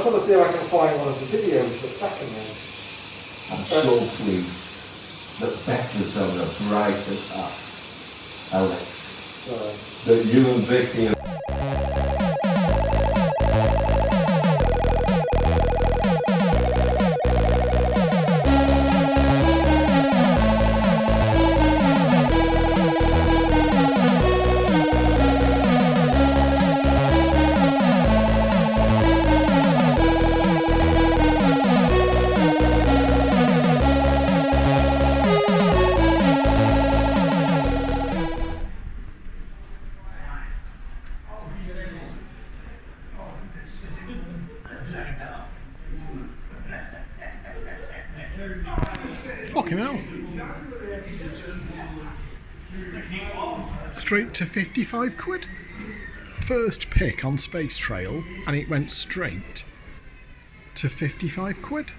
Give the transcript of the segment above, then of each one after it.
just want to see if I can find one of the videos that Becca made. I'm so pleased that Becca's on a brighter path, Alex. So, That you and Vicky are... Fucking hell. Straight to 55 quid. First pick on Space Trail, and it went straight to 55 quid.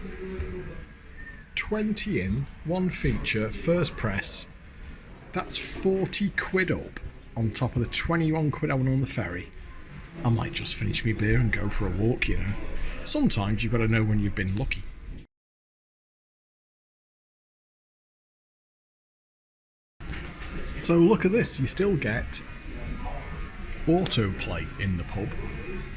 20 in, one feature, first press. That's 40 quid up on top of the 21 quid I won on the ferry. I might just finish my beer and go for a walk, you know. Sometimes you've got to know when you've been lucky. So look at this, you still get autoplay in the pub.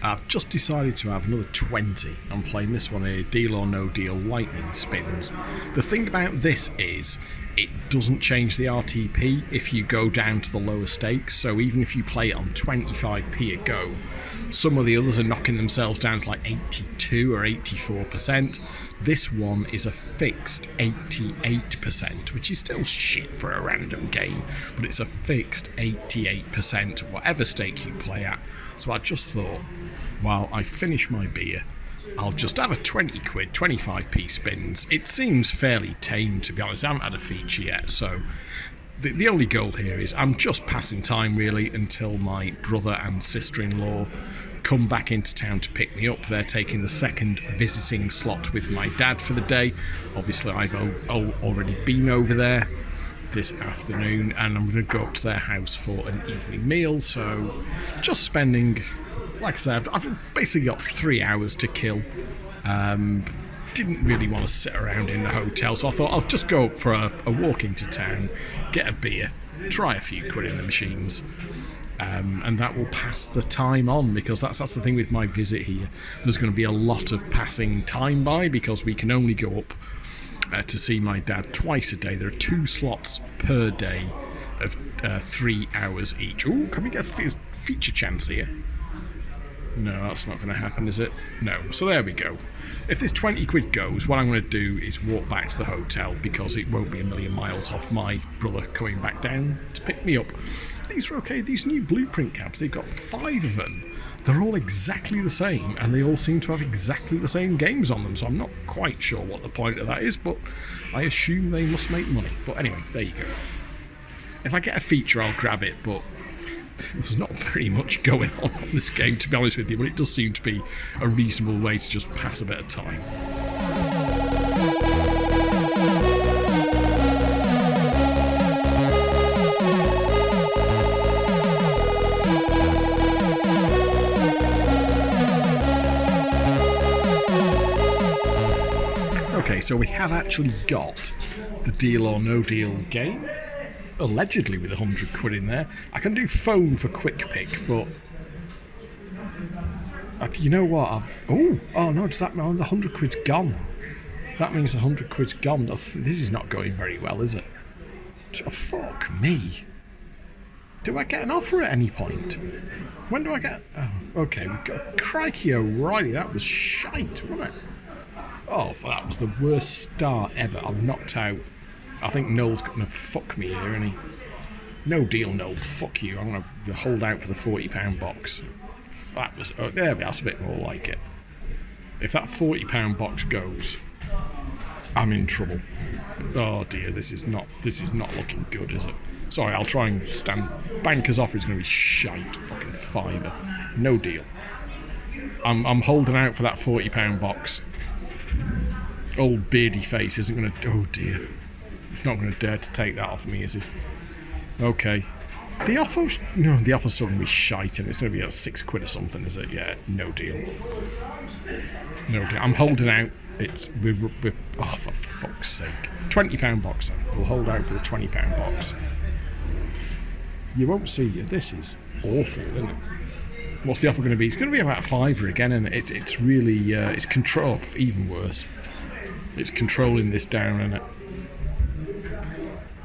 I've just decided to have another 20. I'm playing this one here, Deal or No Deal Lightning Spins. The thing about this is it doesn't change the RTP if you go down to the lower stakes, so even if you play it on 25p a go, some of the others are knocking themselves down to like 82 or 84%. This one is a fixed 88%, which is still shit for a random game, but it's a fixed 88% whatever stake you play at. So I just thought, while I finish my beer, I'll just have a 20 quid, 25p spins. It seems fairly tame, to be honest. I haven't had a feature yet, so the only goal here is I'm just passing time, really, until my brother and sister-in-law come back into town to pick me up. They're taking the second visiting slot with my dad for the day. Obviously, I've already been over there this afternoon, and I'm going to go up to their house for an evening meal, so just spending, like I said, I've basically got 3 hours to kill. Didn't really want to sit around in the hotel, so I thought I'll just go up for a walk into town, get a beer, try a few quid in the machines, and that will pass the time on, because that's the thing with my visit here. There's going to be a lot of passing time by, because we can only go up to see my dad twice a day. There are 2 slots per day of 3 hours each. Ooh, can we get a feature chance here? No, that's not going to happen, is it? No. So there we go. If this 20 quid goes, what I'm going to do is walk back to the hotel, because it won't be a million miles off my brother coming back down to pick me up. These are okay. These new blueprint cabs, they've got 5 of them. They're all exactly the same, and they all seem to have exactly the same games on them, so I'm not quite sure what the point of that is, but I assume they must make money. But anyway, there you go. If I get a feature, I'll grab it, but there's not very much going on this game, to be honest with you, but it does seem to be a reasonable way to just pass a bit of time. Okay, so we have actually got the Deal or No Deal game, allegedly with 100 quid in there. I can do phone for quick pick, but you know what? Oh no, does that mean the 100 quid's gone? That means the 100 quid's gone. This is not going very well, is it? Oh, fuck me. Do I get an offer at any point? When do I get... Oh, okay, we've got... Crikey O'Reilly, that was shite, wasn't it? Oh, that was the worst start ever. I'm knocked out. I think Noel's going to fuck me here, isn't he? No deal, Noel. Fuck you. I'm going to hold out for the £40 box. That was... Oh, there we are. That's a bit more like it. If that £40 box goes, I'm in trouble. Oh dear, this is not looking good, is it? Sorry, I'll try and stand. Banker's offer is going to be shite. Fucking fiver. No deal. I'm holding out for that £40 box. Old beardy face isn't going to... Oh dear. He's not going to dare to take that off me, is he? Okay. The offer, no, the offer's still going to be shite, and it's going to be at £6 or something, is it? Yeah, no deal. No deal. I'm holding out. We're oh, for fuck's sake. £20 box then. We'll hold out for the £20 box. You won't see it. This is awful, isn't it? What's the offer going to be? It's going to be about £5 again, and it's really, it's control, even worse. It's controlling this down, isn't it?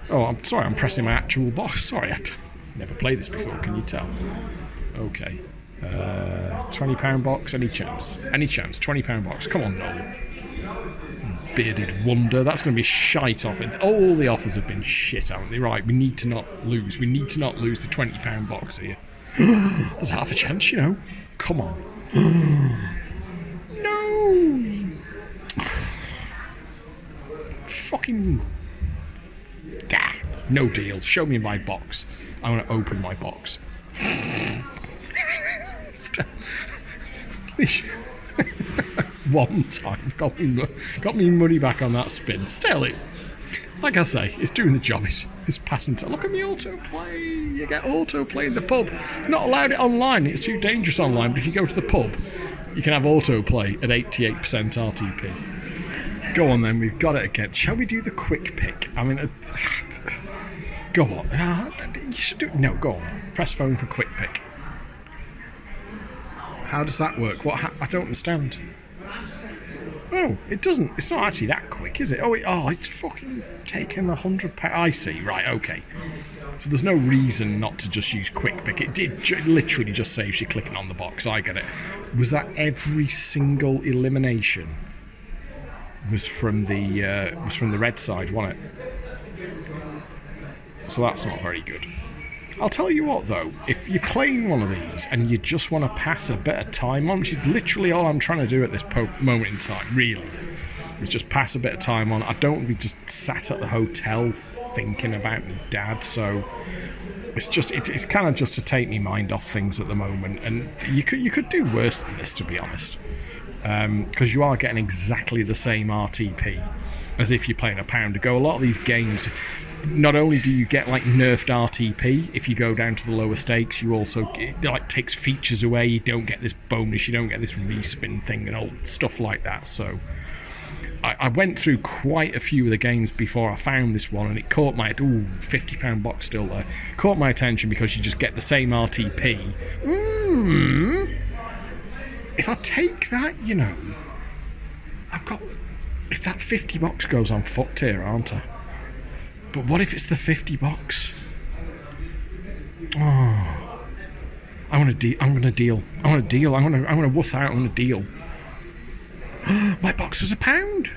Oh, I'm sorry, I'm pressing my actual box. Sorry, I've never played this before, can you tell? Okay. £20 box, any chance? Any chance? £20 box. Come on, Noel. Bearded wonder. That's going to be shite off it. All the offers have been shit, haven't they? Right, we need to not lose. We need to not lose the £20 box here. There's half a chance, you know. Come on. No! Fucking... Gah. No deal. Show me my box. I want to open my box. One time got me money back on that spin. Still, like I say, it's doing the job. It's passing to. Look at me autoplay. You get autoplay in the pub. Not allowed it online. It's too dangerous online. But if you go to the pub, you can have autoplay at 88% RTP. Go on then. We've got it again. Shall we do the quick pick? I mean, go on. You should do. No, go on. Press phone for quick pick. How does that work? I don't understand. Oh, it doesn't. It's not actually that quick, is it? It's fucking taken the £100. I see. Right, okay. So there's no reason not to just use quick pick. It did literally just saves you clicking on the box. I get it. Was that every single elimination? Was from the red side, wasn't it? So that's not very good. I'll tell you what though, if you're playing one of these and you just want to pass a bit of time on, which is literally all I'm trying to do at this moment in time, really, is just pass a bit of time on. I don't want to be just sat at the hotel thinking about my dad, so it's kind of just to take my mind off things at the moment. And you could do worse than this, to be honest, because you are getting exactly the same RTP as if you're playing a pound to go. A lot of these games, not only do you get like nerfed RTP if you go down to the lower stakes, you also it like takes features away. You don't get this bonus, you don't get this respin thing and all stuff like that. So I went through quite a few of the games before I found this one, and it caught my £50 box still there. Caught my attention because you just get the same RTP. If I take that, you know, if that 50 box goes, I'm fucked here, aren't I? But what if it's the 50 box? Oh, I'm gonna deal. I'm gonna wuss out. I'm gonna deal. My box was £1.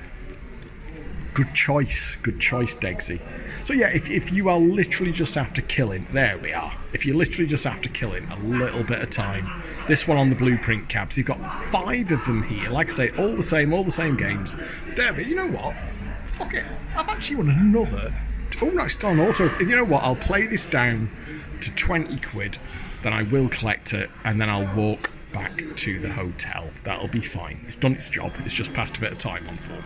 Good choice, Degsy. So yeah, if you are literally just after killing, there we are. If you're literally just after killing a little bit of time, this one on the blueprint cabs, you've got 5 of them here. Like I say, all the same games. There, but you know what? Fuck it. I've actually won another. Oh no, it's still on auto. You know what? I'll play this down to £20, then I will collect it, and then I'll walk back to the hotel. That'll be fine. It's done its job. It's just passed a bit of time on for me.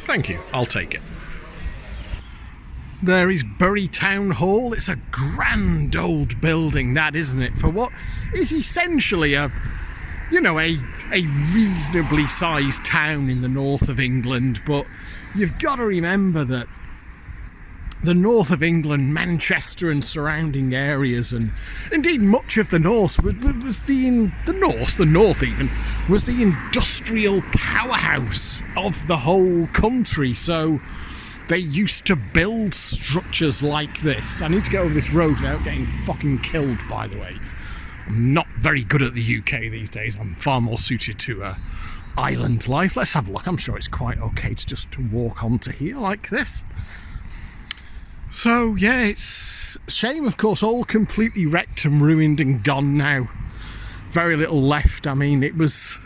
Thank you. I'll take it. There is Bury Town Hall. It's a grand old building, that, isn't it? For what is essentially a reasonably sized town in the north of England. But you've got to remember that the north of England, Manchester and surrounding areas, and indeed much of the north was the north even, was the industrial powerhouse of the whole country. So they used to build structures like this. I need to get over this road without getting fucking killed, by the way. I'm not very good at the UK these days. I'm far more suited to island life. Let's have a look. I'm sure it's quite okay to just walk onto here like this. So yeah, it's a shame, of course, all completely wrecked and ruined and gone now. Very little left. I mean, it was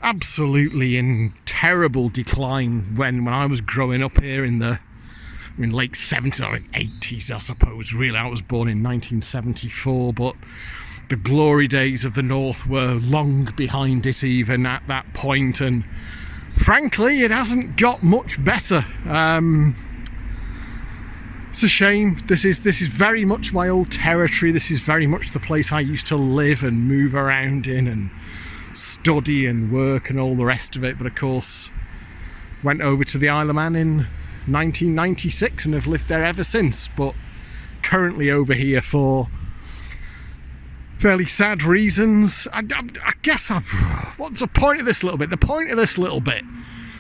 absolutely in terrible decline when I was growing up here in late 70s or 80s, I suppose. Really, I was born in 1974, but the glory days of the North were long behind it even at that point, and frankly it hasn't got much better. It's a shame. This is very much my old territory. This is very much the place I used to live and move around in and study and work and all the rest of it, but of course went over to the Isle of Man in 1996 and have lived there ever since, but currently over here for fairly sad reasons. I guess what's the point of this little bit? The point of this little bit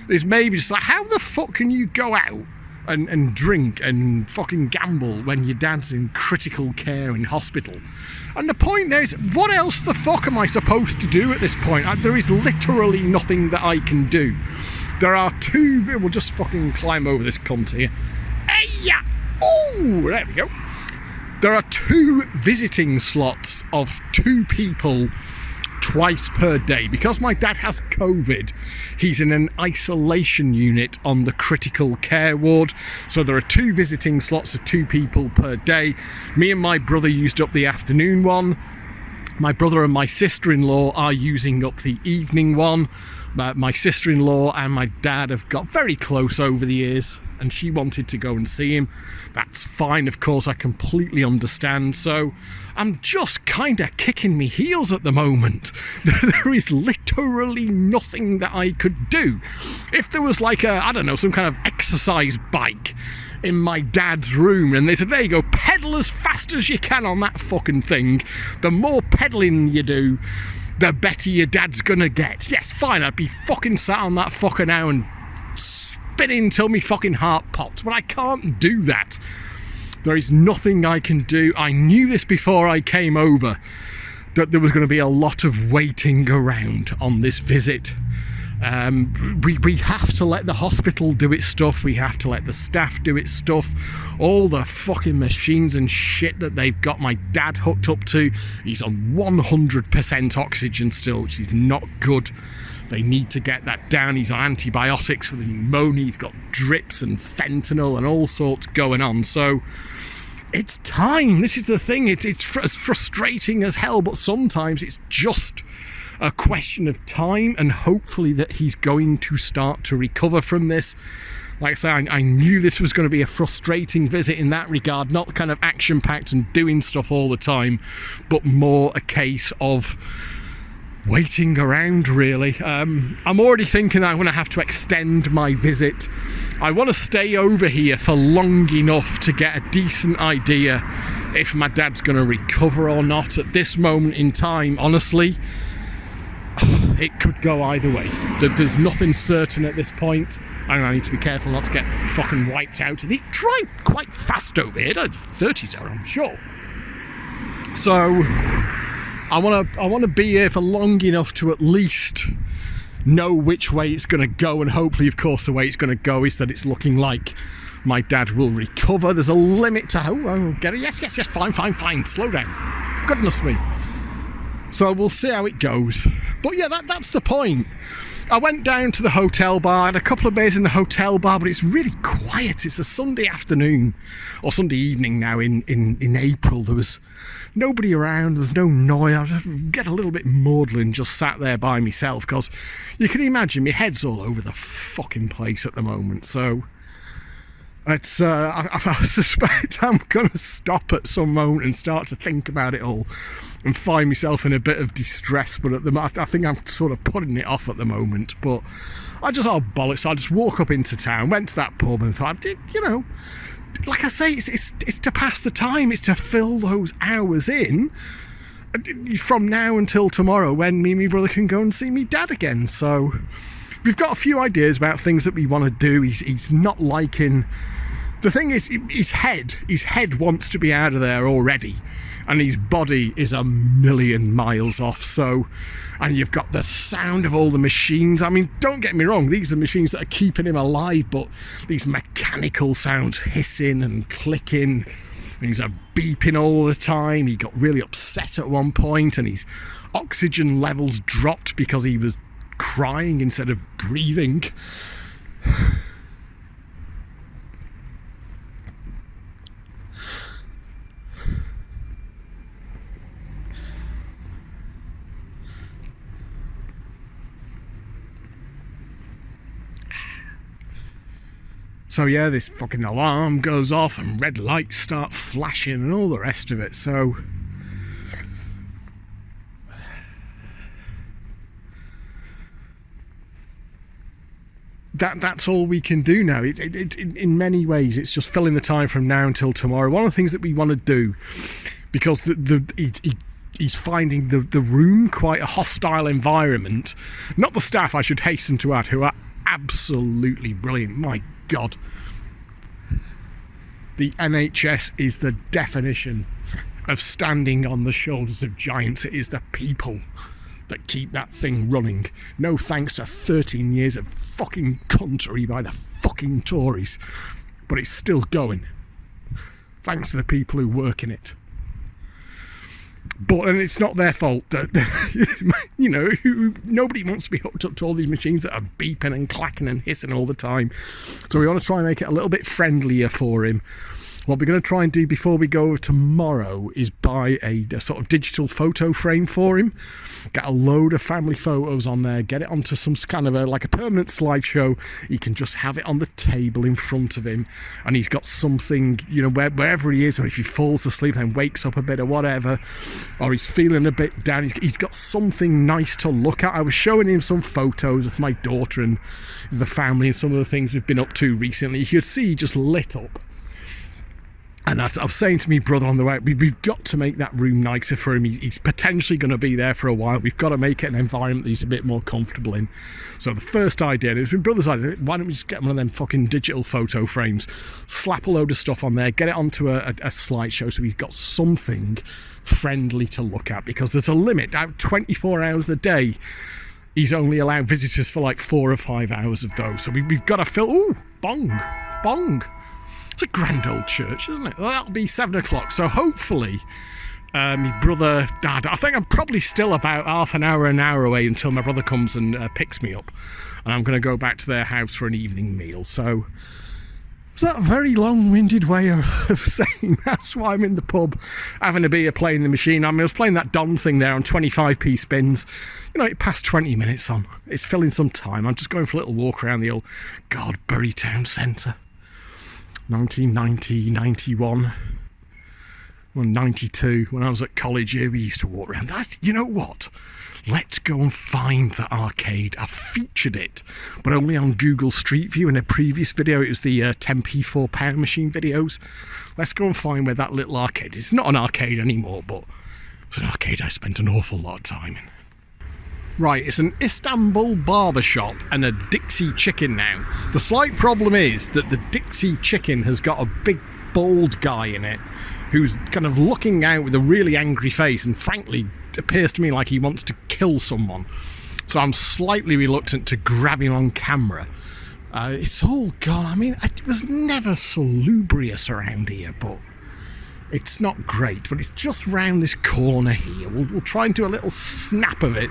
is maybe just like, how the fuck can you go out and drink and fucking gamble when your dad's in critical care in hospital? And the point there is, what else the fuck am I supposed to do at this point? There is literally nothing that I can do. There are two, we'll just fucking climb over this cunt here. Hey, yeah! Oh, there we go. There are 2 visiting slots of 2 people twice per day. Because my dad has COVID, he's in an isolation unit on the critical care ward. So there are 2 visiting slots of 2 people per day. Me and my brother used up the afternoon one. My brother and my sister-in-law are using up the evening one. My sister-in-law and my dad have got very close over the years, and she wanted to go and see him. That's fine, of course, I completely understand. So I'm just kind of kicking me heels at the moment. There is literally nothing that I could do. If there was like I don't know, some kind of exercise bike in my dad's room and they said, there you go, pedal as fast as you can on that fucking thing. The more pedaling you do, the better your dad's gonna get. Yes, fine, I'd be fucking sat on that fucker now and spinning till me fucking heart popped, but I can't do that. There is nothing I can do. I knew this before I came over, that there was going to be a lot of waiting around on this visit. We have to let the hospital do its stuff. We have to let the staff do its stuff. All the fucking machines and shit that they've got my dad hooked up to. He's on 100% oxygen still, which is not good. They need to get that down. He's on antibiotics for the pneumonia. He's got drips and fentanyl and all sorts going on. So it's time. This is the thing. It's frustrating as hell, but sometimes it's just a question of time, and hopefully that he's going to start to recover from this. Like I say, I knew this was going to be a frustrating visit in that regard, not kind of action-packed and doing stuff all the time, but more a case of waiting around, really. I'm already thinking I'm going to have to extend my visit. I want to stay over here for long enough to get a decent idea if my dad's going to recover or not. At this moment in time, honestly, it could go either way. There's nothing certain at this point. I need to be careful not to get fucking wiped out. They drive quite fast over here. 30s there, I'm sure. So I want to be here for long enough to at least know which way it's going to go, and hopefully, of course, the way it's going to go is that it's looking like my dad will recover. There's a limit to how I'll get it. Yes, fine. Slow down. Goodness me. So we'll see how it goes. But yeah, that's the point. I went down to the hotel bar. I had a couple of beers in the hotel bar, but it's really quiet. It's a Sunday afternoon, or Sunday evening now in April. There was nobody around. There was no noise. I was get a little bit maudlin just sat there by myself, because you can imagine my head's all over the fucking place at the moment. So it's I suspect I'm going to stop at some moment and start to think about it all and find myself in a bit of distress, but I think I'm sort of putting it off at the moment. But I just, bollocks, so I just walk up into town, went to that pub and thought, you know, like I say, it's to pass the time, it's to fill those hours in from now until tomorrow when me and my brother can go and see me dad again. So we've got a few ideas about things that we want to do. He's not liking, the thing is, his head wants to be out of there already, and his body is a million miles off. So, and you've got the sound of all the machines. I mean, don't get me wrong, these are the machines that are keeping him alive, but these mechanical sounds, hissing and clicking, things are beeping all the time. He got really upset at one point, and his oxygen levels dropped because he was crying instead of breathing. So yeah, this fucking alarm goes off and red lights start flashing and all the rest of it. So that's all we can do now. In many ways, it's just filling the time from now until tomorrow. One of the things that we want to do, because he's finding the room quite a hostile environment. Not the staff, I should hasten to add, who are absolutely brilliant. My God. The NHS is the definition of standing on the shoulders of giants. It is the people that keep that thing running. No thanks to 13 years of fucking country by the fucking Tories. But it's still going. Thanks to the people who work in it. And it's not their fault that, you know, nobody wants to be hooked up to all these machines that are beeping and clacking and hissing all the time. So we want to try and make it a little bit friendlier for him. What we're going to try and do before we go tomorrow is buy a sort of digital photo frame for him, get a load of family photos on there, get it onto some kind of like a permanent slideshow. He can just have it on the table in front of him, and he's got something, you know, wherever he is, or if he falls asleep and wakes up a bit or whatever, or he's feeling a bit down, he's got something nice to look at. I was showing him some photos of my daughter and the family and some of the things we've been up to recently. You could see he just lit up. And I was saying to my brother on the way, we've got to make that room nicer for him. He's potentially going to be there for a while. We've got to make it an environment that he's a bit more comfortable in. So the first idea, it was my brother's idea, why don't we just get one of them fucking digital photo frames, slap a load of stuff on there, get it onto a slideshow so he's got something friendly to look at, because there's a limit. Out 24 hours a day, he's only allowed visitors for like 4 or 5 hours of those. So we've got to fill... Ooh, bong. It's a grand old church, isn't it? That'll be 7 o'clock. So hopefully, my brother, Dad, I think I'm probably still about half an hour away until my brother comes and picks me up. And I'm going to go back to their house for an evening meal. So, is that a very long-winded way of saying that's why I'm in the pub having a beer playing the machine? I mean, I was playing that Don thing there on 25p spins. You know, it passed 20 minutes on. It's filling some time. I'm just going for a little walk around the old Godbury Town Centre. 1990, 91, well, 92, when I was at college here, we used to walk around. You know what? Let's go and find that arcade. I've featured it, but only on Google Street View. In a previous video, it was the 10p £4 machine videos. Let's go and find where that little arcade is. It's not an arcade anymore, but it's an arcade I spent an awful lot of time in. Right, it's an Istanbul barbershop and a Dixie chicken now. The slight problem is that the Dixie chicken has got a big bald guy in it who's kind of looking out with a really angry face, and frankly appears to me like he wants to kill someone. So I'm slightly reluctant to grab him on camera. It's all gone. I mean, it was never salubrious around here, but it's not great. But it's just round this corner here. We'll try and do a little snap of it.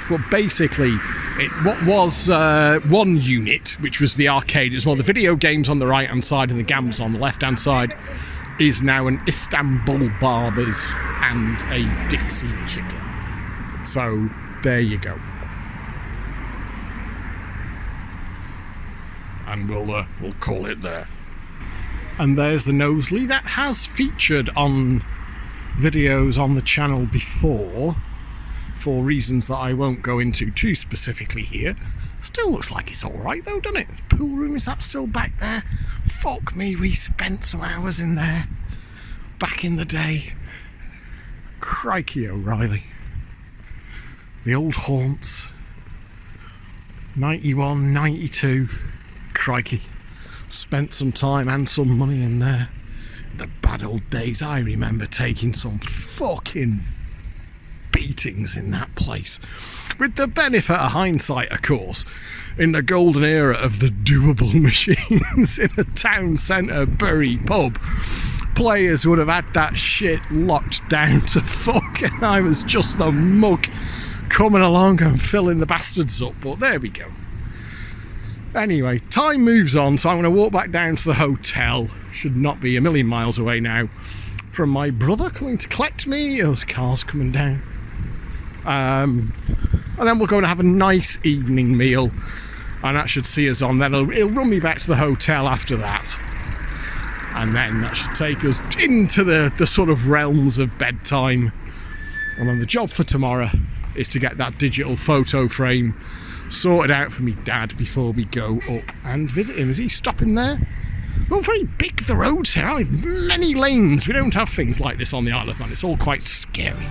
But basically, what was one unit, which was the arcade, it was one of the video games on the right hand side and the gams on the left hand side, is now an Istanbul Barbers and a Dixie chicken. So there you go. And we'll call it there. And there's the Knowsley. That has featured on videos on the channel before, for reasons that I won't go into too specifically here. Still looks like it's alright though, doesn't it? The pool room, is that still back there? Fuck me, we spent some hours in there back in the day. Crikey O'Reilly. The old haunts. 91, 92. Crikey. Spent some time and some money in there. The bad old days. I remember taking some fucking beatings in that place. With the benefit of hindsight, of course, in the golden era of the doable machines in a town centre Bury pub, players would have had that shit locked down to fucking... I was just the mug coming along and filling the bastards up, but there we go. Anyway, time moves on, so I'm going to walk back down to the hotel. Should not be a million miles away now from my brother coming to collect me. Those cars coming down. And then we'll go and have a nice evening meal. and that should see us on. Then it'll run me back to the hotel after that, and then that should take us into the sort of realms of bedtime. And then the job for tomorrow is to get that digital photo frame sorted out for me dad before we go up and visit him. Is he stopping there? Not very big, the roads here. I have many lanes. We don't have things like this on the Isle of Man. It's all quite scary.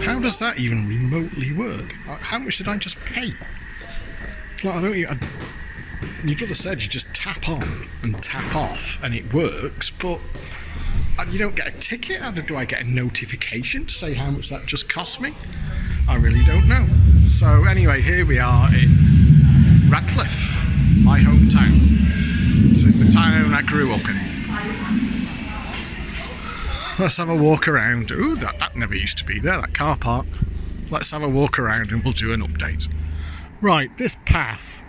How does that even remotely work? How much did I just pay? Like, I don't even... Your brother said you just tap on and tap off and it works, but you don't get a ticket? How do I get a notification to say how much that just cost me? I really don't know. So anyway, here we are in Radcliffe, my hometown. This is the town I grew up in. Let's have a walk around. Ooh, that never used to be there, that car park. Let's have a walk around and we'll do an update. Right, this path,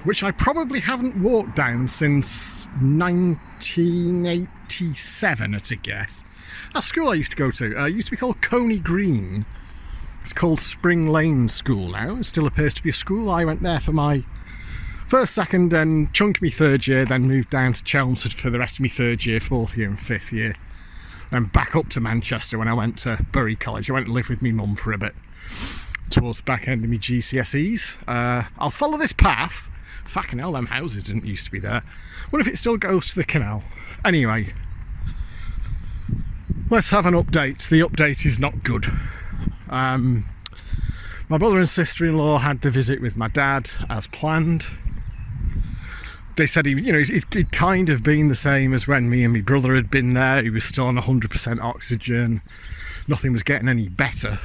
which I probably haven't walked down since 1987 at a guess. That school I used to go to used to be called Coney Green. It's called Spring Lane School now. It still appears to be a school. I went there for my first, second and chunk of my third year, then moved down to Chelmsford for the rest of my third year, fourth year and fifth year. And back up to Manchester when I went to Bury College. I went to live with my mum for a bit towards the back end of my GCSEs. I'll follow this path. Fucking hell, them houses didn't used to be there. Wonder if it still goes to the canal. Anyway, let's have an update. The update is not good. My brother and sister-in-law had the visit with my dad as planned. They said he'd kind of been the same as when me and my brother had been there. He was still on 100% oxygen. Nothing was getting any better.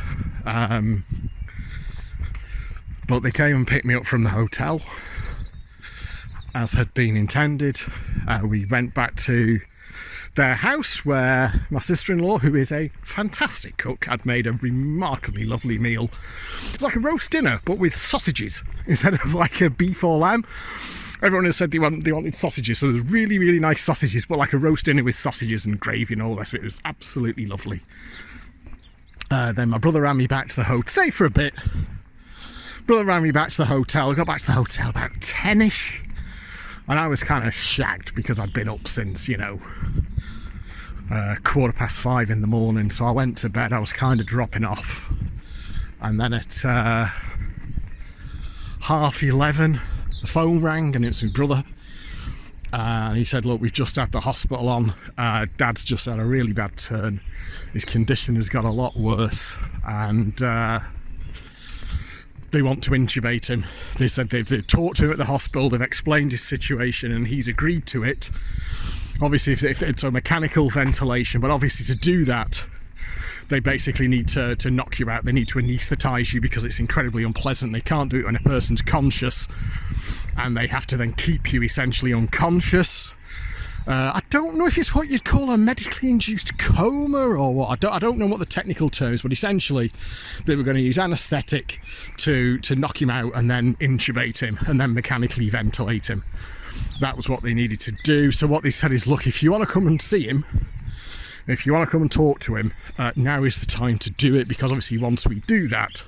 But they came and picked me up from the hotel, as had been intended. We went back to their house where my sister-in-law, who is a fantastic cook, had made a remarkably lovely meal. It's like a roast dinner, but with sausages instead of like a beef or lamb. Everyone had said they wanted sausages, so there was really, really nice sausages, but like a roast dinner with sausages and gravy and all the rest of it. It was absolutely lovely. Then my brother ran me back to the hotel. Stayed for a bit. Brother ran me back to the hotel. I got back to the hotel about 10ish. And I was kind of shagged because I'd been up since, 5:15 in the morning. So I went to bed. I was kind of dropping off. And then at 11:30, the phone rang and it was my brother. And he said, look, we've just had the hospital on. Dad's just had a really bad turn. His condition has got a lot worse. And they want to intubate him. They said they've talked to him at the hospital, they've explained his situation and he's agreed to it. Obviously, if it's a mechanical ventilation, but obviously to do that, they basically need to knock you out. They need to anaesthetise you because it's incredibly unpleasant. They can't do it when a person's conscious. and they have to then keep you essentially unconscious. I don't know if it's what you'd call a medically induced coma or what. I don't know what the technical term is, but essentially they were going to use anaesthetic to knock him out and then intubate him and then mechanically ventilate him. That was what they needed to do. So what they said is, look, if you want to come and see him, if you want to come and talk to him, now is the time to do it, because obviously once we do that,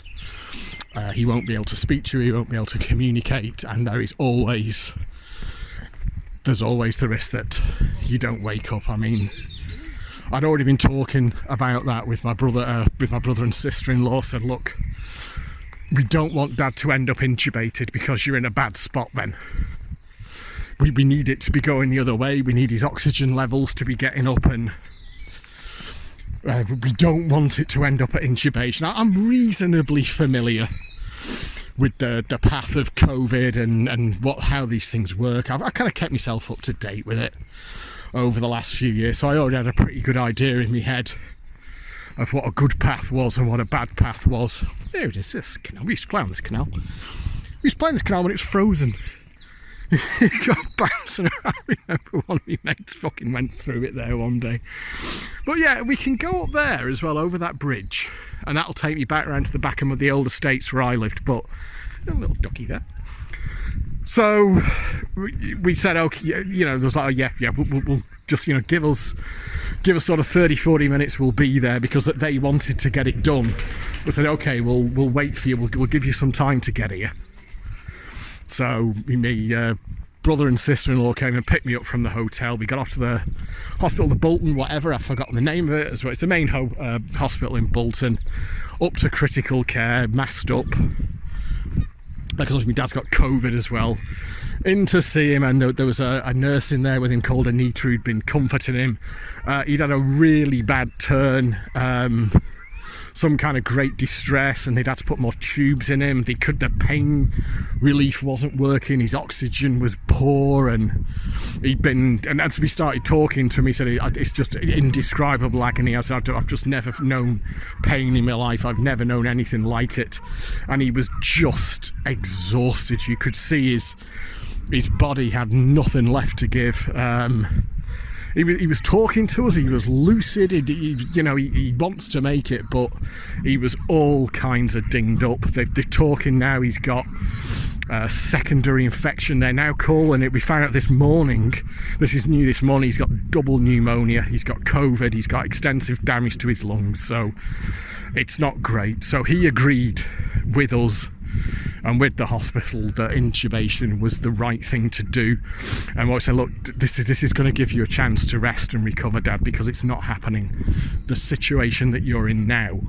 he won't be able to speak to you, he won't be able to communicate, and there's always the risk that you don't wake up. I mean, I'd already been talking about that with my brother and sister-in-law. Said, look, we don't want Dad to end up intubated because you're in a bad spot then. We need it to be going the other way. We need his oxygen levels to be getting up, and we don't want it to end up at intubation. I'm reasonably familiar with the path of COVID and how these things work. I kind of kept myself up to date with it over the last few years, so I already had a pretty good idea in my head of what a good path was and what a bad path was. There it is, this canal. We used to play on this canal. We used to play on this canal when it was frozen. It got bouncing around. I remember one of my mates fucking went through it there one day. But yeah, we can go up there as well, over that bridge, and that'll take me back around to the back of the old estates where I lived. But a little ducky there. So we said, okay, you know, there's like, we'll just, you know, give us sort of 30-40 minutes, we'll be there, because they wanted to get it done. We said, okay, we'll wait for you, we'll give you some time to get here. So my brother and sister-in-law came and picked me up from the hotel. We got off to the hospital, the Bolton, whatever, I've forgotten the name of it as well. It's the main hospital in Bolton. Up to critical care, masked up, because my dad's got COVID as well. In to see him, and there was a nurse in there with him called Anita who'd been comforting him. He'd had a really bad turn, some kind of great distress, and they'd had to put more tubes in him. The pain relief wasn't working, his oxygen was poor, and and as we started talking to him, he said it's just indescribable agony. I said, I've just never known pain in my life, I've never known anything like it. And he was just exhausted. You could see his body had nothing left to give. He was talking to us, he was lucid, he wants to make it, but he was all kinds of dinged up. They're talking now, he's got a secondary infection, they're now calling it. We found out this morning, this is new this morning, he's got double pneumonia, he's got COVID, he's got extensive damage to his lungs, so it's not great. So he agreed with us and with the hospital that intubation was the right thing to do. And what I said, look, this is going to give you a chance to rest and recover, Dad, because it's not happening. The situation that you're in now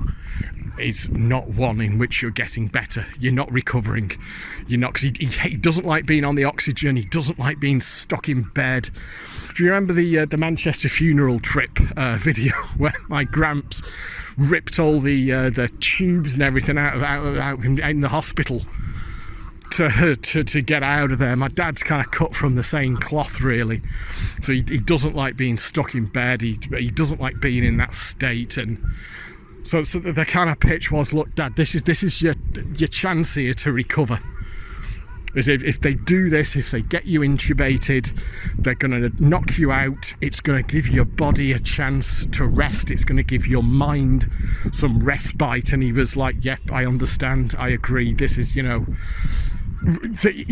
is not one in which you're getting better. You're not recovering. You're not, because he doesn't like being on the oxygen. He doesn't like being stuck in bed. Do you remember the Manchester funeral trip video where my gramps ripped all the tubes and everything out in the hospital to get out of there? My dad's kind of cut from the same cloth, really. So he doesn't like being stuck in bed. He doesn't like being in that state. And so the kind of pitch was, look, Dad, this is your chance here to recover. Is if they do this, if they get you intubated, they're going to knock you out. It's going to give your body a chance to rest. It's going to give your mind some respite. And he was like, yep, I understand. I agree. This is, he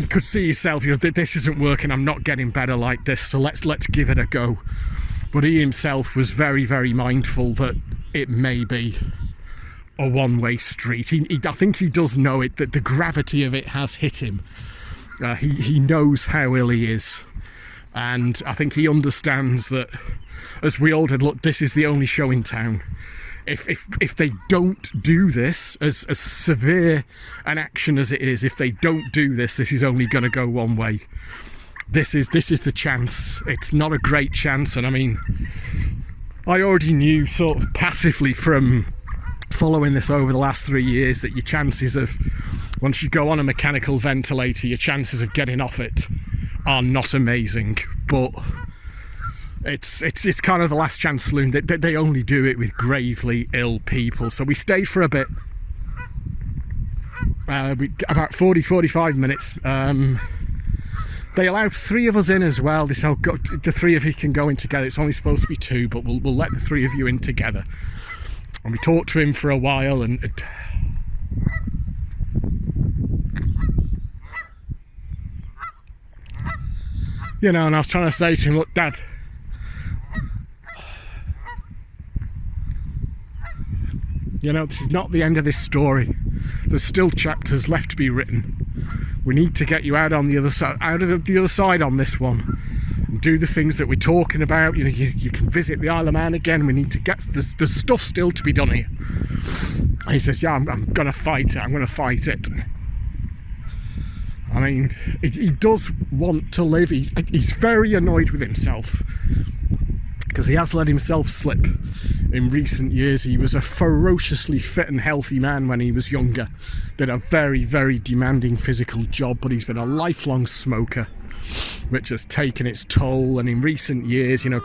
could see himself, this isn't working. I'm not getting better like this. So let's give it a go. But he himself was very, very mindful that it may be a one-way street. I think he does know it, that the gravity of it has hit him. He knows how ill he is, and I think he understands that, as we all did, look, this is the only show in town. If they don't do this, as severe an action as it is, if they don't do this, this is only going to go one way. This is the chance. It's not a great chance, and I mean, I already knew sort of passively from following this over the last 3 years that your chances of, once you go on a mechanical ventilator, your chances of getting off it are not amazing. But it's kind of the last chance saloon. They only do it with gravely ill people. So we stayed for a bit, about 40-45 minutes. They allowed 3 of us in as well. They said, oh, the 3 of you can go in together. It's only supposed to be 2, but we'll let the 3 of you in together. And we talked to him for a while, and you know, and I was trying to say to him, look, Dad, you know, this is not the end of this story. There's still chapters left to be written. We need to get you out on the other side, out of the other side on this one, and do the things that we're talking about. You know, you can visit the Isle of Man again. We need to get the stuff still to be done here. And he says, yeah, I'm going to fight it. I'm going to fight it. I mean, he does want to live. He's very annoyed with himself because he has let himself slip in recent years. He was a ferociously fit and healthy man when he was younger, did a very, very demanding physical job, but he's been a lifelong smoker, which has taken its toll. And in recent years, you know,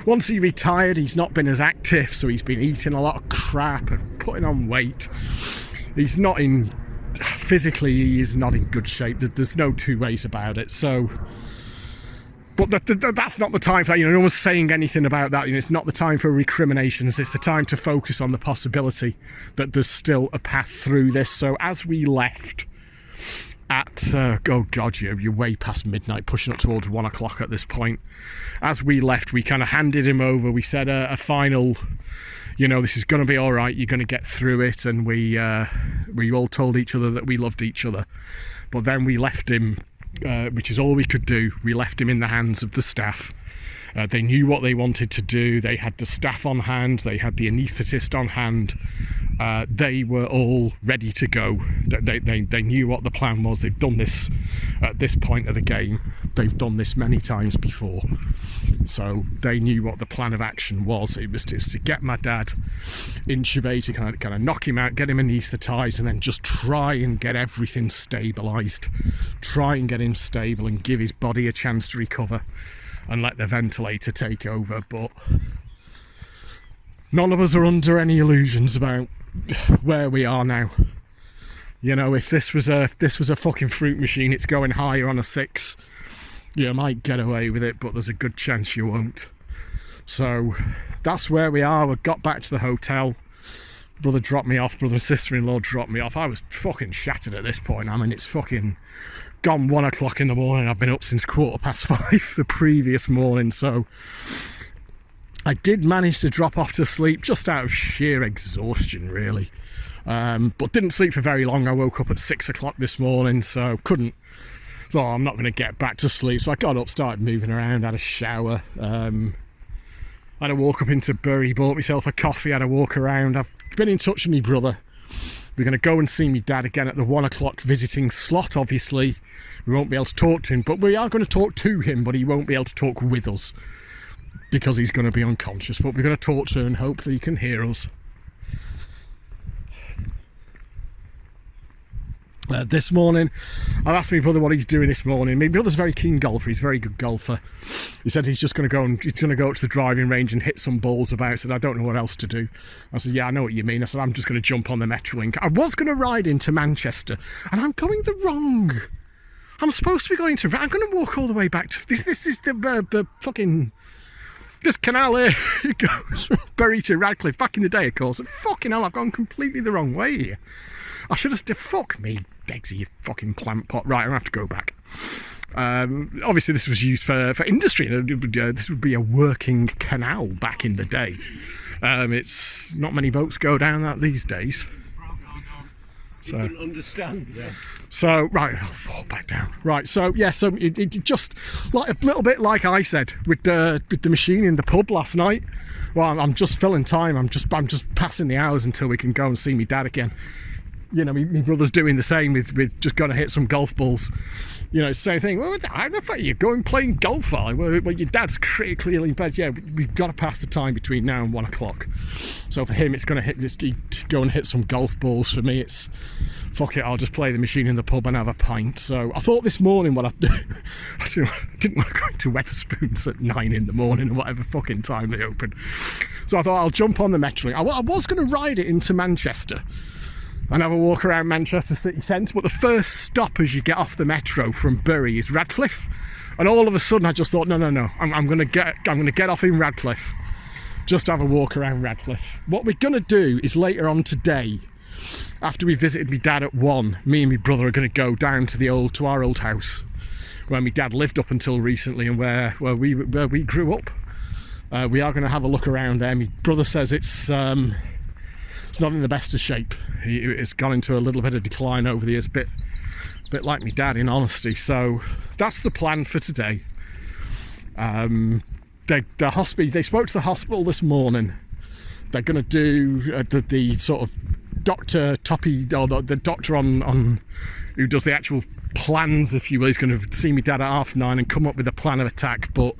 once he retired, he's not been as active, so he's been eating a lot of crap and putting on weight. He's not in, physically, he is not in good shape. There's no two ways about it. So, but that's not the time for that. You know, no one's saying anything about that. You know, it's not the time for recriminations. It's the time to focus on the possibility that there's still a path through this. So as we left at, oh God, you're way past midnight, pushing up towards 1 o'clock at this point. As we left, we kind of handed him over. We said a final, you know, this is going to be all right. You're going to get through it. And we all told each other that we loved each other. But then we left him, which is all we could do. We left him in the hands of the staff. They knew what they wanted to do. They had the staff on hand. They had the anaesthetist on hand. They were all ready to go. They knew what the plan was. They've done this at this point of the game. They've done this many times before. So they knew what the plan of action was. It was to get my dad intubated, kind of knock him out, get him anaesthetised, and then just try and get everything stabilised. Try and get him stable and give his body a chance to recover and let the ventilator take over. But none of us are under any illusions about where we are now. You know, if this was a fucking fruit machine, it's going higher on a 6. You might get away with it, but there's a good chance you won't. So that's where we are. We got back to the hotel. Brother dropped me off. Brother and sister-in-law dropped me off. I was fucking shattered at this point. I mean, it's fucking gone 1 o'clock in the morning. I've been up since 5:15 the previous morning. So I did manage to drop off to sleep just out of sheer exhaustion, really. But didn't sleep for very long. I woke up at 6 o'clock this morning, so couldn't. Thought, I'm not going to get back to sleep. So I got up, started moving around, had a shower. Had a walk up into Bury, bought myself a coffee, had a walk around. I've been in touch with my brother. We're going to go and see my dad again at the 1 o'clock visiting slot, obviously. We won't be able to talk to him, but we are going to talk to him, but he won't be able to talk with us because he's going to be unconscious. But we're going to talk to him and hope that he can hear us. This morning, I've asked my brother what he's doing this morning. My brother's a very keen golfer. He's a very good golfer. He said he's just going to go and he's going to go to the driving range and hit some balls about. I said, I don't know what else to do. I said, yeah, I know what you mean. I said, I'm just going to jump on the Metrolink. I was going to ride into Manchester, and I'm going the wrong. I'm supposed to be going to. I'm going to walk all the way back to this. Is the fucking. This canal here, it goes from Bury to Radcliffe. Back in the day, of course. Fucking hell, I've gone completely the wrong way here. I should have said, fuck me, Degsy, you fucking plant pot. Right, I'm going to have to go back. Obviously, this was used for industry. This would be a working canal back in the day. It's not many boats go down that these days. So, you can understand, yeah. So, right, I'll fall back down. Right, so, yeah, so it just, like a little bit like I said, with the machine in the pub last night. Well, I'm just filling time. I'm just passing the hours until we can go and see me dad again. You know, my brother's doing the same with just going to hit some golf balls. You know, it's the same thing. Well, how the fuck are you going playing golf? Well, your dad's clearly in bed. Yeah, we've got to pass the time between now and 1 o'clock. So for him, it's going to go and hit some golf balls. For me, it's fuck it. I'll just play the machine in the pub and have a pint. So I thought this morning what I'd do, I didn't want to go into Wetherspoons at 9 in the morning or whatever fucking time they open. So I thought I'll jump on the Metrolink. I was going to ride it into Manchester. and have a walk around Manchester city centre. But the first stop as you get off the metro from Bury is Radcliffe, and all of a sudden I just thought, no, I'm going to get off in Radcliffe, just to have a walk around Radcliffe. What we're going to do is later on today, after we visited my dad at 1, me and my brother are going to go down to our old house where my dad lived up until recently, and where we grew up. We are going to have a look around there. My brother says it's not in the best of shape. It's gone into a little bit of decline over the years, a bit like my dad, in honesty. So that's the plan for today. They spoke to the hospital this morning. They're going to do the sort of doctor or the doctor on who does the actual plans, if you will. He's going to see me dad at 9:30 and come up with a plan of attack. But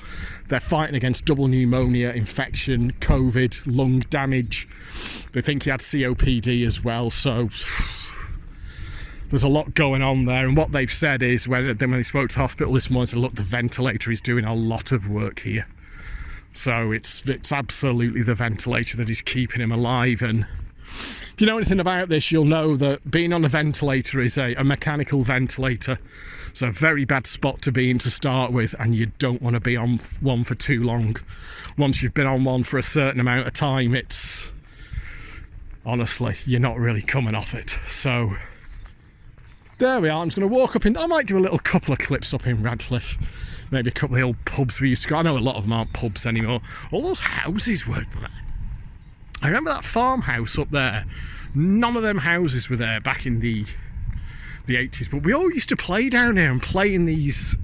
they're fighting against double pneumonia, infection, COVID, lung damage. They think he had COPD as well. So there's a lot going on there. And what they've said is, when they spoke to the hospital this morning, said, look, the ventilator is doing a lot of work here. So it's absolutely the ventilator that is keeping him alive. And if you know anything about this, you'll know that being on a ventilator is a mechanical ventilator. It's a very bad spot to be in to start with, and you don't want to be on one for too long. Once you've been on one for a certain amount of time, it's honestly, you're not really coming off it. So there we are. I'm just going to walk up in. I might do a little couple of clips up in Radcliffe. Maybe a couple of the old pubs we used to go. I know a lot of them aren't pubs anymore. All those houses were there. I remember that farmhouse up there. None of them houses were there back in the 80s, but we all used to play down there and play in this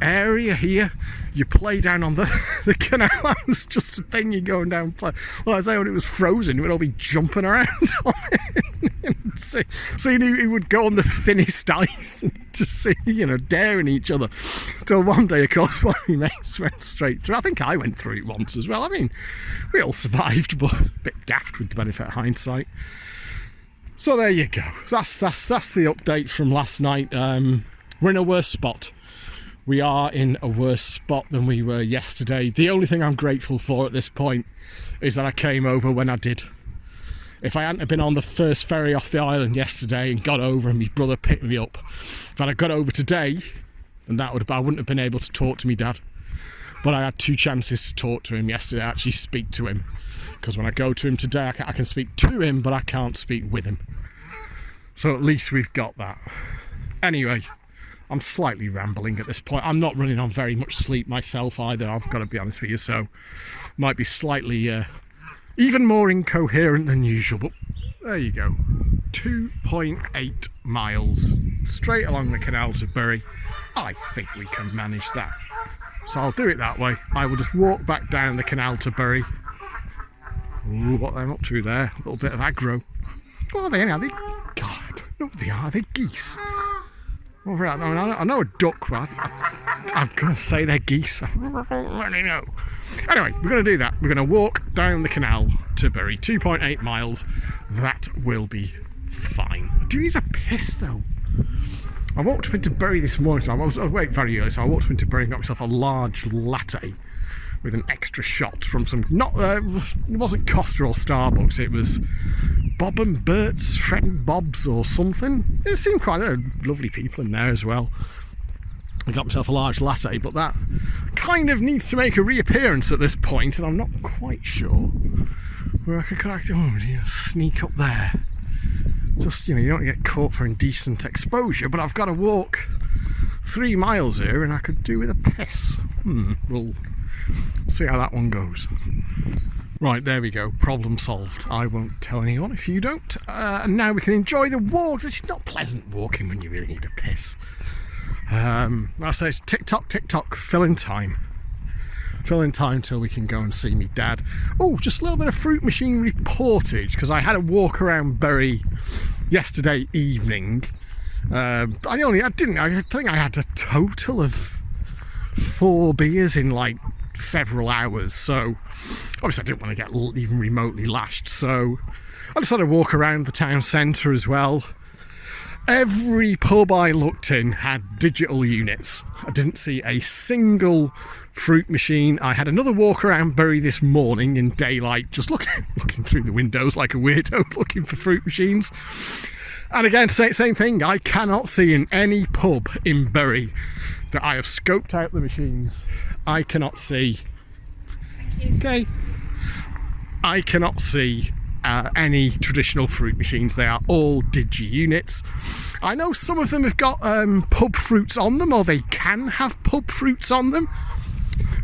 area here. You play down on the canal. It was just a thing, you go down and play. Well, I say when it was frozen, we'd all be jumping around on it and seeing who would go on the thinnest ice, and to see, daring each other. Till one day, of course, one of my mates went straight through. I think I went through it once as well. I mean, we all survived, but a bit daft with the benefit of hindsight. So there you go. That's the update from last night. We're in a worse spot. We are in a worse spot than we were yesterday. The only thing I'm grateful for at this point is that I came over when I did. If I hadn't have been on the first ferry off the island yesterday and got over and my brother picked me up, if I'd have got over today, then I wouldn't have been able to talk to me dad. But I had 2 chances to talk to him yesterday, actually speak to him. Because when I go to him today, I can speak to him, but I can't speak with him. So at least we've got that. Anyway, I'm slightly rambling at this point. I'm not running on very much sleep myself either, I've got to be honest with you, so might be slightly even more incoherent than usual. But there you go. 2.8 miles straight along the canal to Bury. I think we can manage that. So I'll do it that way. I will just walk back down the canal to Bury. Ooh, what they're up to there. A little bit of aggro. What are they anyhow? God, I don't know what they are. Are they geese? I know a duck, but I'm going to say they're geese. I don't really know. Anyway, we're going to do that. We're going to walk down the canal to Bury. 2.8 miles. That will be fine. I do need a piss, though. I walked up into Bury this morning. So I was awake very early, so I walked up into Bury and got myself a large latte with an extra shot from some, it wasn't Costa or Starbucks, it was Bob and Bert's, Fred and Bob's or something. It seemed quite, there were lovely people in there as well. I got myself a large latte, but that kind of needs to make a reappearance at this point, and I'm not quite sure where I could sneak up there. Just, you don't get caught for indecent exposure, but I've got to walk 3 miles here and I could do with a piss. We'll see how that one goes. Right, there we go. Problem solved. I won't tell anyone if you don't. And now we can enjoy the walk. This is not pleasant walking when you really need a piss. I say tick-tock, tick-tock, fill in time. Fill in time till we can go and see me dad. Oh, just a little bit of fruit machine reportage, because I had a walk around Bury yesterday evening. I think I had a total of 4 beers in like several hours, so obviously I didn't want to get even remotely lashed, so I just had a walk around the town centre as well. Every pub I looked in had digital units. I didn't see a single fruit machine. I had another walk around Bury this morning in daylight, just looking through the windows like a weirdo, looking for fruit machines. And again, same thing. I cannot see in any pub in Bury that I have scoped out the machines. I cannot see. Okay. I cannot see any traditional fruit machines. They are all digi units. I know some of them have got pub fruits on them, or they can have pub fruits on them.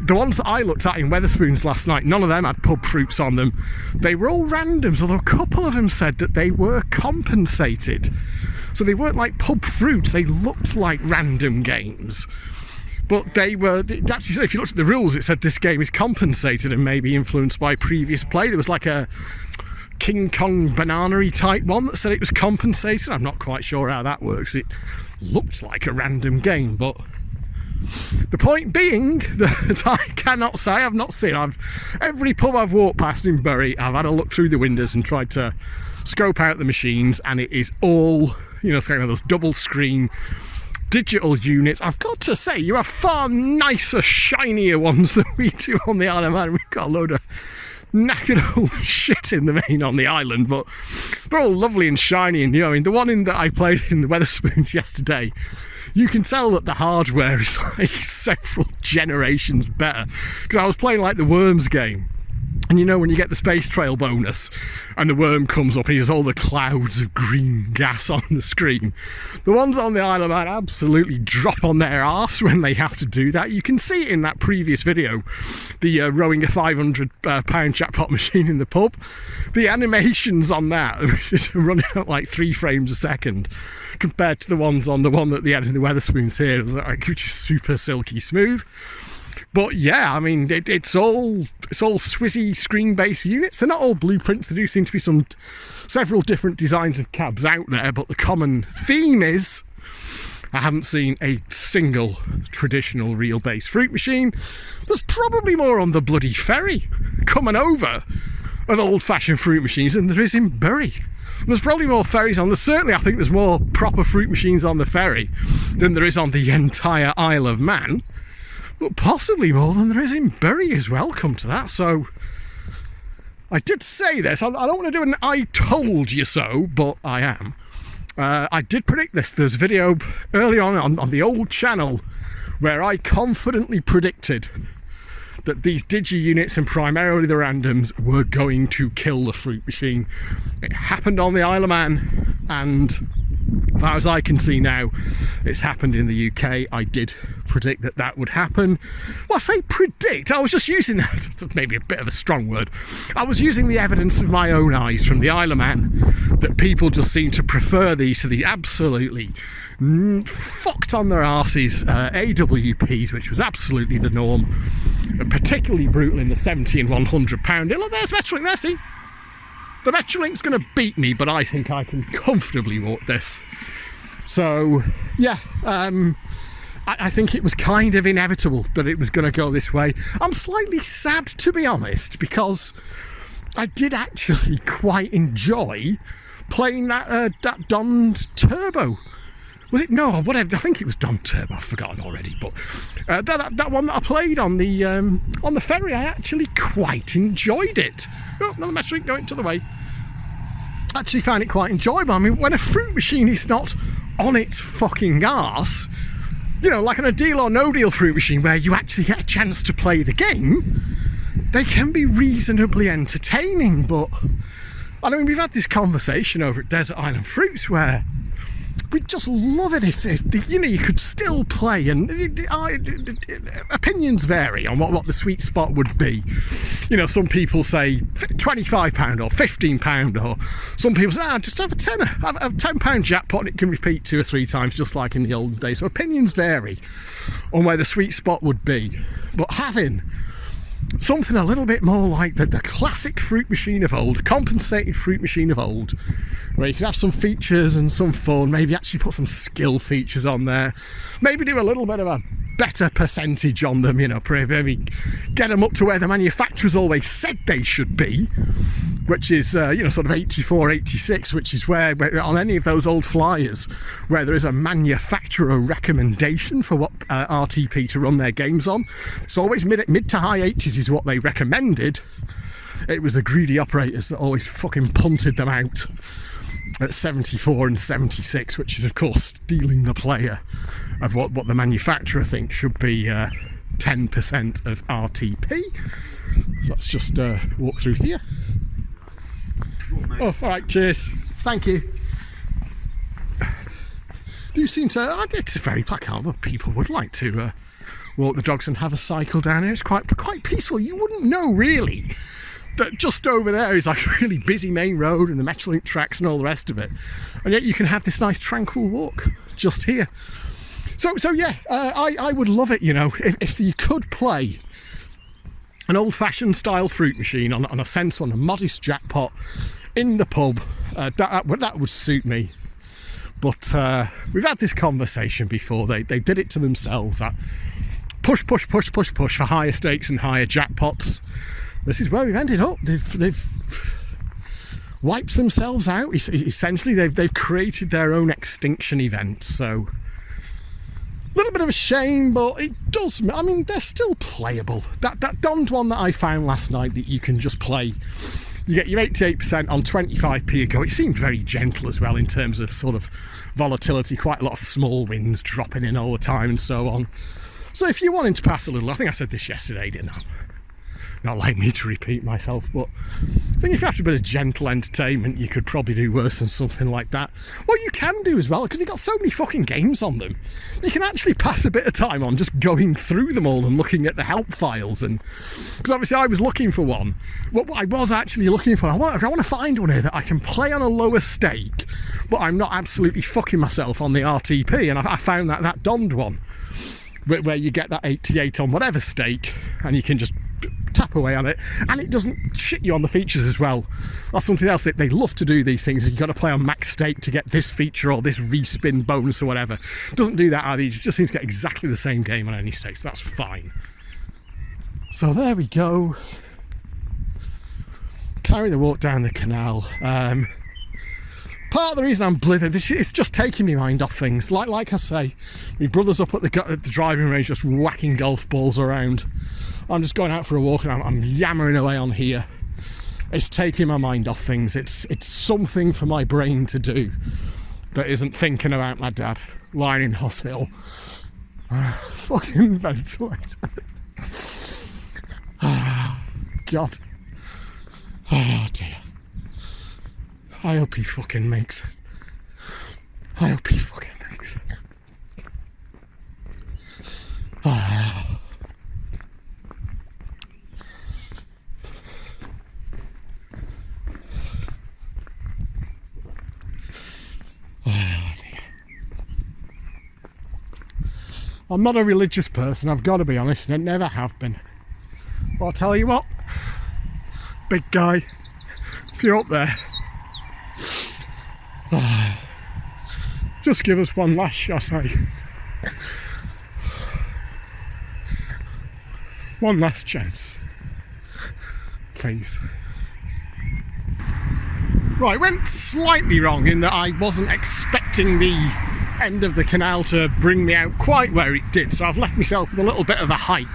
The ones that I looked at in Wetherspoons last night, none of them had pub fruits on them. They were all randoms, although a couple of them said that they were compensated. So they weren't like pub fruits, they looked like random games. But they were, actually, if you looked at the rules, it said this game is compensated and may be influenced by previous play. There was like a King Kong banana-y type one that said it was compensated. I'm not quite sure how that works. It looked like a random game, but the point being that I cannot say, I've not seen, every pub I've walked past in Bury, I've had a look through the windows and tried to scope out the machines, and it is all, you know, kind of those double screen digital units. I've got to say, you have far nicer, shinier ones than we do on the Isle of Man. We've got a load of knackered old shit in the main on the island, but they're all lovely and shiny. And, you know, I mean, the one that I played in the Wetherspoons yesterday, you can tell that the hardware is like several generations better, because I was playing like the Worms game, and you know when you get the space trail bonus and the worm comes up and there's all the clouds of green gas on the screen, the ones on the Isle of Man absolutely drop on their arse when they have to do that. You can see it in that previous video, the rowing a £500 jackpot machine in the pub. The animations on that are running at like 3 frames a second compared to the ones on the one that they had in the Wetherspoons here, which is super silky smooth. But yeah, I mean, it's all Swizzy screen-based units. They're not all blueprints. There do seem to be several different designs of cabs out there, but the common theme is I haven't seen a single traditional reel-based fruit machine. There's probably more on the bloody ferry coming over of old-fashioned fruit machines than there is in Bury. There's probably more ferries on. Certainly, I think there's more proper fruit machines on the ferry than there is on the entire Isle of Man. But possibly more than there is in Bury as well, come to that. So I did say this, I don't want to do an I told you so, but I am. I did predict this. There's a video early on the old channel where I confidently predicted that these digi units and primarily the randoms were going to kill the fruit machine. It happened on the Isle of Man, and as far as I can see now, it's happened in the UK. I did predict that would happen. Well, I say predict, I was just using that, maybe a bit of a strong word. I was using the evidence of my own eyes from the Isle of Man, that people just seem to prefer these to the absolutely fucked on their arses AWPs, which was absolutely the norm, particularly brutal in the 70 and £100. Look, there's Metrolink there, see? The Metrolink's going to beat me, but I think I can comfortably walk this. So, yeah, I think it was kind of inevitable that it was going to go this way. I'm slightly sad, to be honest, because I did actually quite enjoy playing that Don Turbo. Was it? No, whatever. I think it was Don Turbo. I've forgotten already. But that one that I played on the ferry, I actually quite enjoyed it. Oh, another Metrolink going to the way. Actually found it quite enjoyable. I mean, when a fruit machine is not on its fucking arse, you know, like on a deal or no deal fruit machine where you actually get a chance to play the game, they can be reasonably entertaining. But I mean, we've had this conversation over at Desert Island Fruits where we'd just love it if you know, you could still play, and opinions vary on what the sweet spot would be. You know, some people say £25 or £15, or some people say, just have a tenner, have a £10 jackpot and it can repeat 2 or 3 times just like in the olden days. So opinions vary on where the sweet spot would be, but having something a little bit more like the classic fruit machine of old, compensated fruit machine of old, where you could have some features and some fun, maybe actually put some skill features on there, maybe do a little bit of a better percentage on them, you know, maybe get them up to where the manufacturers always said they should be. which is, you know, sort of 84, 86, which is where on any of those old flyers where there is a manufacturer recommendation for what RTP to run their games on. It's always mid to high 80s is what they recommended. It was the greedy operators that always fucking punted them out at 74 and 76, which is of course stealing the player of what the manufacturer thinks should be 10% of RTP. So let's just walk through here. Oh, all right, cheers. Thank you. Do you seem to? It's very packed. People would like to walk the dogs and have a cycle down here. It's quite peaceful. You wouldn't know really that just over there is like a really busy main road and the Metrolink tracks and all the rest of it, and yet you can have this nice tranquil walk just here. So yeah, I would love it, you know, if you could play an old-fashioned style fruit machine on a sensor, on a modest jackpot in the pub. That would suit me. But we've had this conversation before. They did it to themselves. That push for higher stakes and higher jackpots. This is where we've ended up. They've wiped themselves out. Essentially, they've created their own extinction event. So a little bit of a shame, but it does. I mean, they're still playable. That Donned one that I found last night that you can just play. You get your 88% on 25p a go. It seemed very gentle as well in terms of sort of volatility. Quite a lot of small wins dropping in all the time and so on. So if you're wanting to pass a little, I think I said this yesterday, didn't I? Not like me to repeat myself, but I think if you have a bit of gentle entertainment, you could probably do worse than something like that. What you can do as well, because they've got so many fucking games on them, you can actually pass a bit of time on just going through them all and looking at the help files. And because obviously I was looking for one. What I was actually looking for, I want to find one here that I can play on a lower stake, but I'm not absolutely fucking myself on the RTP. And I found that Donned one, where you get that 88 on whatever stake, and you can just tap away on it, and it doesn't shit you on the features as well. That's something else that they love to do, these things. You've got to play on max stake to get this feature or this respin bonus or whatever. It doesn't do that either. You just seem to get exactly the same game on any stake, so that's fine. So there we go. Carry the walk down the canal. Part of the reason I'm blithered is just taking my mind off things. Like I say, my brother's up at the driving range just whacking golf balls around. I'm just going out for a walk and I'm yammering away on here. It's taking my mind off things. It's something for my brain to do that isn't thinking about my dad lying in hospital. Fucking ventilator. God. Oh dear. I hope he fucking makes it. I hope he fucking makes it. I'm not a religious person, I've got to be honest, and I never have been. But I'll tell you what, big guy, if you're up there, just give us one last shot, one last chance, please. Right, went slightly wrong in that I wasn't expecting the end of the canal to bring me out quite where it did, so I've left myself with a little bit of a hike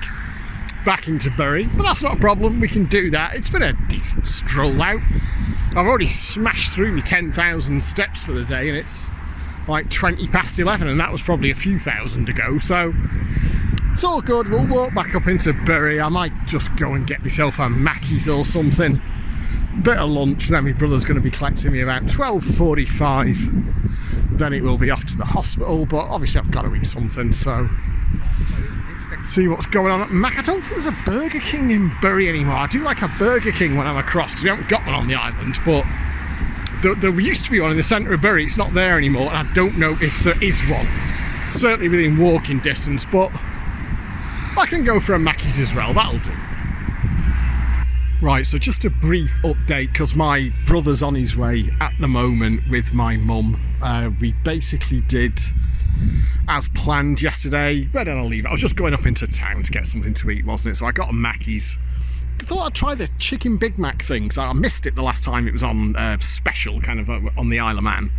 back into Bury, but that's not a problem, we can do that. It's been a decent stroll out. I've already smashed through my 10,000 steps for the day, and it's like 20 past 11, and that was probably a few thousand to go, so it's all good. We'll walk back up into Bury. I might just go and get myself a Mackey's or something, bit of lunch, then my brother's going to be collecting me about 12:45. Then it will be off to the hospital, but obviously I've got to eat something, so see what's going on at Mac. I don't think there's a Burger King in Bury anymore. I do like a Burger King when I'm across, because we haven't got one on the island, but there used to be one in the centre of Bury. It's not there anymore, and I don't know if there is one. Certainly within walking distance, but I can go for a Mackey's as well, that'll do. Right, so just a brief update, because my brother's on his way at the moment with my mum. We basically did as planned yesterday. Where did I leave it? I was just going up into town to get something to eat, wasn't it? So I got a Mackey's thought I'd try the chicken Big Mac thing, so I missed it the last time it was on special, kind of on the Isle of Man.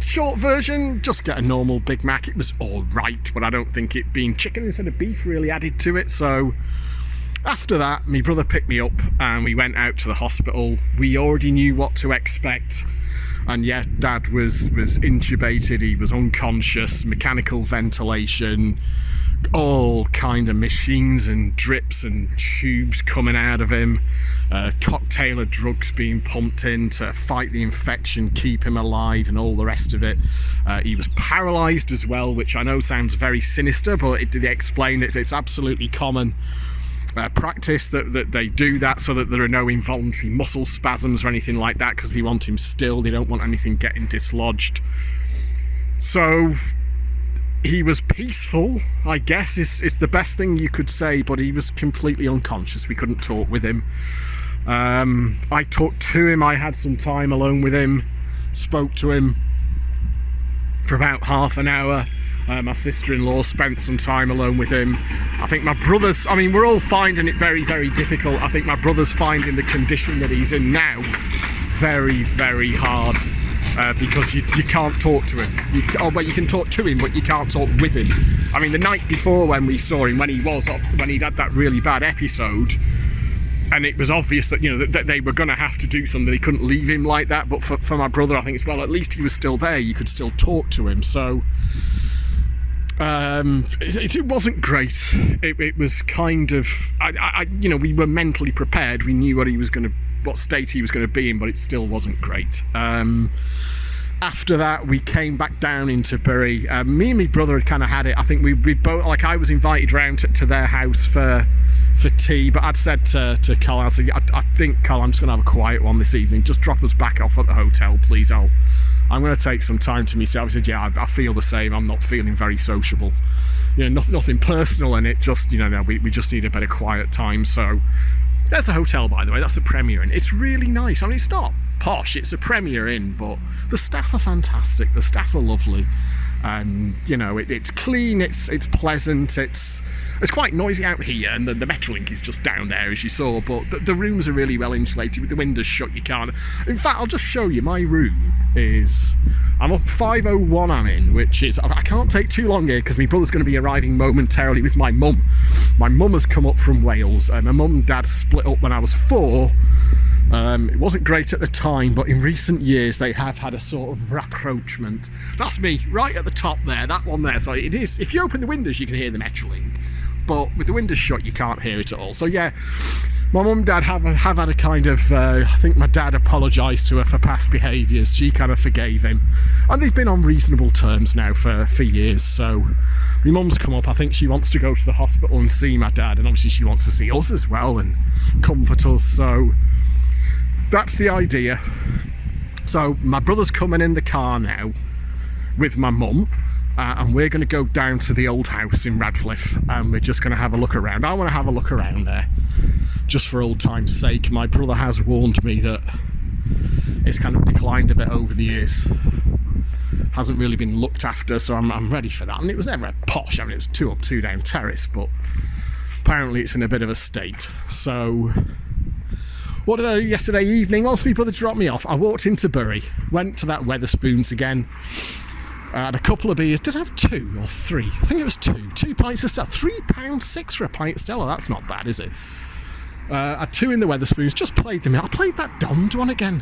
Short version, just get a normal Big Mac. It was all right, but I don't think it being chicken instead of beef really added to it. So after that, my brother picked me up and we went out to the hospital. We already knew what to expect. And yeah, Dad was intubated, he was unconscious, mechanical ventilation, all kind of machines and drips and tubes coming out of him, cocktail of drugs being pumped in to fight the infection, keep him alive and all the rest of it. He was paralysed as well, which I know sounds very sinister, but it did explain it. It's absolutely common practice that they do that so that there are no involuntary muscle spasms or anything like that, because they want him still, they don't want anything getting dislodged. So he was peaceful, I guess is the best thing you could say, but he was completely unconscious. We couldn't talk with him. I talked to him, I had some time alone with him, spoke to him for about half an hour. My sister-in-law spent some time alone with him. I think my brother's, I mean, we're all finding it very, very difficult. I think my brother's finding the condition that he's in now very, very hard, because you can't talk to him. You can talk to him, but you can't talk with him. I mean, the night before when we saw him, when he'd had that really bad episode, and it was obvious that, you know, that they were going to have to do something. They couldn't leave him like that. But for my brother, I think it's, well, at least he was still there. You could still talk to him. So it wasn't great. It was kind of, you know, we were mentally prepared. We knew what state he was going to be in, but it still wasn't great. After that, we came back down into Bury. Me and my brother had kind of had it. I think we both, like, I was invited round to their house for tea, but I'd said to Carl, I said, I think, Carl, I'm just going to have a quiet one this evening. Just drop us back off at the hotel, please. I'm going to take some time to myself. He said, yeah, I feel the same. I'm not feeling very sociable. You know, nothing personal in it. Just, you know, no, we just need a bit of quiet time. So there's the hotel, by the way. That's the Premier Inn. It's really nice. I mean, it's not posh. It's a Premier Inn, but the staff are fantastic. The staff are lovely. And, you know, it's clean, it's pleasant, it's quite noisy out here, and the Metrolink is just down there, as you saw, but the rooms are really well insulated. With the windows shut, you can't. In fact, I'll just show you. My room is, I'm up 501 I'm in, which is, I can't take too long here because my brother's going to be arriving momentarily with my mum. My mum has come up from Wales, and my mum and dad split up when I was 4. It wasn't great at the time, but in recent years they have had a sort of rapprochement. That's me, right at the top there, that one there. So it is, if you open the windows you can hear the Metrolink, but with the windows shut you can't hear it at all. So yeah, my mum and dad have had a kind of, I think my dad apologised to her for past behaviours, she kind of forgave him, and they've been on reasonable terms now for years. So my mum's come up, I think she wants to go to the hospital and see my dad, and obviously she wants to see us as well and comfort us, so that's the idea. So my brother's coming in the car now with my mum, and we're going to go down to the old house in Radcliffe, and we're just going to have a look around. I want to have a look around there, just for old time's sake. My brother has warned me that it's kind of declined a bit over the years. Hasn't really been looked after, so I'm ready for that. And it was never a posh, I mean, it was 2 up, 2 down terrace, but apparently it's in a bit of a state. So what did I do yesterday evening? Once my brother dropped me off, I walked into Bury, went to that Wetherspoons again, had a couple of beers. Did I have 2 or 3? I think it was 2. 2 pints of Stella. £3.6 for a pint of Stella. That's not bad, is it? I had 2 in the Wetherspoons, just played them. I played that Dond one again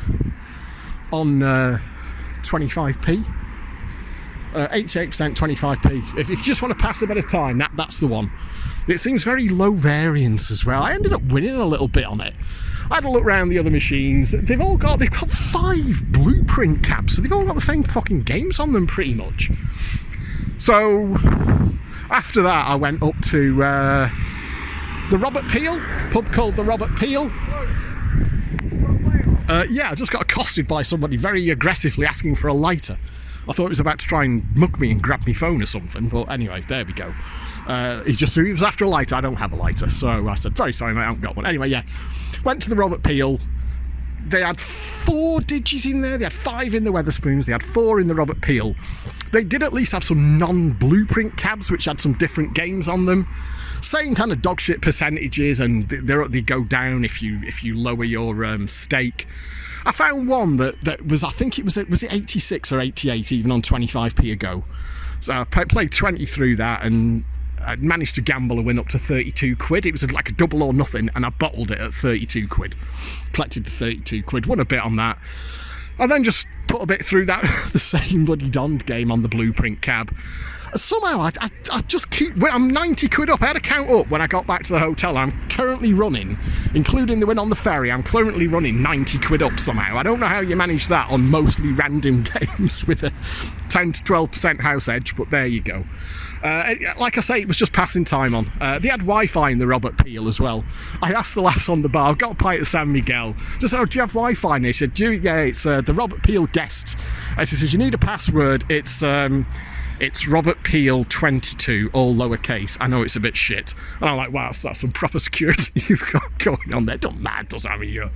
on 25p. 88%, 25p. If you just want to pass a bit of time, that's the one. It seems very low variance as well. I ended up winning a little bit on it. I had a look around the other machines. They've got 5 blueprint cabs, so they've all got the same fucking games on them pretty much. So after that I went up to the Robert Peel, pub called the Robert Peel. Yeah, I just got accosted by somebody very aggressively asking for a lighter. I thought he was about to try and mug me and grab my phone or something, but anyway, there we go. He was after a lighter. I don't have a lighter, so I said, very sorry mate, I haven't got one. Anyway, yeah, went to the Robert Peel, They had 4 digis in there. They had 5 in the Wetherspoons. They had 4 in the Robert Peel. They did at least have some non-blueprint cabs, which had some different games on them. Same kind of dog shit percentages, and they go down if you lower your stake. I found one that was, I think was it 86 or 88 even on 25p a go. So I played 20 through that, and I managed to gamble a win up to 32 quid. It was like a double or nothing, and I bottled it at 32 quid. Collected the 32 quid, won a bit on that. I then just put a bit through that, the same bloody Donned game on the blueprint cab. Somehow I just keep, I'm 90 quid up. I had to count up when I got back to the hotel. I'm currently running, including the win on the ferry, I'm currently running 90 quid up somehow. I don't know how you manage that on mostly random games with a 10 to 12% house edge, but there you go. Like I say, it was just passing time on. They had Wi-Fi in the Robert Peel as well. I asked the lass on the bar, I've got a pint of San Miguel. Just said, oh, do you have Wi-Fi? And they said, yeah, it's the Robert Peel guest. And she says, you need a password. It's Robert Peel 22, all lowercase. I know it's a bit shit. And I'm like, wow, that's some proper security you've got going on there. Don't mad, does it? I mean,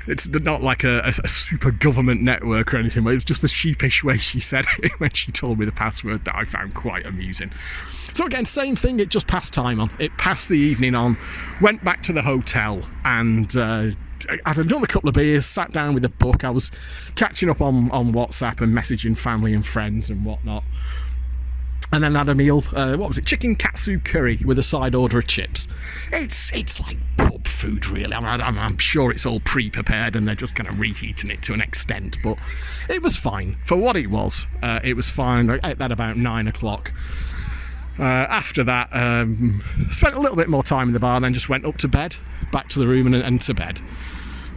it's not like a super government network or anything, but it was just the sheepish way she said it when she told me the password that I found quite amusing. So again, same thing, it just passed time on. It passed the evening on, went back to the hotel, and I had another couple of beers, sat down with a book. I was catching up on WhatsApp and messaging family and friends and whatnot. And then had a meal, what was it, chicken katsu curry with a side order of chips. It's like pub food, really. I'm sure it's all pre-prepared and they're just kind of reheating it to an extent, but it was fine. For what it was fine. I ate that about 9 o'clock. After that, spent a little bit more time in the bar and then just went up to bed, back to the room and to bed.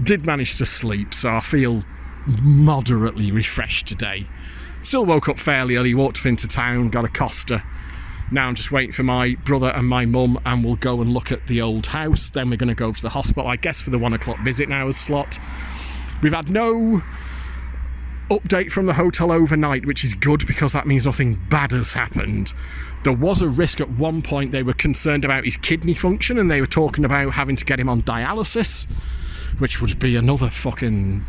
Did manage to sleep, so I feel moderately refreshed today. Still woke up fairly early, walked up into town, got a Costa. Now I'm just waiting for my brother and my mum, and we'll go and look at the old house. Then we're going to go to the hospital, I guess, for the 1 o'clock visit hours slot. We've had no update from the hotel overnight, which is good because that means nothing bad has happened. There was a risk at one point. They were concerned about his kidney function, and they were talking about having to get him on dialysis, which would be another fucking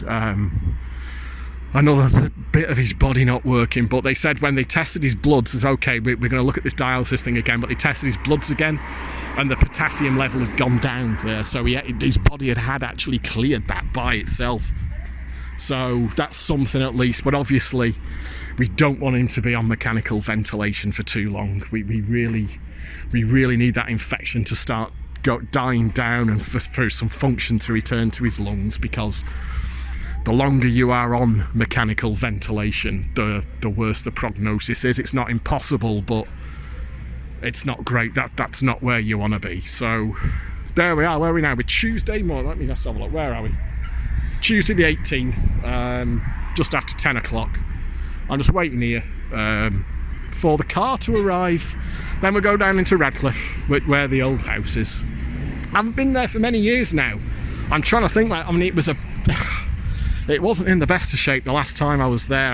another bit of his body not working. But they said when they tested his bloods, it's okay, we're going to look at this dialysis thing again. But they tested his bloods again, and the potassium level had gone down. So his body had actually cleared that by itself. So that's something at least. But obviously, we don't want him to be on mechanical ventilation for too long. We really need that infection to start dying down and for some function to return to his lungs, because the longer you are on mechanical ventilation, the worse the prognosis is. It's not impossible, but it's not great. That's not where you want to be. So there we are. Where are we now? We're Tuesday morning. Let me just have a look. Where are we? Tuesday the 18th, just after 10 o'clock. I'm just waiting here for the car to arrive. Then we'll go down into Radcliffe, where the old house is. I haven't been there for many years now. I'm trying to think, it wasn't in the best of shape the last time I was there.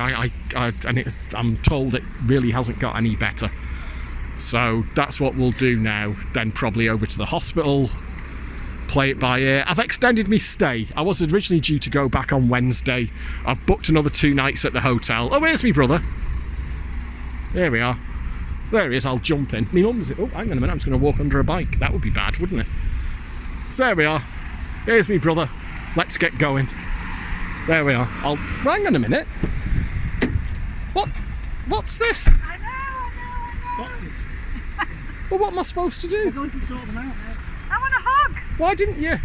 I'm told it really hasn't got any better. So that's what we'll do now. Then probably over to the hospital, play it by ear. I've extended my stay. I was originally due to go back on Wednesday. I've booked another 2 nights at the hotel. Oh, where's me brother? There we are. There he is. I'll jump in. My mum's... Oh, hang on a minute. I'm just going to walk under a bike. That would be bad, wouldn't it? So there we are. Here's me brother. Let's get going. There we are. Hang on a minute. What's this? I know. Boxes. Well, what am I supposed to do? We're going to sort them out now. I want a hug. Why didn't you?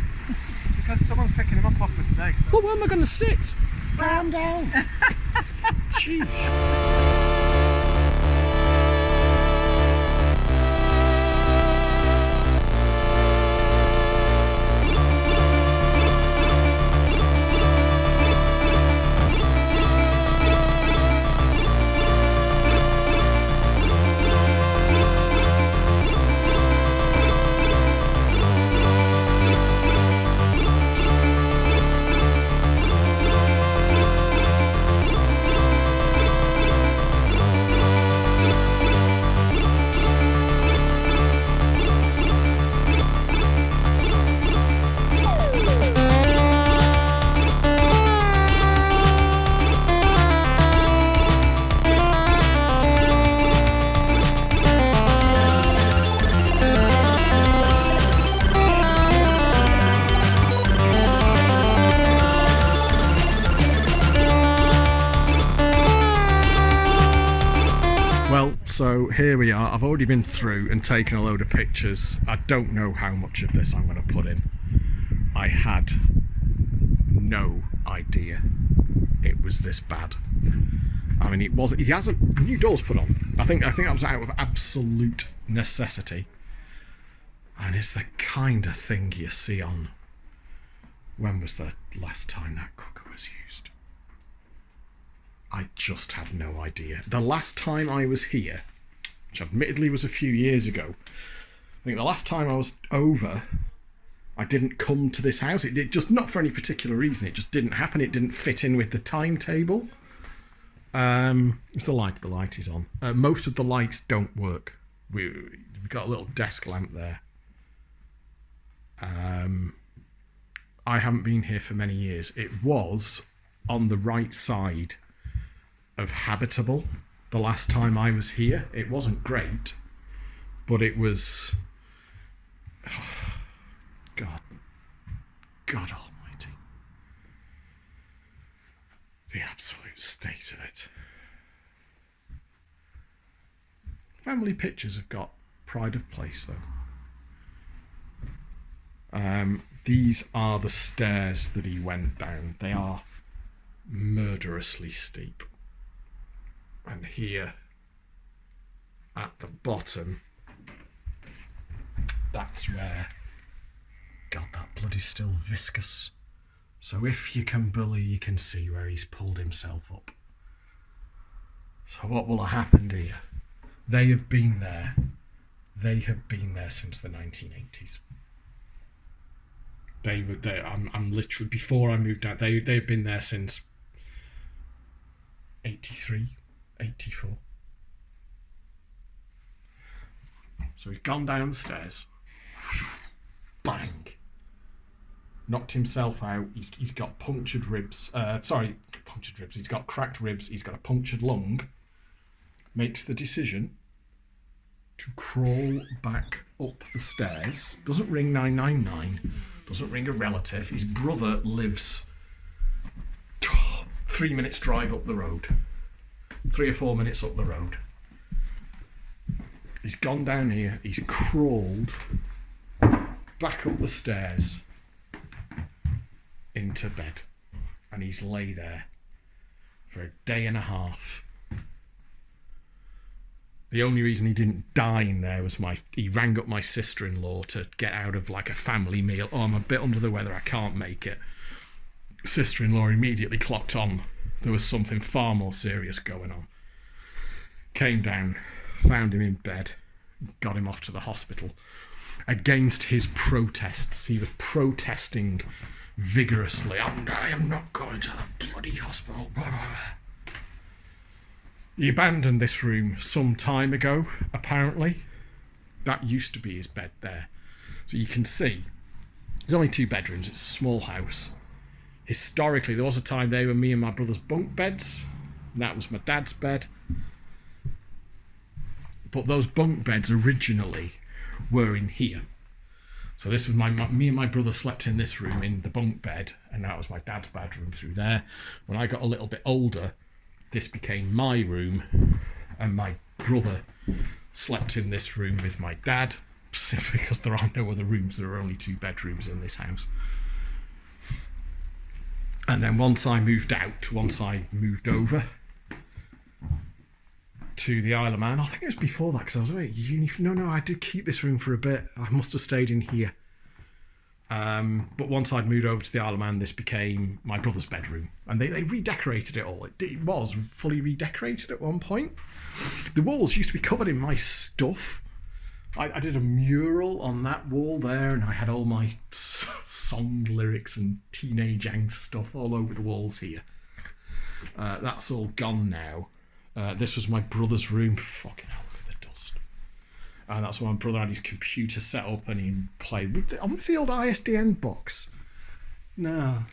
Because someone's picking them up off me today. Well, where am I going to sit? Calm down. Jeez. So here we are. I've already been through and taken a load of pictures. I don't know how much of this I'm going to put in. I had no idea it was this bad. I mean, it was. He has a new doors put on. I think that was out of absolute necessity, and it's the kind of thing you see on. When was the last time that cooker was used? I just had no idea. The last time I was here, which admittedly was a few years ago, I think the last time I was over, I didn't come to this house. It just, not for any particular reason, it just didn't happen. It didn't fit in with the timetable. It's the light is on. Most of the lights don't work. We've got a little desk lamp there. I haven't been here for many years. It was on the right side of habitable the last time I was here. It wasn't great, but it was... Oh, God almighty. The absolute state of it. Family pictures have got pride of place, though. These are the stairs that he went down. They are murderously steep. And here, at the bottom, that's where... God, that blood is still viscous. So if you can believe, you can see where he's pulled himself up. So what will have happened here? They have been there. They have been there since the 1980s. They were there. I'm literally, before I moved out, they've been there since 83, 84. So he's gone downstairs. Bang. Knocked himself out. He's got punctured ribs. Punctured ribs. He's got cracked ribs. He's got a punctured lung. Makes the decision to crawl back up the stairs. Doesn't ring 999. Doesn't ring a relative. His brother lives 3 minutes drive up the road. 3 or 4 minutes up the road. He's gone down here. He's crawled back up the stairs into bed, and he's lay there for a day and a half. The only reason he didn't die in there was he rang up my sister-in-law to get out of like a family meal. Oh, I'm a bit under the weather, I can't make it. Sister-in-law immediately clocked on there was something far more serious going on. Came down, found him in bed, got him off to the hospital. Against his protests, he was protesting vigorously. I am not going to the bloody hospital. He abandoned this room some time ago, apparently. That used to be his bed there. So you can see, there's only 2 bedrooms, it's a small house. Historically, there was a time they were me and my brother's bunk beds. And that was my dad's bed. But those bunk beds originally were in here. So this was me and my brother slept in this room in the bunk bed, and that was my dad's bedroom through there. When I got a little bit older, this became my room, and my brother slept in this room with my dad, simply because there are no other rooms. There are only 2 bedrooms in this house. And then once I moved over to the Isle of Man, I think it was before that, because I was away at uni. No, I did keep this room for a bit. I must have stayed in here. But once I'd moved over to the Isle of Man, this became my brother's bedroom. And they redecorated it all. It was fully redecorated at one point. The walls used to be covered in my stuff. I did a mural on that wall there, and I had all my song lyrics and teenage angst stuff all over the walls here. That's all gone now. This was my brother's room. Fucking hell, look at the dust. And that's where my brother had his computer set up, and he played with the old ISDN box. No.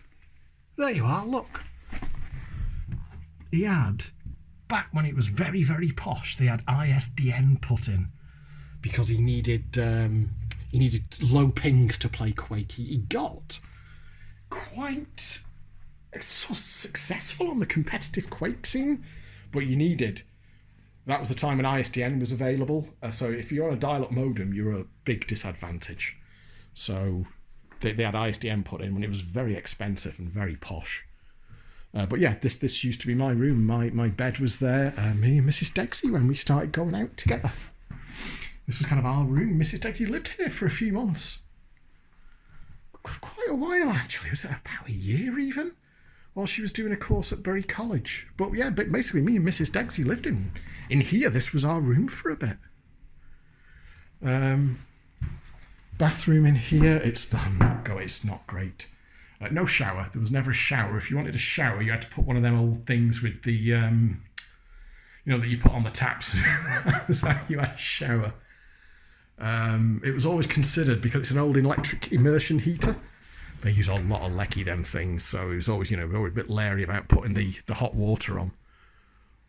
There you are, look. He had, back when it was very, very posh, they had ISDN put in. Because he needed low pings to play Quake. He got quite successful on the competitive Quake scene, but you needed That was the time when ISDN was available. So if you're on a dial-up modem, you're a big disadvantage. So they had ISDN put in when it was very expensive and very posh. But yeah, this used to be my room. My bed was there. Me and Mrs. Dexy when we started going out together. This was kind of our room. Mrs. Dexy lived here for a few months. Quite a while, actually. Was it about a year even? While she was doing a course at Bury College. But yeah, basically me and Mrs. Dexy lived in here. This was our room for a bit. Bathroom in here. It's not great. No shower. There was never a shower. If you wanted a shower, you had to put one of them old things with the, you know, that you put on the taps. That was how you had a shower. It was always considered, because it's an old electric immersion heater, they use a lot of lecky them things, so it was always, you know, always a bit leery about putting the hot water on.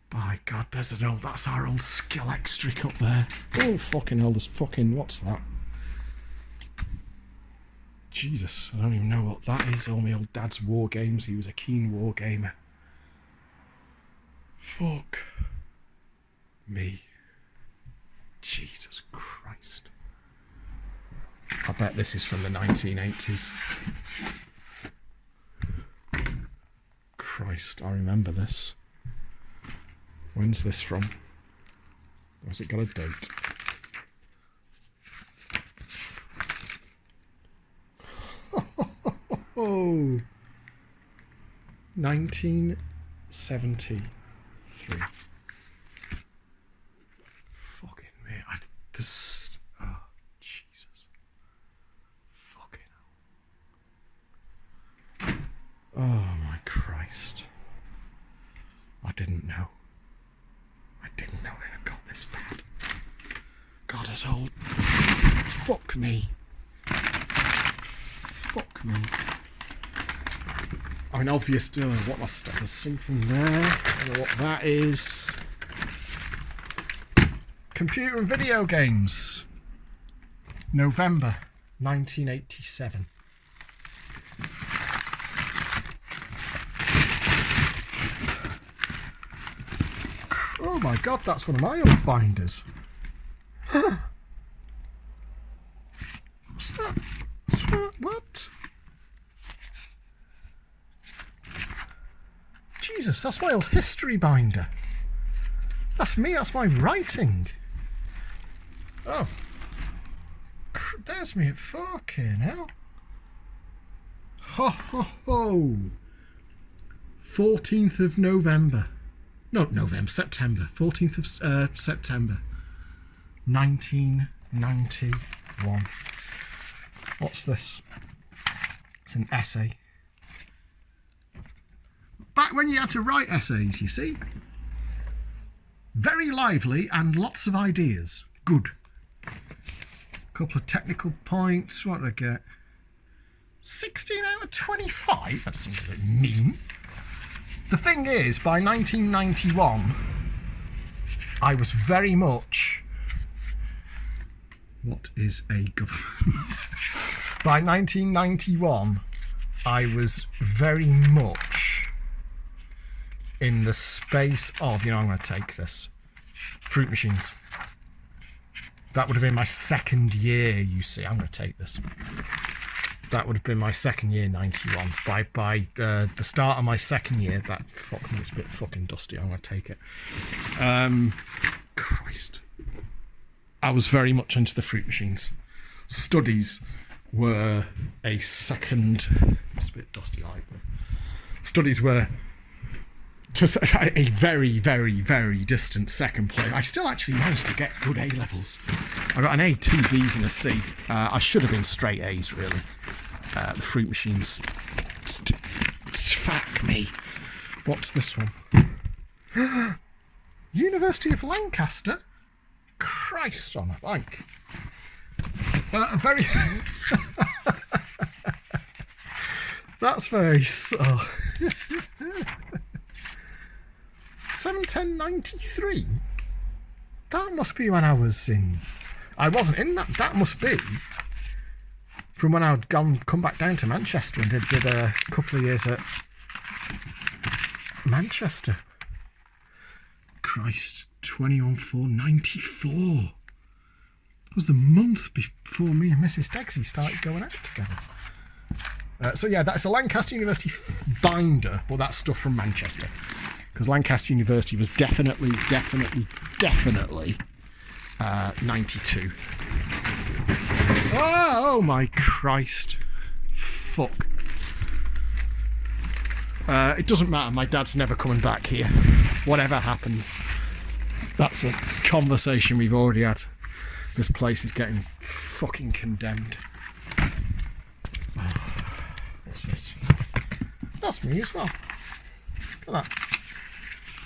By God, that's our old skill extric up there. Oh, fucking hell, there's fucking, what's that? Jesus, I don't even know what that is. All my old dad's war games. He was a keen war gamer. Fuck me. Jesus Christ. I bet this is from the 1980s. Christ, I remember this. When's this from? Has it got a date? Oh, 1973. Fucking me. Oh, Jesus. Fucking hell. Oh, my Christ. I didn't know. It had got this bad. God, it's old. Fuck me. Fuck me. I mean, obvious, what my stuff, there's something there. I don't know what that is. Computer and video games. November 1987. Oh my God, that's one of my old binders. What's that? What? Jesus, that's my old history binder. That's me, that's my writing. Oh. There's me, fucking hell. Ho ho ho. 14th of November. No, September. 14th of September. 1991. What's this? It's an essay. Back when you had to write essays, you see. Very lively and lots of ideas. Good. Couple of technical points. What did I get? 16 out of 25? That seems a bit mean. The thing is, by 1991, I was very much... What is a government? By 1991, I was very much in the space of, I'm going to take this, fruit machines. That would have been my second year, you see. I'm going to take this. That would have been my second year, 91. By the start of my second year, that fucking it's a bit fucking dusty. I'm going to take it. Christ. I was very much into the fruit machines. Studies were a second... It's a bit dusty, like, but studies were to a very, very, very distant second place. I still actually managed to get good A-levels. I got an A, 2 Bs and a C. I should have been straight A's, really. The fruit machines. Fuck me. What's this one? University of Lancaster? Christ on a bike. Very... That's very... 7/10/93? That must be when I was in... I wasn't in that. That must be from when I'd come back down to Manchester and did a couple of years at Manchester. Christ. 21/4/94. That was the month before me and Mrs. Deggsy started going out together. So yeah, that's a Lancaster University binder, but that's stuff from Manchester. Because Lancaster University was definitely 92. Oh my Christ. Fuck. It doesn't matter, my dad's never coming back here. Whatever happens. That's a conversation we've already had. This place is getting fucking condemned. What's this? That's me as well. Look at that.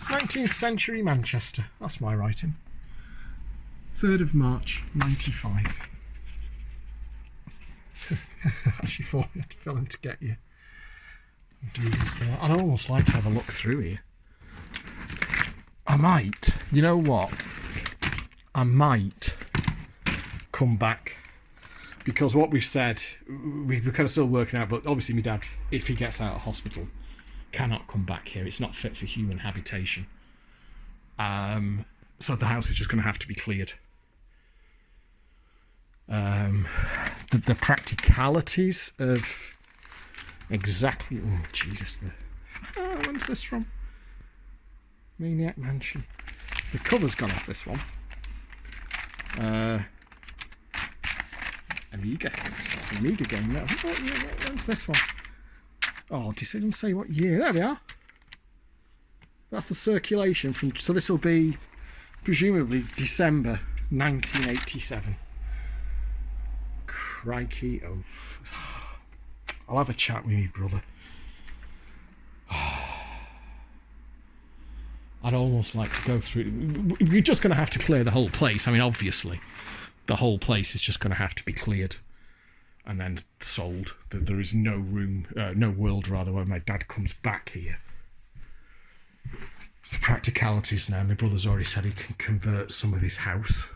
19th century Manchester. That's my writing. 3rd of March, 95. Actually thought we had to fill in to get you. I'd almost like to have a look through here. I might. You know what? I might come back. Because what we've said, we're kind of still working out, but obviously my dad, if he gets out of hospital, cannot come back here. It's not fit for human habitation. So the house is just going to have to be cleared. The practicalities of exactly... Oh, Jesus. When's this from? Maniac Mansion. The cover's gone off this one. Amiga. That's an Amiga game now. When's this one? Oh, did it say what year? There we are. That's the circulation from... So this will be presumably December 1987. Crikey. Oh. I'll have a chat with my brother. I'd almost like to go through... We're just going to have to clear the whole place. I mean, obviously, the whole place is just going to have to be cleared and then sold. There is no room, no world rather, where my dad comes back here. It's the practicalities now. My brother's already said he can convert some of his house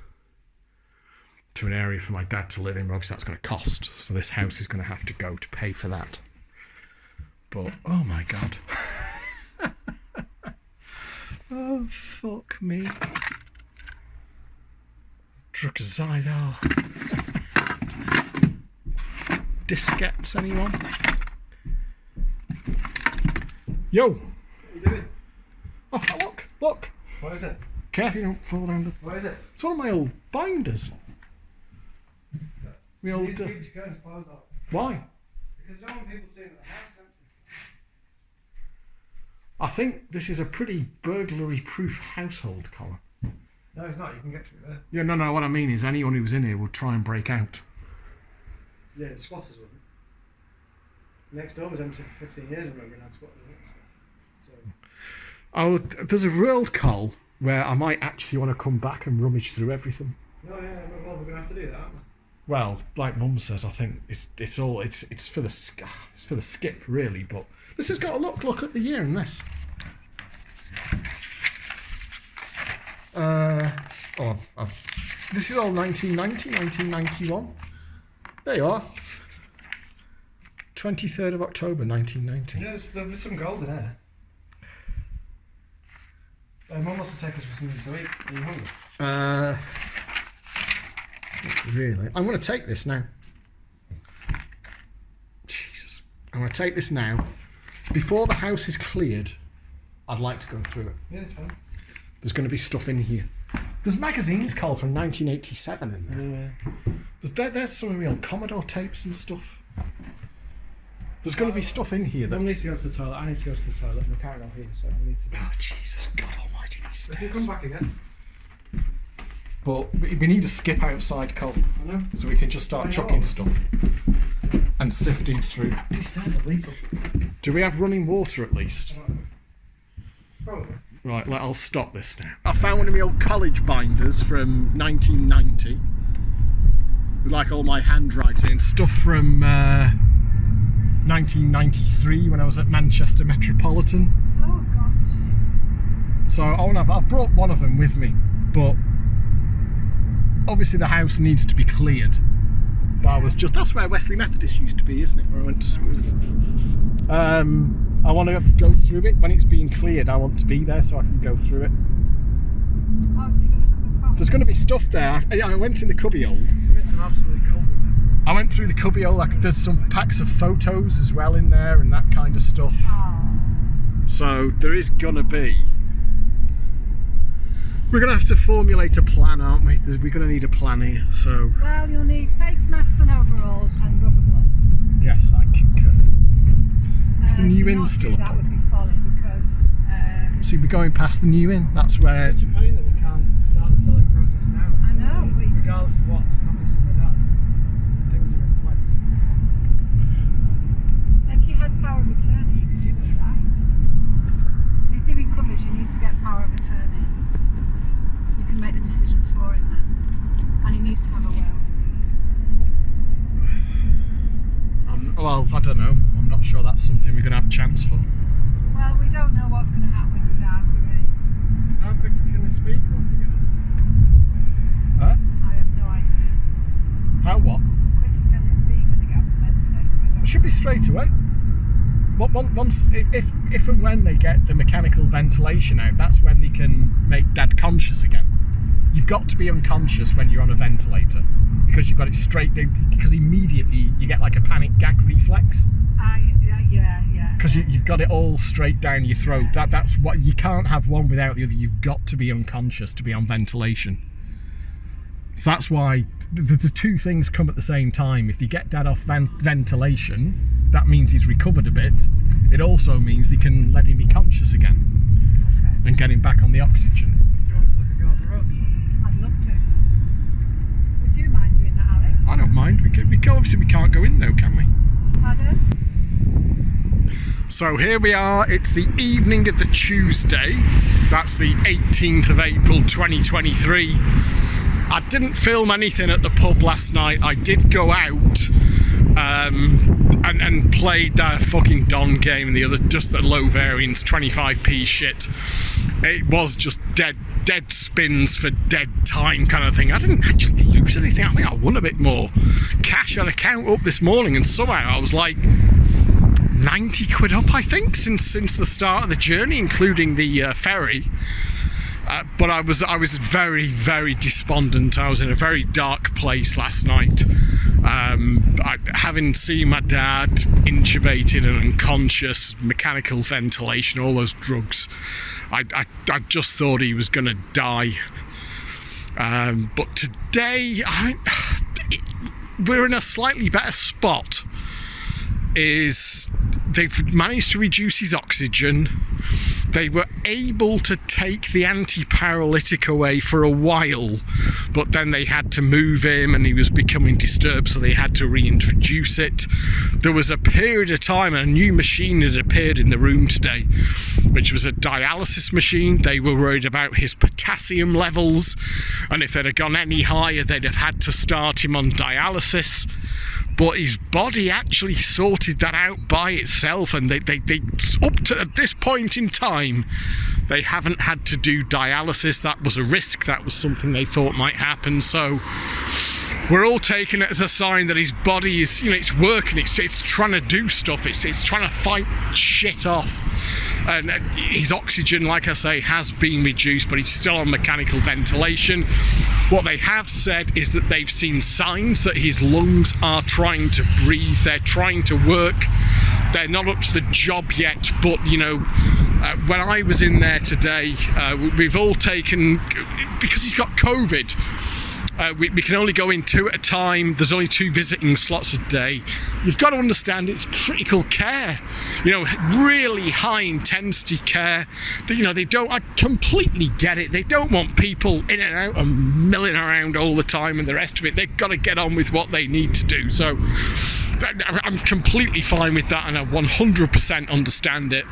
to an area for my dad to live in. Obviously, that's going to cost. So this house is going to have to go to pay for that. But, oh my God. Oh, fuck me. Druxidar. Diskettes, anyone? Yo! What are you doing? Oh, look! What is it? Careful you don't fall down the... What is it? It's one of my old binders. My You old... need to keep just going to close that. Why? Because you don't want people seeing it at the house, don't you? I think this is a pretty burglary-proof household, Colin. No, it's not. You can get through there. Yeah, no, what I mean is anyone who was in here would try and break out. Yeah, the squatters wouldn't. Next door was empty for 15 years, I remember, and had squatters in it and stuff. So. There's a world, Col, where I might actually want to come back and rummage through everything. No, yeah, well, we're going to have to do that, aren't we? Well, like Mum says, I think it's for the skip really. But this has got a look at the year in this. This is all 1990, 1991. There you are. 23rd of October, 1990. Yeah, there's some gold in there. Mum wants to take us for something to eat. Are you hungry? Not really. I'm going to take this now. Jesus. I'm going to take this now. Before the house is cleared, I'd like to go through it. Yeah, it's fine. There's going to be stuff in here. There's magazines, Carl, from 1987 in there. There's some of my old Commodore tapes and stuff. There's going to be stuff in here. Mum needs to go to the toilet. I need to go to the toilet. And we can't go here, so I need to... Oh, Jesus. God almighty, these If stairs. you come back again. But we need to skip outside, Col, I know. so we can just start chucking stuff and sifting through. These stairs are legal. Do we have running water at least? Probably. Right, I'll stop this now. I found one of my old college binders from 1990 with like all my handwriting and stuff from 1993 when I was at Manchester Metropolitan. Oh gosh. So I brought one of them with me, but obviously the house needs to be cleared. But that's where Wesley Methodist used to be, isn't it, where I went to school. I want to go through it when it's being cleared. I want to be there so I can go through it. Oh, so you're going to come across? There's going to be stuff there. I went in the cubbyhole. There's some absolute gold in there. I went through the cubbyhole. Like, there's some packs of photos as well in there and that kind of stuff. Oh. So there is going to be. We're going to have to formulate a plan, aren't we? We're going to need a plan here. So. Well, you'll need face masks and overalls and rubber gloves. Yes, I concur. Is the new to inn not still do up? That would be folly because. See, we're going past the new inn. That's where. It's such a pain that we can't start the selling process now. So I know. regardless of what happens to my dad, things are in place. If you had power of attorney, you could do it, right? If he recovers, you need to get power of attorney. You can make the decisions for him then. And he needs to have a will. Well, I don't know. I'm not sure that's something we're going to have a chance for. Well, we don't know what's going to happen with your dad, do we? How quick can they speak once they get off? Huh? I have no idea. How what? Quickly can they speak when they get off the ventilator? I don't It should be straight away. Once, if and when they get the mechanical ventilation out, that's when they can make Dad conscious again. You've got to be unconscious when you're on a ventilator because you've got it straight down. Because immediately you get like a panic gag reflex. Yeah. Because you've got it all straight down your throat. That's what you can't have one without the other. You've got to be unconscious to be on ventilation. So that's why the two things come at the same time. If you get Dad off ventilation, that means he's recovered a bit. It also means they can let him be conscious again and get him back on the oxygen. Do you want to look at Garden Road? I'd love to. Would you mind doing that, Alex? I don't mind. Obviously we can't go in though, can we? Pardon? So here we are. It's the evening of the Tuesday. That's the 18th of April 2023. I didn't film anything at the pub last night. I did go out and played that fucking Don game and the other, just the low variance 25p shit. It was just dead spins for dead time kind of thing. I didn't actually lose anything. I think I won a bit more cash on account up this morning, and somehow I was like 90 quid up, I think, since the start of the journey, including the ferry. But I was very, very despondent. I was in a very dark place last night. Having seen my dad intubated and unconscious, mechanical ventilation, all those drugs, I just thought he was going to die. But today, we're in a slightly better spot. They've managed to reduce his oxygen. They were able to take the anti-paralytic away for a while, but then they had to move him and he was becoming disturbed, so they had to reintroduce it. There was a period of time a new machine had appeared in the room today, which was a dialysis machine. They were worried about his potassium levels, and if they'd have gone any higher, they'd have had to start him on dialysis. But his body actually sorted that out by itself, and they up to at this point in time, they haven't had to do dialysis. That was a risk. That was something they thought might happen. So we're all taking it as a sign that his body is, it's working. It's trying to do stuff. It's trying to fight shit off. And his oxygen, like I say, has been reduced, but he's still on mechanical ventilation. What they have said is that they've seen signs that his lungs are trying to breathe, they're trying to work. They're not up to the job yet, but when I was in there today, we've all taken, because he's got COVID, we can only go in 2 at a time. There's only 2 visiting slots a day. You've got to understand it's critical care, really high intensity care. They don't, I completely get it. They don't want people in and out and milling around all the time and the rest of it. They've got to get on with what they need to do. So I'm completely fine with that, and I 100% understand it.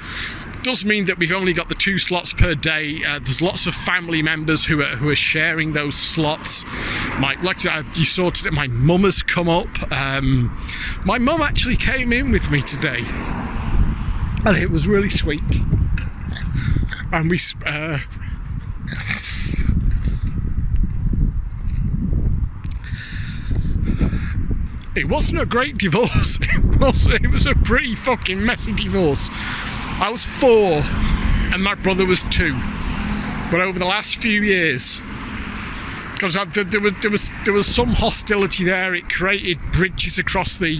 Does mean that we've only got the 2 slots per day. There's lots of family members who are sharing those slots. You saw today, my mum has come up. My mum actually came in with me today, and it was really sweet. And we it wasn't a great divorce. It was a pretty fucking messy divorce. I was 4 and my brother was 2. But over the last few years, because there was some hostility there, it created bridges across the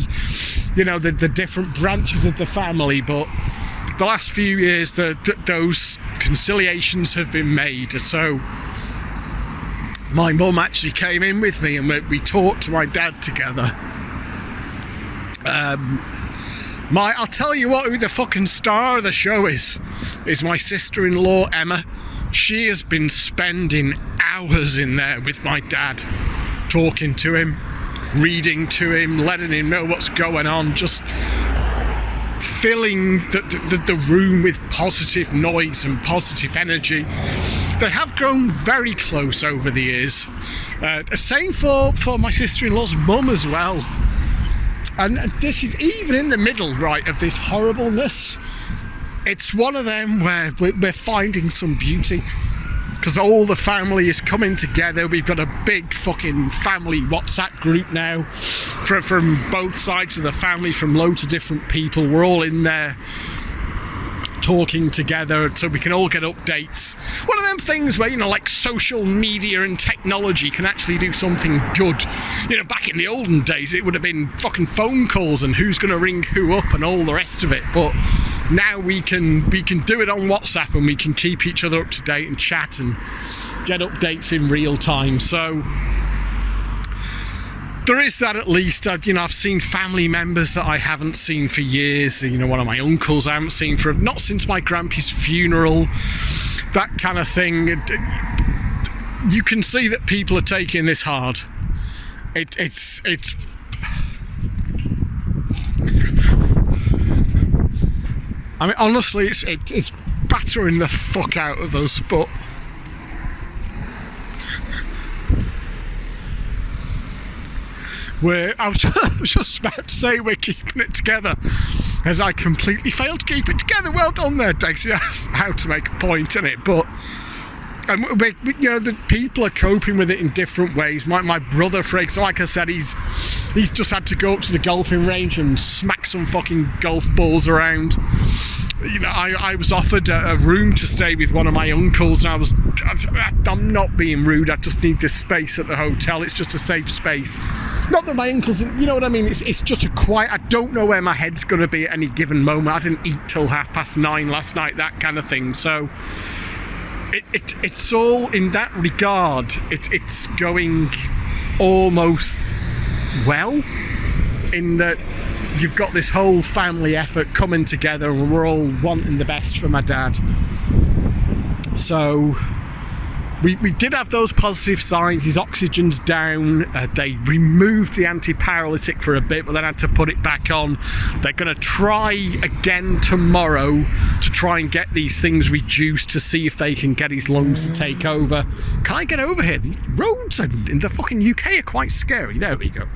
different branches of the family. But the last few years, those conciliations have been made. So my mum actually came in with me, and we talked to my dad together. I'll tell you what, who the fucking star of the show is my sister-in-law Emma. She has been spending hours in there with my dad, talking to him, reading to him, letting him know what's going on, just filling the room with positive noise and positive energy. They have grown very close over the years. Same for my sister-in-law's mum as well. And this is even in the middle, right, of this horribleness. It's one of them where we're finding some beauty, because all the family is coming together. We've got a big fucking family WhatsApp group now from both sides of the family, from loads of different people. We're all in there talking together so we can all get updates. One of them things where, like social media and technology can actually do something good. Back in the olden days, it would have been fucking phone calls and who's going to ring who up and all the rest of it. But now we can do it on WhatsApp, and we can keep each other up to date and chat and get updates in real time. So there is that at least. I've seen family members that I haven't seen for years. One of my uncles I haven't seen not since my grandpa's funeral. That kind of thing. You can see that people are taking this hard. It's I mean, honestly, it's battering the fuck out of us, but I was just about to say we're keeping it together, as I completely failed to keep it together. Well done there, Dexy. That's how to make a point in it. But the people are coping with it in different ways. My brother, for example, like I said, he's just had to go up to the golfing range and smack some fucking golf balls around. I was offered a room to stay with one of my uncles, and I'm not being rude, I just need this space at the hotel. It's just a safe space. Not that my uncle's, you know what I mean, it's just a quiet, I don't know where my head's going to be at any given moment. I didn't eat till 9:30 last night, that kind of thing. So it's all, in that regard, it's going almost well, in that you've got this whole family effort coming together, and we're all wanting the best for my dad. So we did have those positive signs. His oxygen's down. They removed the anti-paralytic for a bit, but then had to put it back on. They're going to try again tomorrow to try and get these things reduced, to see if they can get his lungs to take over. Can I get over here? These roads in the fucking UK are quite scary. There we go.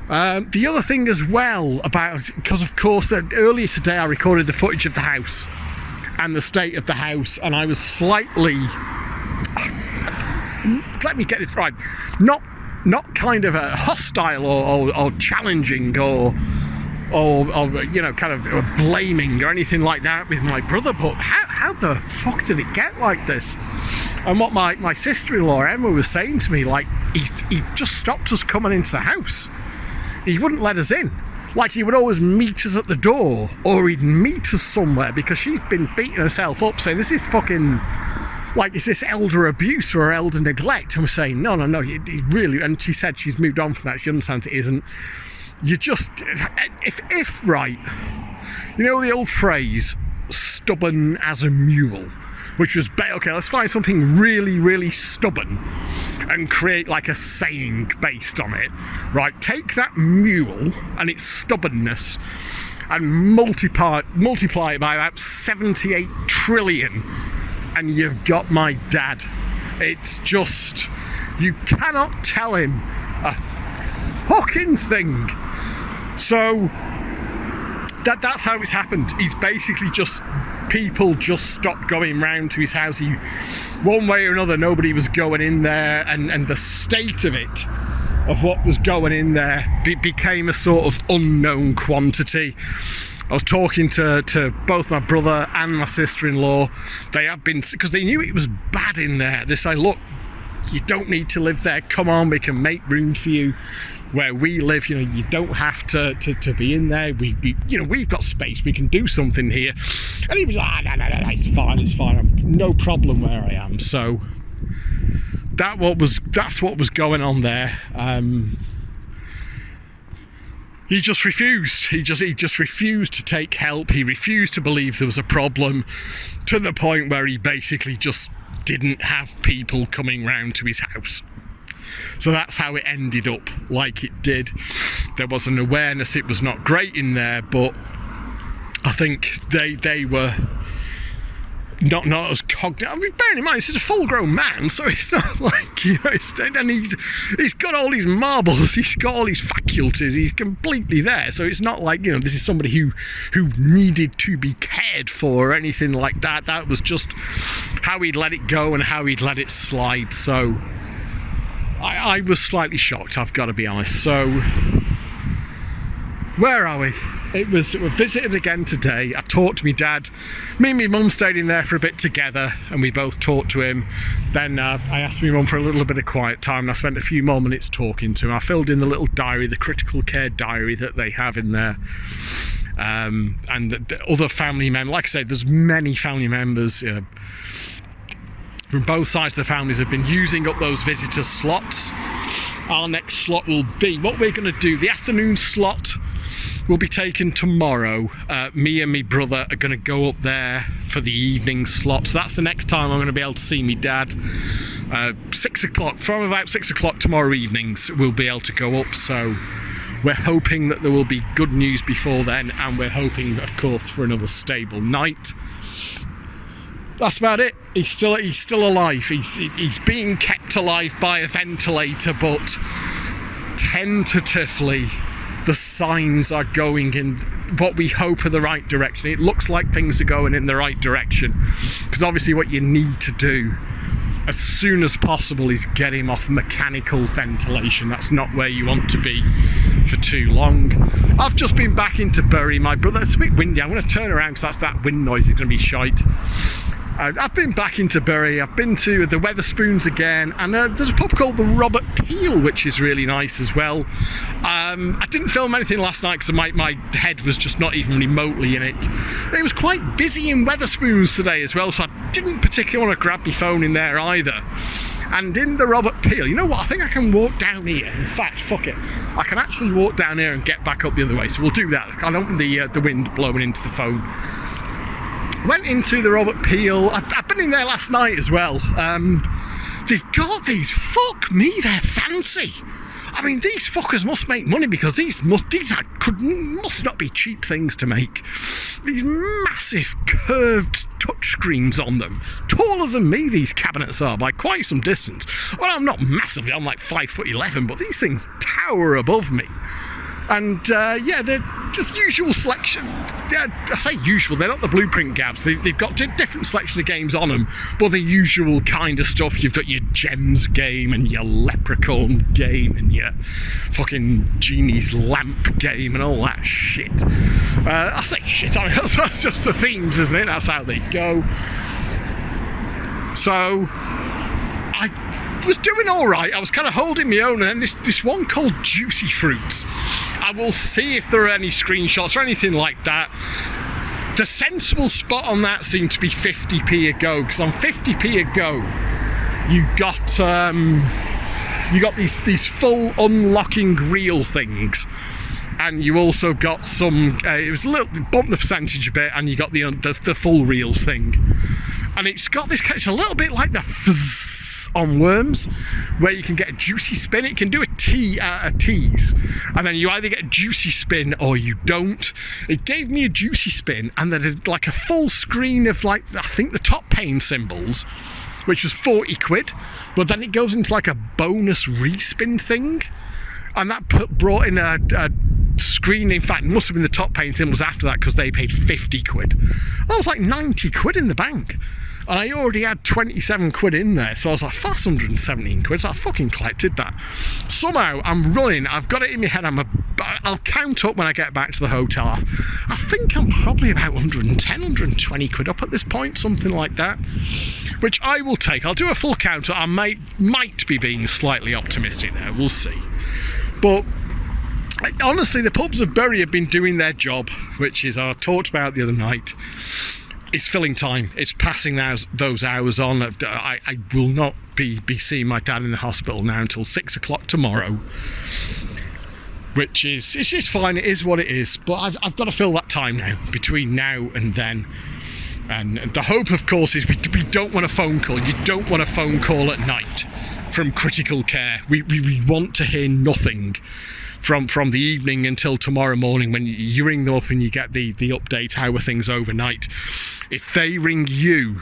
The other thing as well because of course earlier today I recorded the footage of the house and the state of the house, and I was slightly, let me get this right, not kind of a hostile or challenging or kind of blaming or anything like that with my brother, but how the fuck did it get like this? And what my sister-in-law Emma was saying to me, like, he just stopped us coming into the house. He wouldn't let us in. Like, he would always meet us at the door, or he'd meet us somewhere, because she's been beating herself up saying this is fucking, like, is this elder abuse or elder neglect? And we're saying no, he really, and she said she's moved on from that. She understands it isn't. You just, if right, the old phrase, stubborn as a mule, which was, okay, let's find something really, really stubborn and create like a saying based on it, right? Take that mule and its stubbornness and multiply it by about 78 trillion, and you've got my dad. It's just, you cannot tell him a fucking thing. So that's how it's happened. He's basically just, people just stopped going round to his house. One way or another, nobody was going in there, and the state of it, of what was going in there, became a sort of unknown quantity. I was talking to both my brother and my sister-in-law. They have been, because they knew it was bad in there. They say, look, you don't need to live there. Come on, we can make room for you where we live. You know, you don't have to be in there. We you know, we've got space. We can do something here. And he was like, no, it's fine. I'm no problem where I am. So that's what was going on there. He just refused. He just refused to take help. He refused to believe there was a problem, to the point where he basically just didn't have people coming round to his house. So that's how it ended up like it did. There was an awareness it was not great in there, but I think they were not as cognitive. I mean, bearing in mind, this is a full-grown man, so it's not like, you know, and he's got all his marbles, he's got all his faculties, he's completely there. So it's not like, you know, this is somebody who needed to be cared for or anything like that. That was just how he'd let it go and how he'd let it slide. So I was slightly shocked, I've got to be honest. So where are we? We visited again today. I talked to my dad. Me and my mum stayed in there for a bit together, and we both talked to him. Then I asked my mum for a little bit of quiet time, and I spent a few more minutes talking to him. I filled in the little diary, the critical care diary that they have in there. And the other family members, like I say, there's many family members from both sides of the families have been using up those visitor slots. Our next slot will be, what we're going to do, the afternoon slot will be taken tomorrow. Me and my brother are going to go up there for the evening slot. So that's the next time I'm going to be able to see me dad. 6 o'clock, from about 6 o'clock tomorrow evenings, we'll be able to go up. So we're hoping that there will be good news before then, and we're hoping, of course, for another stable night. That's about it. He's still alive. He's being kept alive by a ventilator, but tentatively the signs are going in what we hope are the right direction. It looks like things are going in the right direction, because obviously what you need to do as soon as possible is get him off mechanical ventilation. That's not where you want to be for too long. I've just been back into Bury. My brother, it's a bit windy. I'm going to turn around because that wind noise is going to be shite. I've been back into Bury. I've been to the Wetherspoons again, and there's a pub called the Robert Peel, which is really nice as well. I didn't film anything last night because my head was just not even remotely in it. It was quite busy in Wetherspoons today as well, so I didn't particularly want to grab my phone in there either. And in the Robert Peel, you know what, I think I can walk down here. In fact, fuck it, I can actually walk down here and get back up the other way, so we'll do that. I don't want the wind blowing into the phone. Went into the Robert Peel. I've been in there last night as well. They've got these, fuck me, they're fancy. I mean, these fuckers must make money, because these must not be cheap things to make. These massive curved touchscreens on them. Taller than me, these cabinets are, by quite some distance. Well, I'm not massively, I'm like 5'11", but these things tower above me. And yeah, they're just usual selection. I say usual, they're not the blueprint gabs. They've got a different selection of games on them, but the usual kind of stuff. You've got your Gems game and your Leprechaun game and your fucking Genie's Lamp game and all that shit. I say shit, I mean, that's just the themes, isn't it? That's how they go. So I was doing all right. I was kind of holding my own, and then this one called Juicy Fruits. I will see if there are any screenshots or anything like that. The sensible spot on that seemed to be 50p a go, because on 50p a go, you got these full unlocking reel things, and you also got some. It was a little bump the percentage a bit, and you got the full reels thing. And it's got this, it's a little bit like the fizz on Worms, where you can get a juicy spin. It can do a tease, and then you either get a juicy spin or you don't. It gave me a juicy spin, and then like a full screen of, like, I think the top pane symbols, which was 40 quid, but then it goes into like a bonus respin thing, and that brought in a screen, in fact, must have been the top painting was after that because they paid 50 quid. I was like 90 quid in the bank. And I already had 27 quid in there, so I was like, that's 117 quid, so I fucking collected that. Somehow, I'm running, I've got it in my head, I'll count up when I get back to the hotel. I think I'm probably about 110, 120 quid up at this point, something like that. Which I will take. I'll do a full count. I might be being slightly optimistic there, we'll see. But honestly, the pubs of Bury have been doing their job, which is I talked about the other night. It's filling time. It's passing those hours on. I will not be seeing my dad in the hospital now until 6 o'clock tomorrow, which is it's just fine. It is what it is. But I've got to fill that time now between now and then. And the hope, of course, is we don't want a phone call. You don't want a phone call at night from critical care. We want to hear nothing from the evening until tomorrow morning when you ring them up and you get the update, how are things overnight. If they ring you,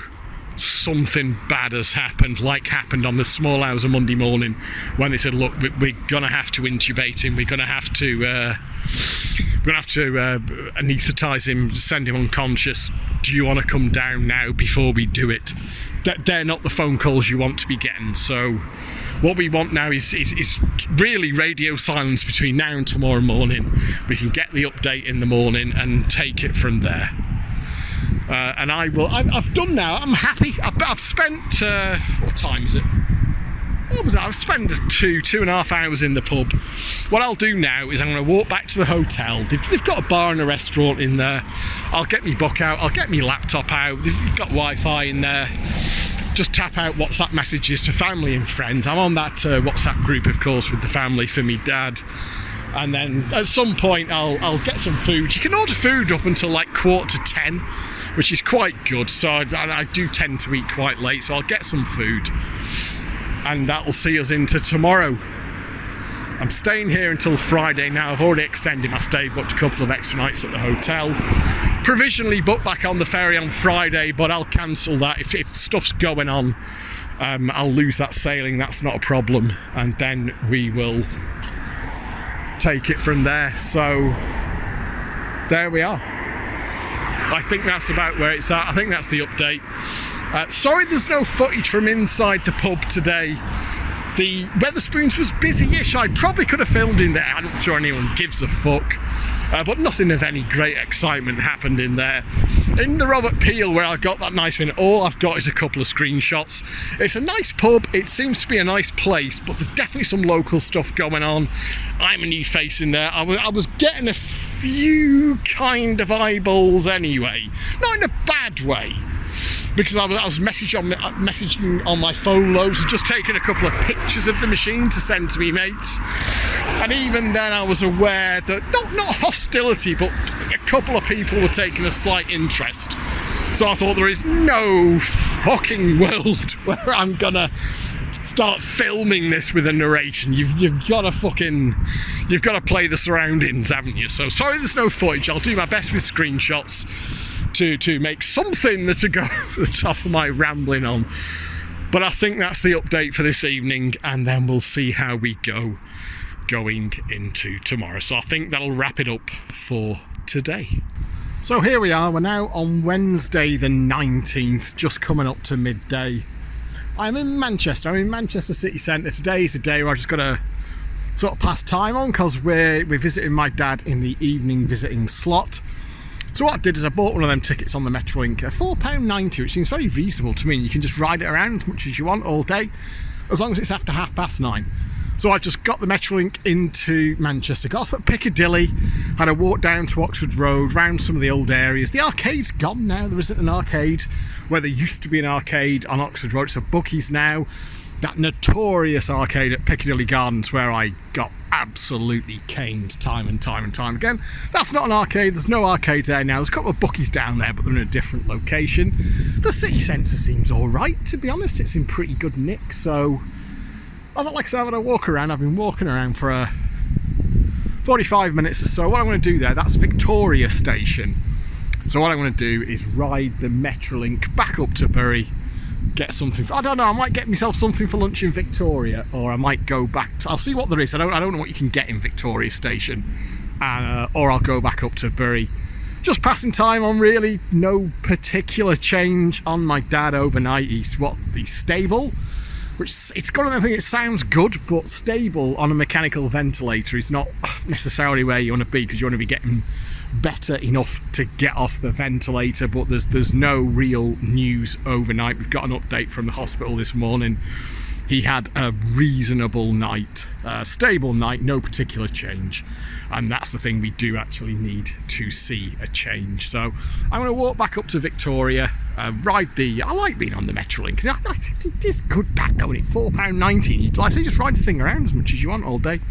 something bad has happened, like happened on the small hours of Monday morning when they said, look, we're gonna have to intubate him, we're gonna have to anaesthetize him, send him unconscious. Do you want to come down now before we do it? They're not the phone calls you want to be getting. So what we want now is really radio silence between now and tomorrow morning. We can get the update in the morning and take it from there. And I've done now. I'm happy. I've spent what time is it? What was that? I've spent 2.5 hours in the pub. What I'll do now is I'm going to walk back to the hotel. They've got a bar and a restaurant in there. I'll get my book out. I'll get my laptop out. They've got Wi-Fi in there. Just tap out WhatsApp messages to family and friends. I'm on that WhatsApp group, of course, with the family for me dad. And then at some point I'll get some food. You can order food up until like 9:45, which is quite good. So I do tend to eat quite late, so I'll get some food. And that will see us into tomorrow. I'm staying here until Friday now. I've already extended my stay, booked a couple of extra nights at the hotel. Provisionally booked back on the ferry on Friday, but I'll cancel that. If stuff's going on, I'll lose that sailing, that's not a problem. And then we will take it from there. So there we are. I think that's about where it's at. I think that's the update. Sorry there's no footage from inside the pub today. The Wetherspoons was busy-ish. I probably could have filmed in there. I'm not sure anyone gives a fuck. But nothing of any great excitement happened in there. In the Robert Peel, where I got that nice win, all I've got is a couple of screenshots. It's a nice pub. It seems to be a nice place, but there's definitely some local stuff going on. I'm a new face in there. I was getting a few kind of eyeballs anyway. Not in a bad way. Because I was messaging on my phone loads and just taking a couple of pictures of the machine to send to me mates. And even then I was aware that, not hostility, but a couple of people were taking a slight interest. So I thought there is no fucking world where I'm gonna start filming this with a narration. You've got to play the surroundings, haven't you? So sorry there's no footage. I'll do my best with screenshots to make something to go at the top of my rambling on. But I think that's the update for this evening, and then we'll see how we go going into tomorrow. So I think that'll wrap it up for today. So here we are. We're now on Wednesday the 19th, just coming up to midday. I'm in Manchester. I'm in Manchester city centre. Today is the day where I just got to sort of pass time on, because we're visiting my dad in the evening visiting slot. So what I did is I bought one of them tickets on the Metrolink, £4.90, which seems very reasonable to me. You can just ride it around as much as you want all day, as long as it's after 9:30. So I just got the Metrolink into Manchester, got off at Piccadilly, had a walk down to Oxford Road, round some of the old areas. The arcade's gone now. There isn't an arcade where there used to be an arcade on Oxford Road. It's a Bookies now. That notorious arcade at Piccadilly Gardens where I got absolutely caned time and time again. That's not an arcade. There's no arcade there now. There's a couple of Bookies down there, but they're in a different location. The city centre seems all right, to be honest. It's in pretty good nick. So I thought, like I said, when I walk around, I've been walking around for 45 minutes or so. What I'm going to do there, that's Victoria Station. So what I'm going to do is ride the Metrolink back up to Bury, get something. I don't know, I might get myself something for lunch in Victoria, or I might go back to, I'll see what there is. I don't know what you can get in Victoria Station or I'll go back up to Bury. Just passing time on really, no particular change on my dad overnight. He's stable, which it's got another thing, it sounds good, but stable on a mechanical ventilator is not necessarily where you want to be, because you want to be getting better enough to get off the ventilator. But there's no real news overnight. We've got an update from the hospital this morning. He had a reasonable night, stable night, no particular change. And that's the thing, we do actually need to see a change. So I'm going to walk back up to Victoria, ride I like being on the Metrolink. It is good back, don't it? £4.90. Like I say, just ride the thing around as much as you want all day.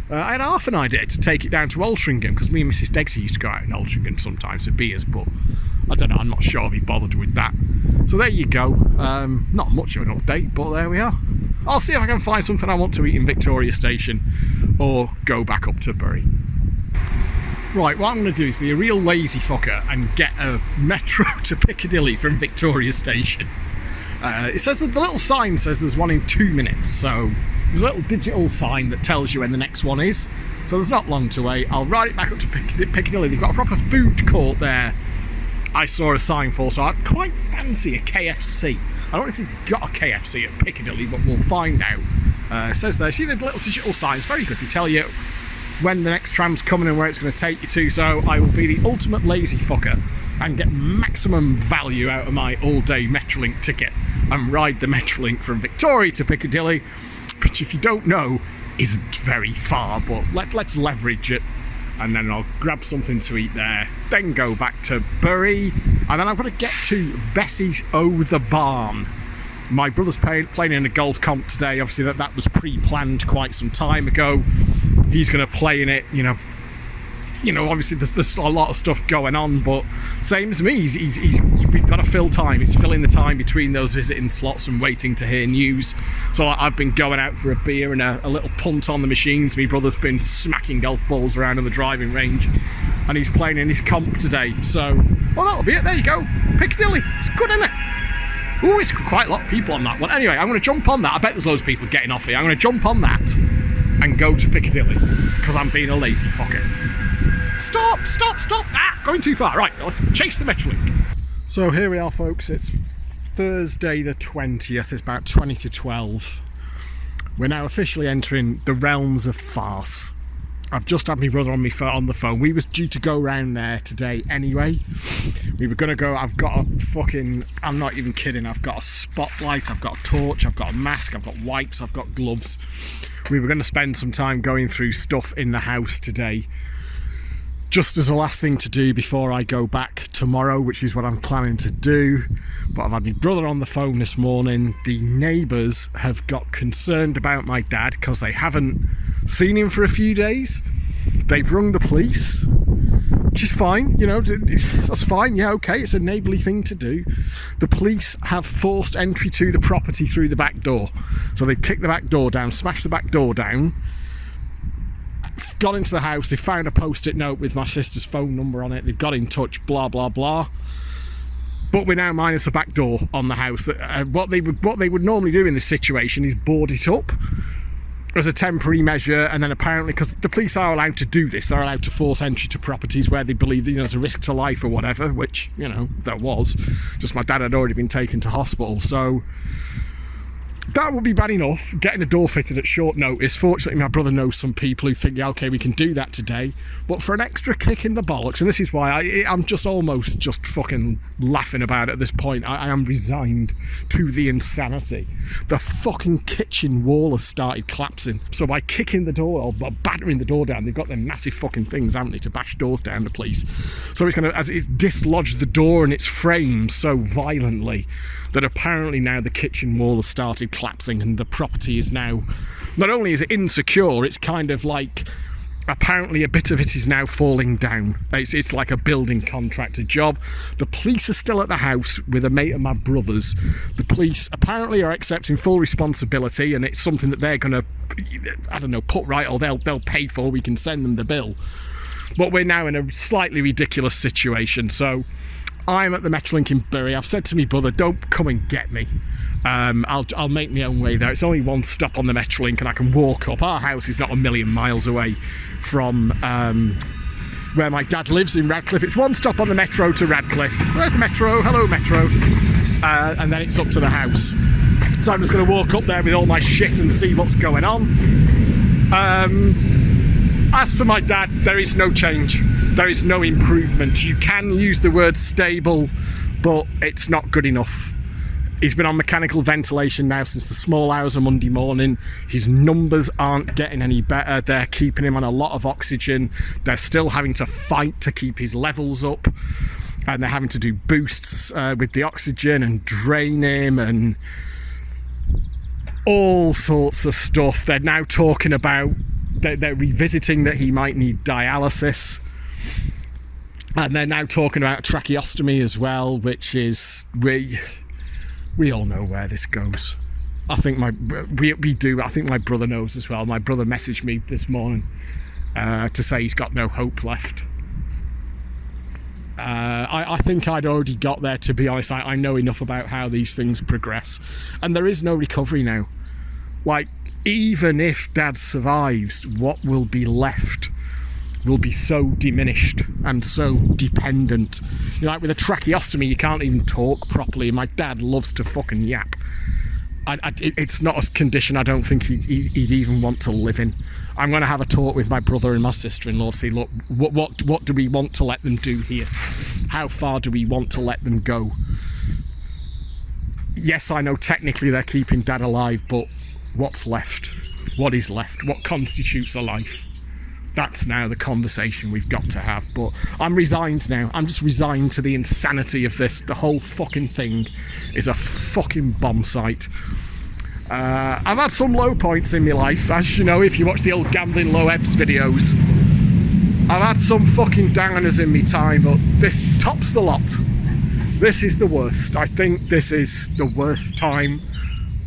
I had half an idea to take it down to Altrincham, because me and Mrs. Dexter used to go out in Altrincham sometimes for beers, but I don't know, I'm not sure I'll be bothered with that. So there you go. Not much of an update, but there we are. I'll see if I can find something I want to eat in Victoria Station, or go back up to Bury. Right, what I'm going to do is be a real lazy fucker and get a metro to Piccadilly from Victoria Station. It says that the little sign says there's one in 2 minutes, so there's a little digital sign that tells you when the next one is. So there's not long to wait. I'll ride it back up to Piccadilly. They've got a proper food court there. I saw a sign for, so I'd quite fancy a KFC. I don't know if they've got a KFC at Piccadilly, but we'll find out. It says there, see the little digital signs, very good. They tell you when the next tram's coming and where it's going to take you to, so I will be the ultimate lazy fucker and get maximum value out of my all-day Metrolink ticket and ride the Metrolink from Victoria to Piccadilly, which, if you don't know, isn't very far, but let's leverage it. And then I'll grab something to eat there, then go back to Bury, and then I'm going to get to Bessie's O' the Barn. My brother's playing in a golf comp today. Obviously that was pre-planned quite some time ago. He's going to play in it, you know, obviously there's a lot of stuff going on, but same as me, we've got to fill time. It's filling the time between those visiting slots and waiting to hear news. So I've been going out for a beer and a little punt on the machines. My brother's been smacking golf balls around on the driving range, and he's playing in his comp today. So, well, that'll be it. There you go. Piccadilly. It's good, isn't it? Oh, it's quite a lot of people on that one. Anyway, I'm going to jump on that. I bet there's loads of people getting off here. I'm going to jump on that and go to Piccadilly, because I'm being a lazy fucker. Stop! Ah, going too far. Right, let's chase the Metrolink. So here we are, folks. It's Thursday the 20th. It's about 20 to 12. We're now officially entering the realms of farce. I've just had my brother on the phone. We was due to go round there today anyway. We were going to go. I've got a fucking... I'm not even kidding. I've got a spotlight. I've got a torch. I've got a mask. I've got wipes. I've got gloves. We were going to spend some time going through stuff in the house today, just as a last thing to do before I go back tomorrow, which is what I'm planning to do. But I've had my brother on the phone this morning. The neighbours have got concerned about my dad because they haven't seen him for a few days. They've rung the police, which is fine, you know, that's fine, yeah, okay, it's a neighbourly thing to do. The police have forced entry to the property through the back door. So they've kicked the back door down, smashed the back door down, got into the house. They found a post-it note with my sister's phone number on it. They've got in touch, blah blah blah. But we're now minus the back door on the house. What they would normally do in this situation is board it up as a temporary measure, and then apparently, because the police are allowed to do this, they're allowed to force entry to properties where they believe that, you know, it's a risk to life or whatever, which, you know, there was. Just my dad had already been taken to hospital, so that would be bad enough, getting a door fitted at short notice. Fortunately, my brother knows some people who think, yeah, okay, we can do that today. But for an extra kick in the bollocks, and this is why I'm just almost just fucking laughing about it at this point. I am resigned to the insanity. The fucking kitchen wall has started collapsing. So by kicking the door or battering the door down, they've got them massive fucking things, haven't they, to bash doors down, the police. So it's going to, as it's dislodged the door and its frame so violently that apparently now the kitchen wall has started collapsing, and the property is now, not only is it insecure, it's kind of like, apparently a bit of it is now falling down. It's like a building contractor job. The police are still at the house with a mate of my brother's. The police apparently are accepting full responsibility, and it's something that they're going to, I don't know, put right, or they'll pay for. We can send them the bill. But we're now in a slightly ridiculous situation, so I'm at the Metrolink in Bury. I've said to my brother, don't come and get me. I'll make my own way there. It's only one stop on the Metrolink and I can walk up. Our house is not a million miles away from where my dad lives in Radcliffe. It's one stop on the Metro to Radcliffe. Where's the Metro? Hello, Metro. And then it's up to the house. So I'm just going to walk up there with all my shit and see what's going on. As for my dad, there is no change. There is no improvement. You can use the word stable, but it's not good enough. He's been on mechanical ventilation now since the small hours of Monday morning. His numbers aren't getting any better. They're keeping him on a lot of oxygen. They're still having to fight to keep his levels up. And they're having to do boosts with the oxygen and drain him and all sorts of stuff. They're now talking about, they're revisiting that he might need dialysis. And they're now talking about tracheostomy as well, which is, we all know where this goes. I think we do. I think my brother knows as well. My brother messaged me this morning to say he's got no hope left. I think I'd already got there, to be honest. I know enough about how these things progress. And there is no recovery now. Like, even if Dad survives, what will be left will be so diminished and so dependent. You know, like with a tracheostomy, you can't even talk properly. My dad loves to fucking yap. It's not a condition I don't think he'd even want to live in. I'm going to have a talk with my brother and my sister-in-law to see, look, what do we want to let them do here? How far do we want to let them go? Yes, I know technically they're keeping Dad alive, but what's left? What is left? What constitutes a life? That's now the conversation we've got to have. But I'm resigned now. I'm just resigned to the insanity of this. The whole fucking thing is a fucking bomb site. I've had some low points in my life, as you know, if you watch the old Gambling Low Ebbs videos. I've had some fucking downers in my time, but this tops the lot. This is the worst. I think this is the worst time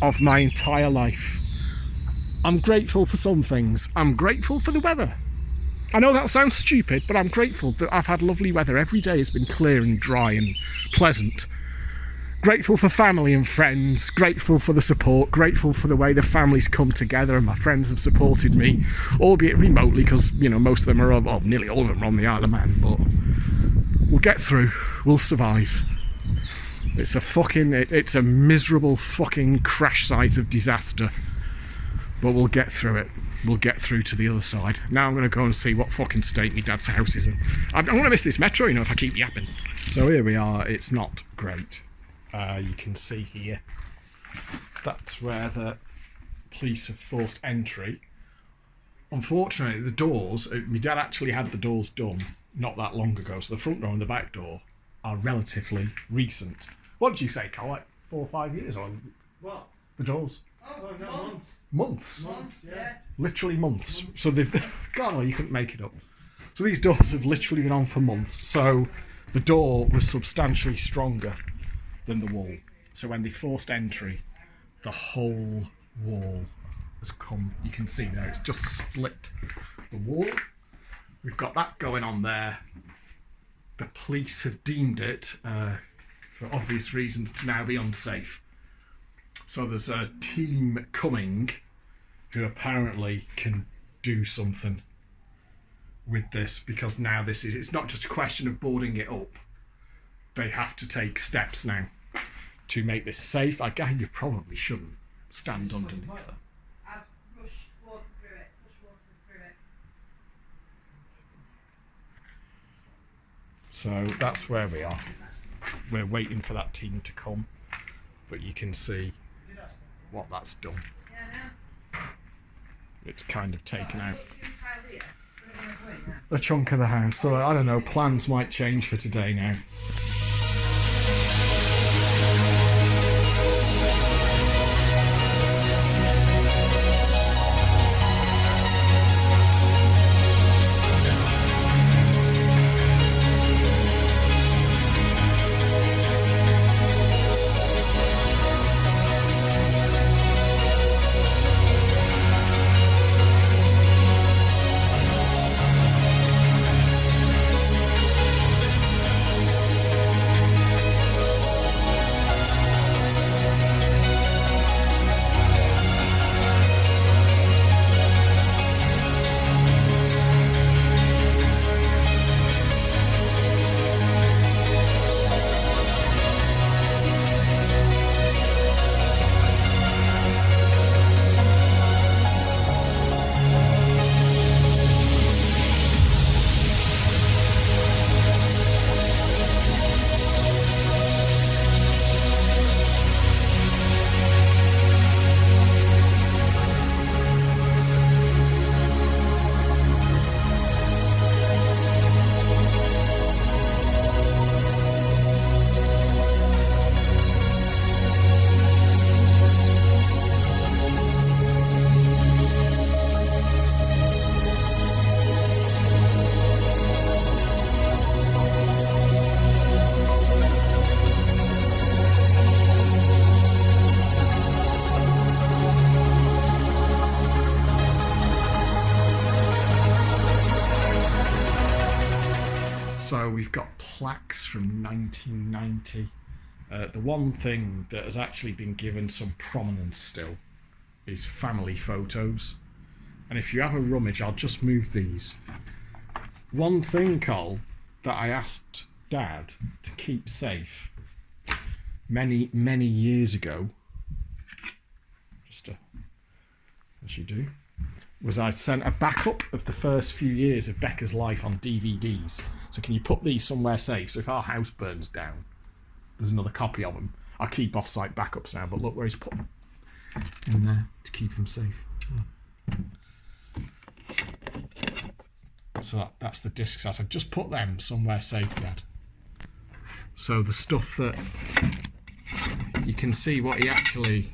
of my entire life. I'm grateful for some things. I'm grateful for the weather. I know that sounds stupid, but I'm grateful that I've had lovely weather. Every day has been clear and dry and pleasant. Grateful for family and friends, grateful for the support, grateful for the way the family's come together and my friends have supported me, albeit remotely, because, you know, most of them are, well, nearly all of them are on the Isle of Man, but we'll get through, we'll survive. It's a miserable fucking crash site of disaster, but we'll get through it. We'll get through to the other side. Now I'm going to go and see what fucking state my dad's house is in. I'm going to miss this metro, you know, if I keep yapping. So here we are. It's not great. You can see here. That's where the police have forced entry. Unfortunately, the doors, my dad actually had the doors done not that long ago. So the front door and the back door are relatively recent. What did you say, Carl? Like 4 or 5 years on? What? The doors? Oh, no, months. Months? Months, yeah. Literally months. So they've... God, you couldn't make it up. So these doors have literally been on for months. So the door was substantially stronger than the wall. So when they forced entry, the whole wall has come... You can see there, it's just split the wall. We've got that going on there. The police have deemed it, for obvious reasons, to now be unsafe. So there's a team coming who apparently can do something with this, because now it's not just a question of boarding it up. They have to take steps now to make this safe. I guess you probably shouldn't stand underneath it. I've rushed water through it, pushed water through it. So that's where we are. We're waiting for that team to come, but you can see what that's done. It's kind of taken out a chunk of the house. So I don't know, plans might change for today now. So we've got plaques from 1990. The one thing that has actually been given some prominence still is family photos. And if you have a rummage, I'll just move these. One thing, Cole, that I asked Dad to keep safe many, many years ago, as you do, was I sent a backup of the first few years of Becca's life on DVDs. So can you put these somewhere safe? So if our house burns down, there's another copy of them. I keep off-site backups now, but look where he's put them. In there to keep him safe. So that's the discs. I said, just put them somewhere safe, Dad. So the stuff that you can see what he actually...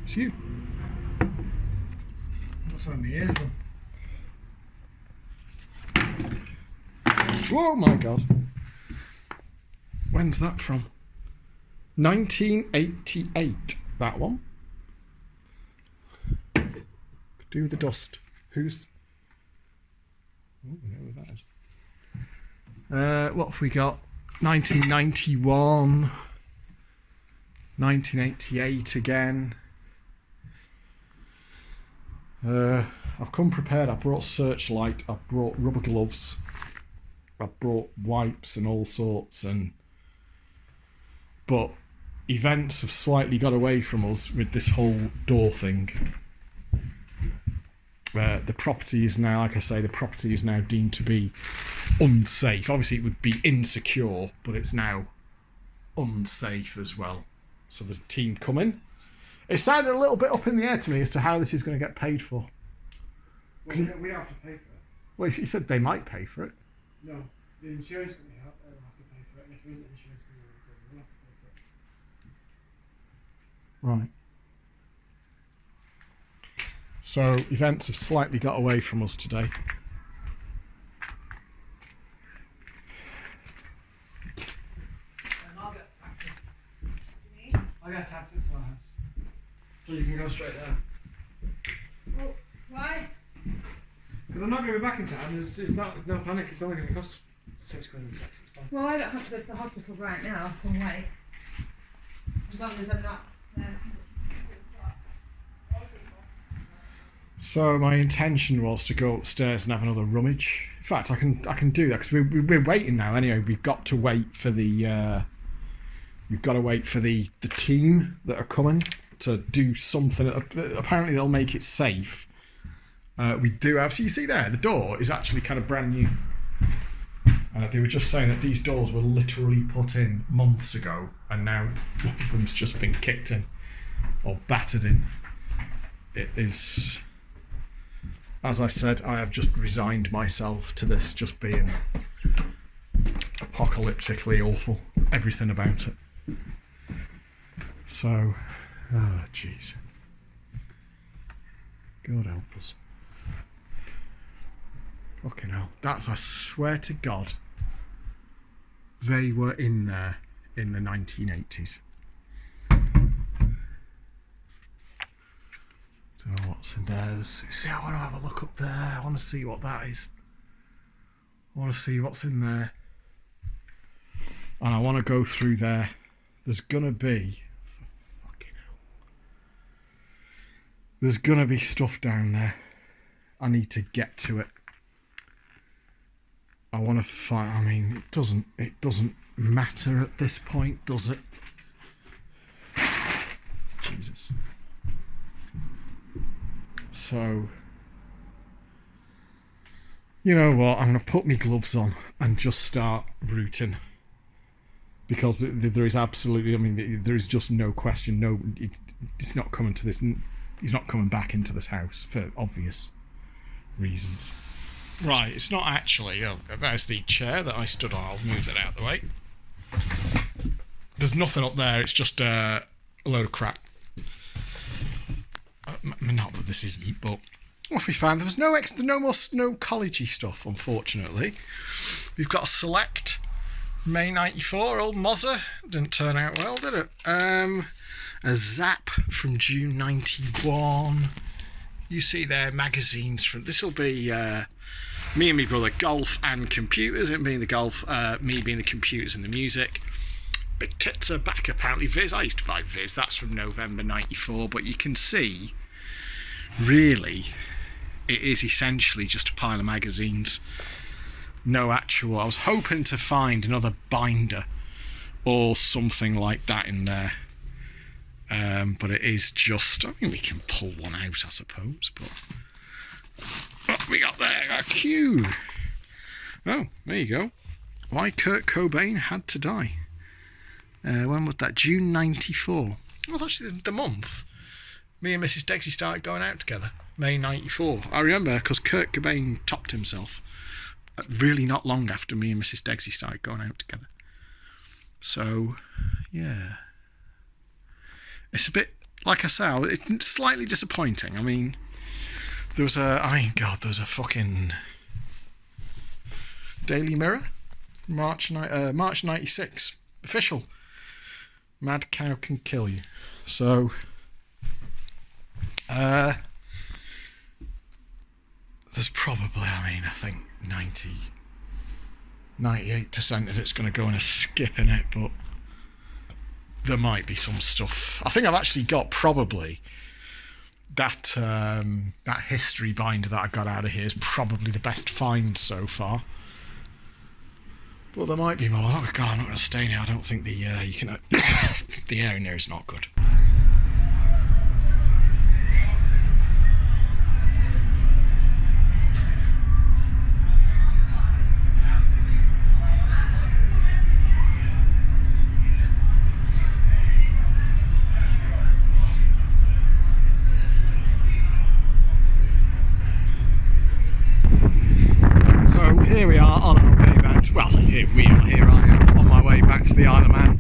It's you. That's when my ears done. Whoa, my God. When's that from? 1988, that one. Do with the dust. Who's... Oh, I know who that is. What have we got? 1991. 1988 again. I've come prepared. I brought searchlight. I brought rubber gloves. I brought wipes and all sorts. But events have slightly got away from us with this whole door thing. The property is now, like I say, the property is now deemed to be unsafe. Obviously, it would be insecure, but it's now unsafe as well. So there's a team coming. It sounded a little bit up in the air to me as to how this is going to get paid for. We have to pay for it. Well, he said they might pay for it. No, the insurance company have to pay for it, and if there isn't an insurance company, we'll have to pay for it. Right. So events have slightly got away from us today. And I'll get a taxi. I'll get a taxi to our house. So you can go straight there. Well, why? Because I'm not going to be back in town. It's not, no panic. It's only going to cost £6 in tax. It's fine. Well, I don't have to go to the hospital right now. I can wait. As long as I'm not there. So my intention was to go upstairs and have another rummage. In fact, I can do that because we're waiting now. Anyway, we've got to wait for the team that are coming to do something. Apparently, they'll make it safe. We do have. So you see there, the door is actually kind of brand new. They were just saying that these doors were literally put in months ago, and now one of them's just been kicked in or battered in. It is. As I said, I have just resigned myself to this just being apocalyptically awful. Everything about it. So, oh jeez. God help us. Fucking hell. That's, I swear to God, they were in there in the 1980s. So what's in there? See, I want to have a look up there. I want to see what that is. I want to see what's in there. And I want to go through there. There's going to be... Fucking hell. There's going to be stuff down there. I need to get to it. I want to find... I mean, it doesn't matter at this point, does it? Jesus. So, you know what? I'm going to put my gloves on and just start rooting. Because there is absolutely, I mean, there is just no question. No, it's not coming to this. He's not coming back into this house for obvious reasons. Right, it's not actually. Oh, there's the chair that I stood on. I'll move that out of the way. There's nothing up there. It's just a load of crap. Not that this isn't, but what we found, there was no collegey stuff, unfortunately. We've got a Select May 94, old Mozza. Didn't turn out well, did it? A Zap from June 91. you see there magazines from, this will be me and my brother, golf and computers, it being the golf, me being the computers and the music. Big Tits Are Back, apparently. Viz, I used to buy Viz, that's from November 94, but you can see, really, it is essentially just a pile of magazines. No actual, I was hoping to find another binder or something like that in there. But it is just, I mean, we can pull one out, I suppose, but what we got there? A Q. Oh, there you go. Why Kurt Cobain Had to Die. When was that? June 94. It was actually the month me and Mrs. Dexy started going out together. May 94. I remember because Kurt Cobain topped himself really not long after me and Mrs. Dexy started going out together. So, yeah. It's a bit, like I say, it's slightly disappointing. I mean, there was a fucking Daily Mirror, March 96, official. Mad cow can kill you. So, there's probably, I think 98% of it's going to go in a skip in it, but there might be some stuff. I think I've actually got probably that that history binder that I got out of here is probably the best find so far. But there might be more. Oh God, I'm not going to stay in here. I don't think the the air in there is not good. Here we are on our way back to, well, so here I am on my way back to the Isle of Man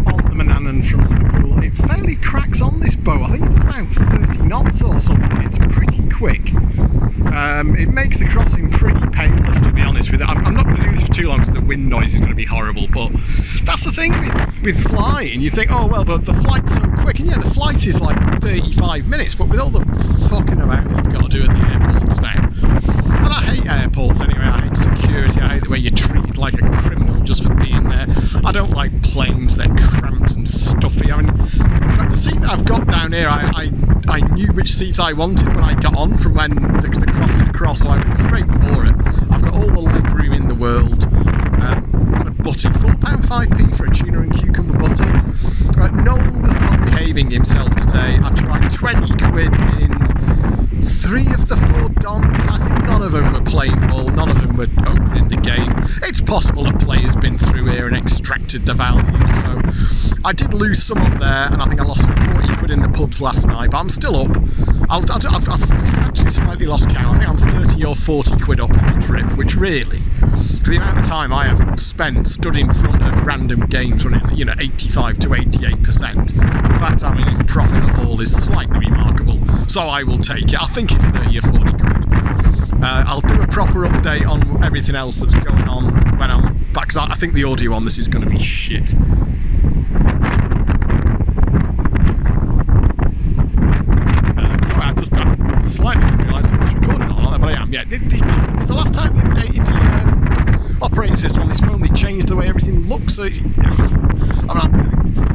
on the Manannan from Liverpool. It fairly cracks on this boat. I think it was about 30 knots or something. It's pretty quick. It makes the crossing pretty painless, to be honest with it. I'm not going to do this for too long because the wind noise is going to be horrible, but that's the thing with flying. You think, oh well, but the flight's so quick, and yeah, the flight is like 35 minutes, but with all the fucking around you've got to do at the airports now. And I hate airports anyway. I hate security. I hate the way you're treated like a criminal just for being there. I don't like planes. They're cramped and stuffy. I mean, like the seat that I've got down here, I knew which seat I wanted when I got on from when the crossing across, so I went straight for it. I've got all the leg room in the world. Got a butter, £4.5p for a tuna and cucumber butter. Noel was not behaving himself today. I tried 20 quid in 3 of the 4 dons. I think none of them were playing ball, none of them were opening the game. It's possible a player's been through here and extracted the value, so I did lose some up there, and I think I lost 40 quid in the pubs last night, but I'm still up. I've actually slightly lost count. I think I'm 30 or 40 quid up on the trip, which really, for the amount of time I have spent stood in front of random games running, 85 to 88%, the fact I'm in profit at all is slightly remarkable, so I will take it. I think it's 30 or 40 quid. I'll do a proper update on everything else that's going on when I'm back, because I think the audio on this is going to be shit. Sorry, I slightly didn't realise I was recording all that, but I am. Yeah, it's the last time they updated the operating system on this phone. They changed the way everything looks. So,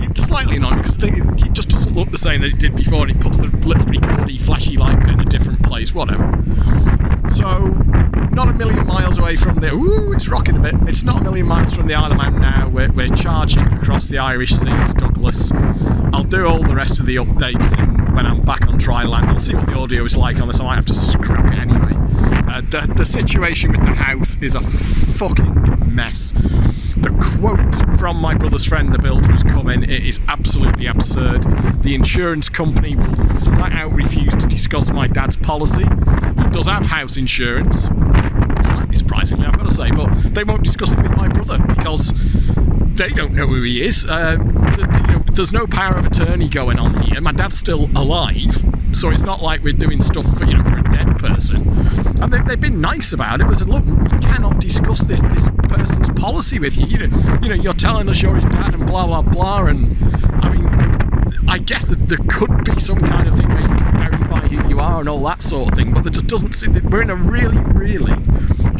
it's slightly annoying because it just doesn't look the same that it did before, and it puts the little recordy flashy light bit in a different place, whatever. So, not a million miles away from the, it's rocking a bit. It's not a million miles from the Isle of Man now. We're charging across the Irish Sea to Douglas. I'll do all the rest of the updates when I'm back on dry land. I'll see what the audio is like on this. I might have to scrap it anyway. The situation with the house is a fucking mess. The quote from my brother's friend, the builder, who's coming, it is absolutely absurd. The insurance company will flat out refuse to discuss my dad's policy. He does have house insurance, slightly surprisingly, I've got to say, but they won't discuss it with my brother because they don't know who he is. There's no power of attorney going on here. My dad's still alive, so it's not like we're doing stuff for a dead person. And they've been nice about it. They said, look, we cannot discuss this person's policy with you. You're telling us you're his dad and blah blah blah. And I mean, I guess that there could be some kind of thing where you can verify who you are and all that sort of thing, but there just doesn't seem that we're in a really, really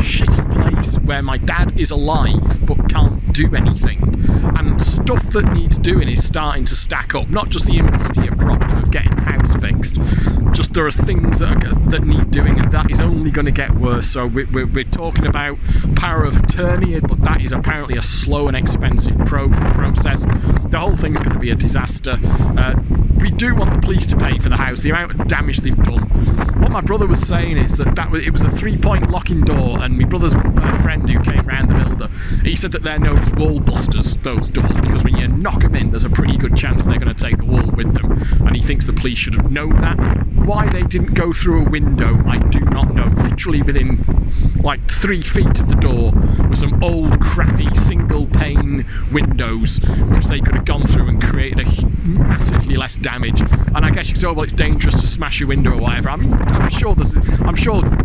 shitty place where my dad is alive but can't do anything, and stuff that needs doing is starting to stack up. Not just the immediate problem of getting the house fixed, just there are things that need doing, and that is only going to get worse. So we're talking about power of attorney, but that is apparently a slow and expensive process. The whole thing's going to be a disaster. We do want the police to pay for the house, the amount of damage they've done. What my brother was saying is that it was a 3-point locking door, and my brother's friend who came round the builder, he said that they're known as wall busters, those doors, because when you knock them in, there's a pretty good chance they're going to take the wall with them, and he thinks the police should have known that. Why they didn't go through a window, I do not know. Literally within like 3 feet of the door were some old crappy single pane windows which they could have gone through and created a massively less damage. And I guess you could say, well, it's dangerous to smash a window or whatever. I mean, I'm sure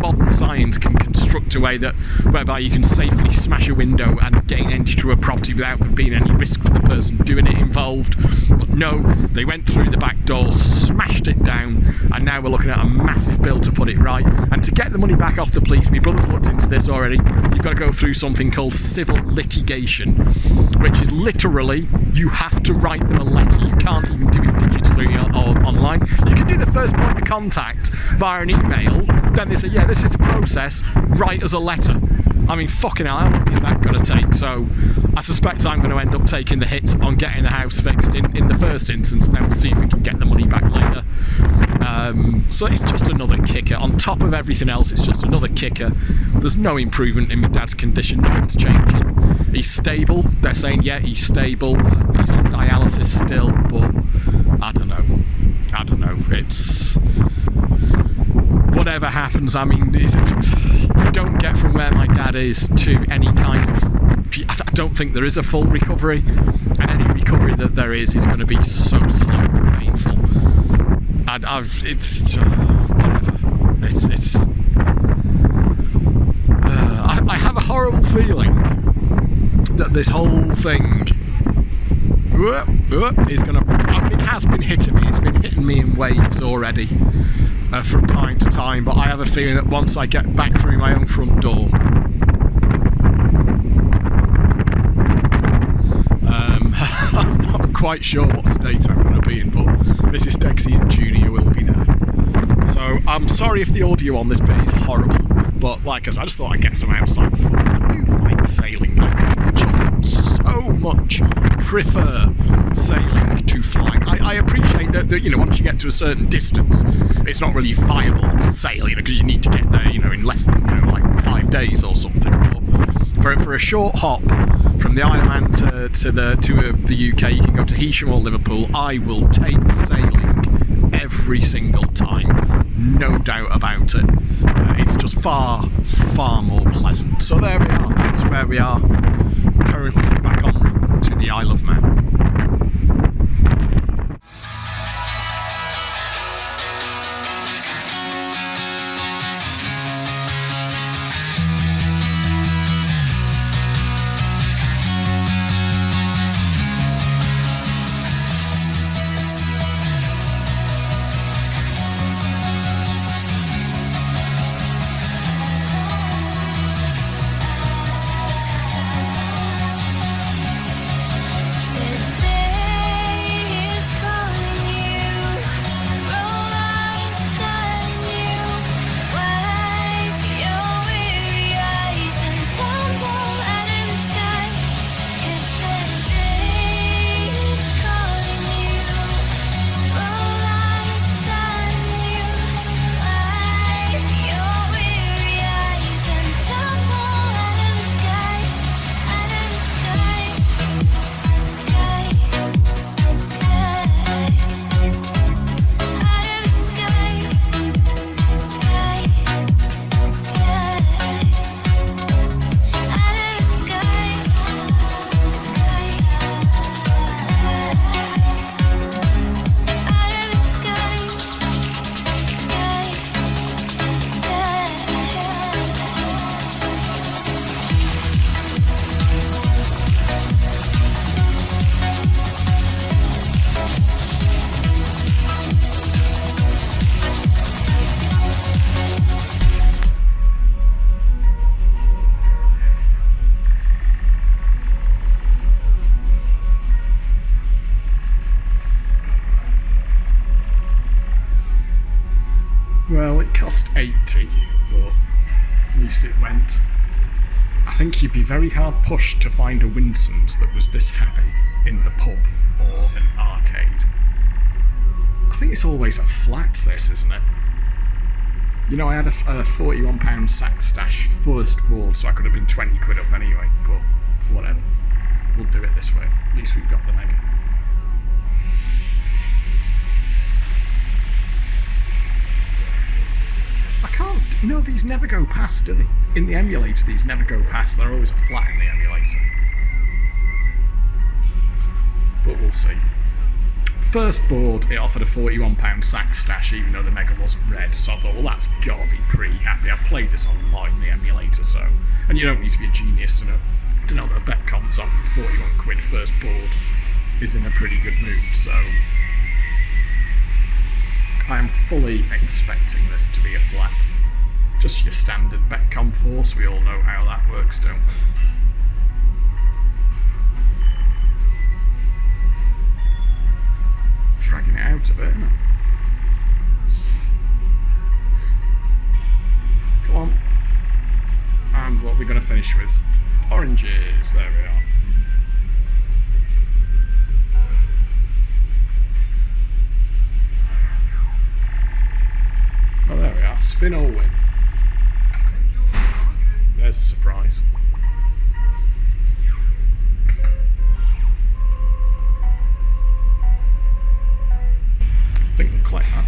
modern science can construct a way whereby you can safely smash a window and gain entry to a property without there being any risk for the person doing it involved. But no, they went through the back door, smashed it down, and now we're looking at a massive bill to put it right. And to get the money back off the police, my brother's looked into this already, you've got to go through something called civil litigation, which is literally, you have to write them a letter. You can't even do it digitally or online. You can do the first point of contact via an email, then they say, yeah, this is the process, write us a letter. I mean, fucking hell, how long is that going to take? So I suspect I'm going to end up taking the hit on getting the house fixed in the first instance, and then we'll see if we can get the money back later. So it's just another kicker. On top of everything else, it's just another kicker. There's no improvement in my dad's condition, nothing's changing. He's stable. They're saying, yeah, he's stable. He's on dialysis still, but I don't know. It's... whatever happens, I mean, you don't get from where my dad is to any kind of... I don't think there is a full recovery, and any recovery that there is going to be so slow and painful. And it's whatever. I have a horrible feeling that this whole thing is going to... it has been hitting me. It's been hitting me in waves already from time to time, but I have a feeling that once I get back through my own front door, I'm not quite sure what state I'm going to be in, but Mrs. Dexian Jr. will be there. So I'm sorry if the audio on this bit is horrible, but like I said, I just thought I'd get some outside fun. I do like sailing. I just so much prefer sailing to flying. I appreciate that, you know, once you get to a certain distance, it's not really viable to sail, you know, because you need to get there, you know, in less than, you know, like 5 days or something. But for a short hop from the Isle of Man to the UK, you can go to Heysham or Liverpool. I will take sailing every single time, no doubt about it. It's just far, far more pleasant. So there we are. That's where we are currently, back en route to the Isle of Man. There Well, it cost 80, but at least it went. I think you'd be very hard pushed to find a Winsons that was this happy in the pub or an arcade. I think it's always a flat, this, isn't it? You know, I had a £41 sack stash first board, so I could have been 20 quid up anyway, but whatever. We'll do it this way. At least we've got the mega. I can't... No, these never go past, do they? In the emulator, these never go past. They're always a flat in the emulator. But we'll see. First board, it offered a £41 sack stash, even though the mega wasn't red. So I thought, well, that's gotta be pretty happy. I played this online in the emulator, so... And you don't need to be a genius to know that a Betcom that's offering 41 quid first board is in a pretty good mood, so... I am fully expecting this to be a flat. Just your standard Betcom force, we all know how that works, don't we? Dragging it out a bit, isn't it? Come on. And what we're going to finish with? Oranges, there we are. Oh, there we are. Spin or win. There's a surprise. I think we'll collect that.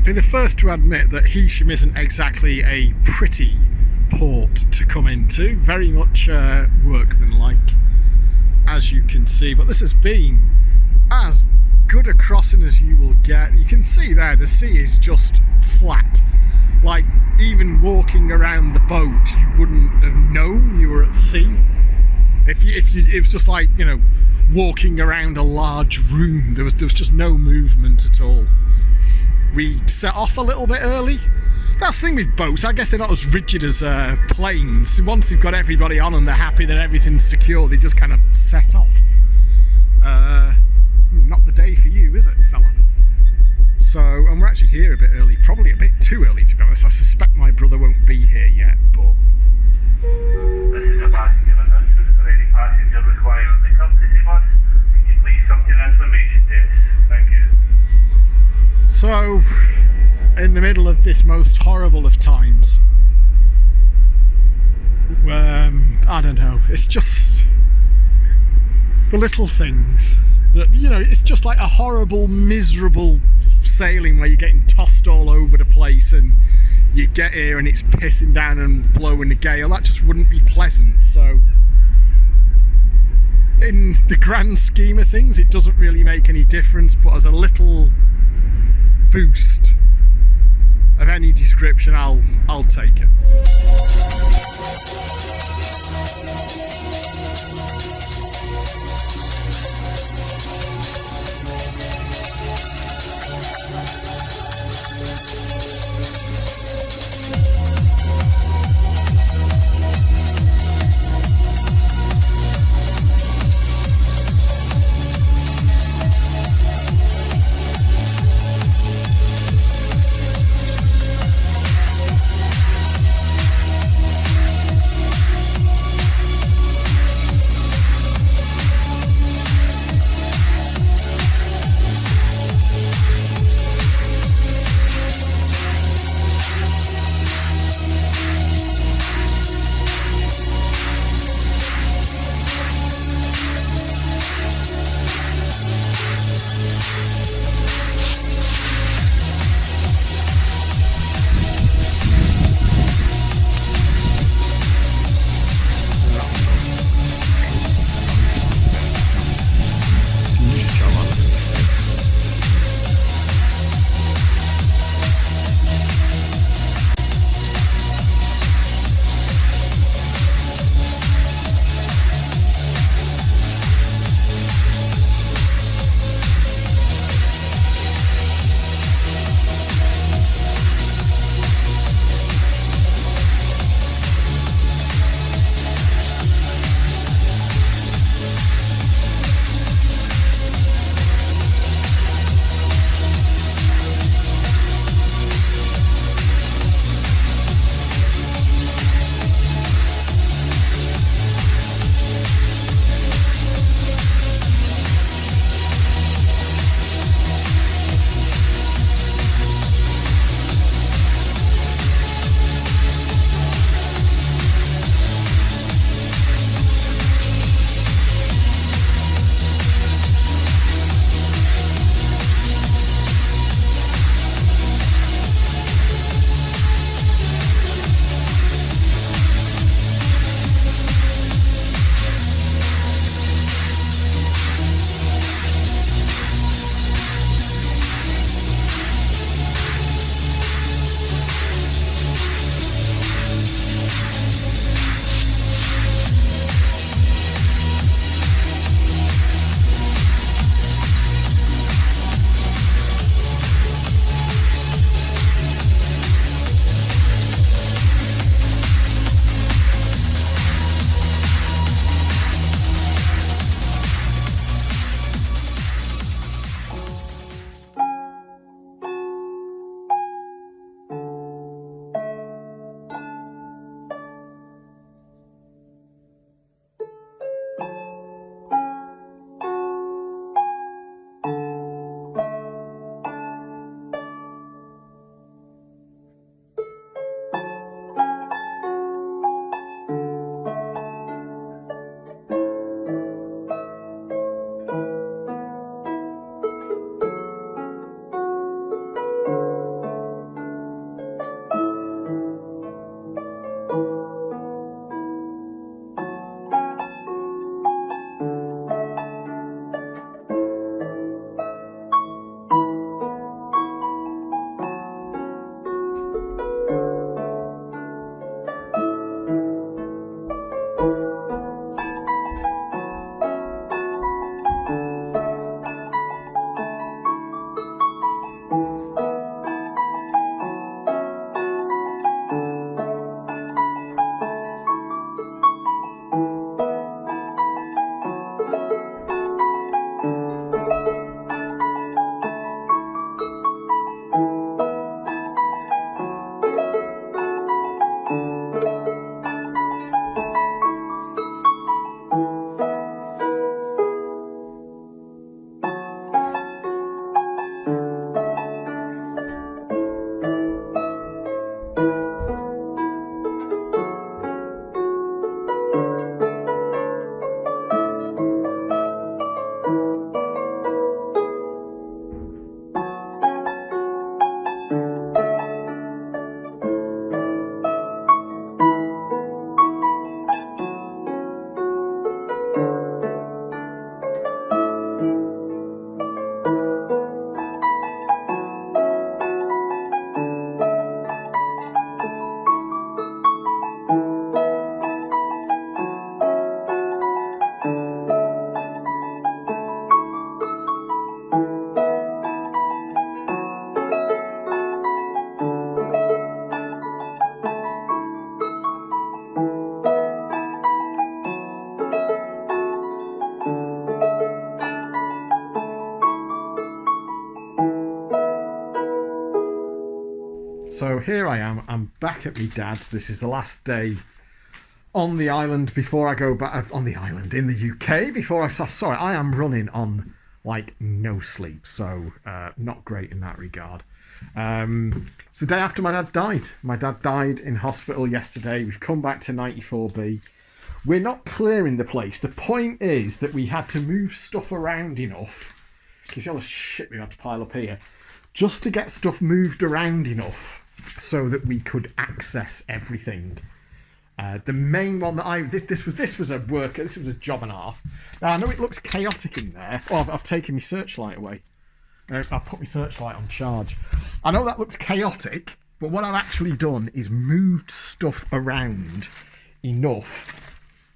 Be the first to admit that Heysham isn't exactly a pretty port to come into, very much workmanlike, as you can see, but this has been as good a crossing as you will get. You can see there the sea is just flat, like even walking around the boat you wouldn't have known you were at sea. If you it was just like, you know, walking around a large room. There was just no movement at all. We set off a little bit early. That's the thing with boats, I guess they're not as rigid as planes. Once they've got everybody on and they're happy that everything's secure, they just kind of set off. Not the day for you, is it, fella? So, and we're actually here a bit early, probably a bit too early to be honest. I suspect my brother won't be here yet, but... This is a passenger announcement for any passenger requiring the courtesy bus. Can you please come to an information desk? Thank you. So, in the middle of this most horrible of times, I don't know, it's just the little things that, you know, it's just like a horrible, miserable sailing where you're getting tossed all over the place and you get here and it's pissing down and blowing a gale. That just wouldn't be pleasant. So, in the grand scheme of things, it doesn't really make any difference, but as a little boost of any description, I'll take it. So here I am. I'm back at my dad's. This is the last day on the island before I go back on the island in the UK. Before I sorry, I am running on like no sleep, so not great in that regard. It's the day after my dad died. My dad died in hospital yesterday. We've come back to 94B. We're not clearing the place. The point is that we had to move stuff around enough. You see all the shit we had to pile up here, just to get stuff moved around enough so that we could access everything. The main one that this was a worker. This was a job and a half. Now I know it looks chaotic in there. Oh, I've taken my searchlight away. I've put my searchlight on charge. I know that looks chaotic, but what I've actually done is moved stuff around enough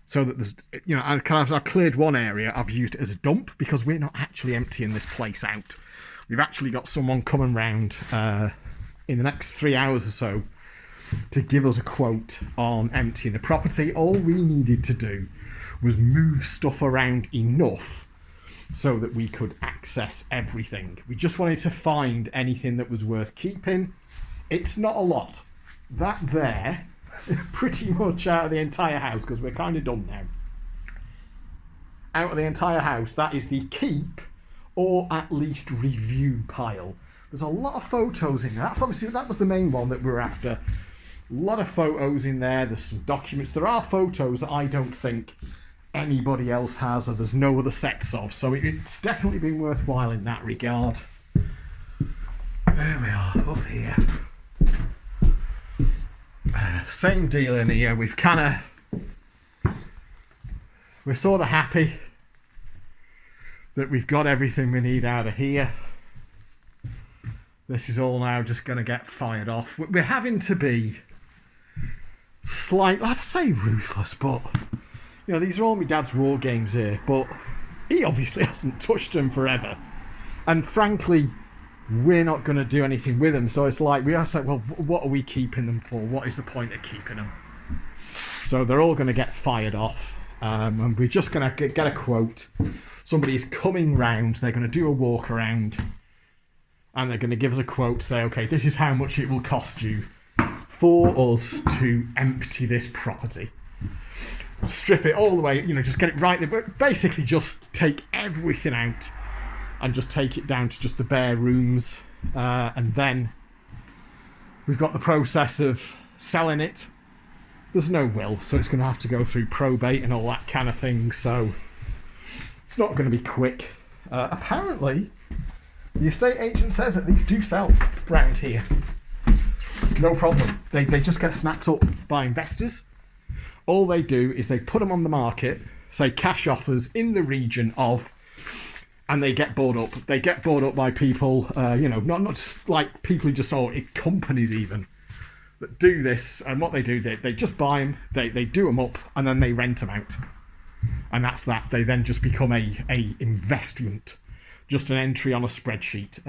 so that there's, you know, I've cleared one area. I've used it as a dump because we're not actually emptying this place out. We've actually got someone coming round in the next 3 hours or so to give us a quote on emptying the property. All we needed to do was move stuff around enough so that we could access everything. We just wanted to find anything that was worth keeping. It's not a lot. That there, pretty much out of the entire house, because we're kind of done now. Out of the entire house, that is the keep or at least review pile. There's a lot of photos in there. That was the main one that we were after. A lot of photos in there. There's some documents. There are photos that I don't think anybody else has, or there's no other sets of, so it's definitely been worthwhile in that regard. There we are, up here. Same deal in here. We're sort of happy that we've got everything we need out of here. This is all now just going to get fired off. We're having to be slight, I'd say ruthless, but you know, these are all my dad's war games here, but he obviously hasn't touched them forever. And frankly, we're not going to do anything with them. So it's like, we are saying, well, what are we keeping them for? What is the point of keeping them? So they're all going to get fired off. And we're just going to get a quote. Somebody's coming round. They're going to do a walk around. And they're going to give us a quote. Say, okay, this is how much it will cost you for us to empty this property. Strip it all the way, you know, just get it right there. But basically just take everything out and just take it down to just the bare rooms. And then we've got the process of selling it. There's no will, so it's going to have to go through probate and all that kind of thing. So it's not going to be quick. Apparently, the estate agent says that these do sell round here. No problem. They just get snapped up by investors. All they do is they put them on the market, say cash offers in the region of, and they get bought up. They get bought up by people, you know, not just like people who just sold it, companies even, that do this. And what they do, they just buy them, they do them up, and then they rent them out. And that's that. They then just become a investment, just an entry on a spreadsheet.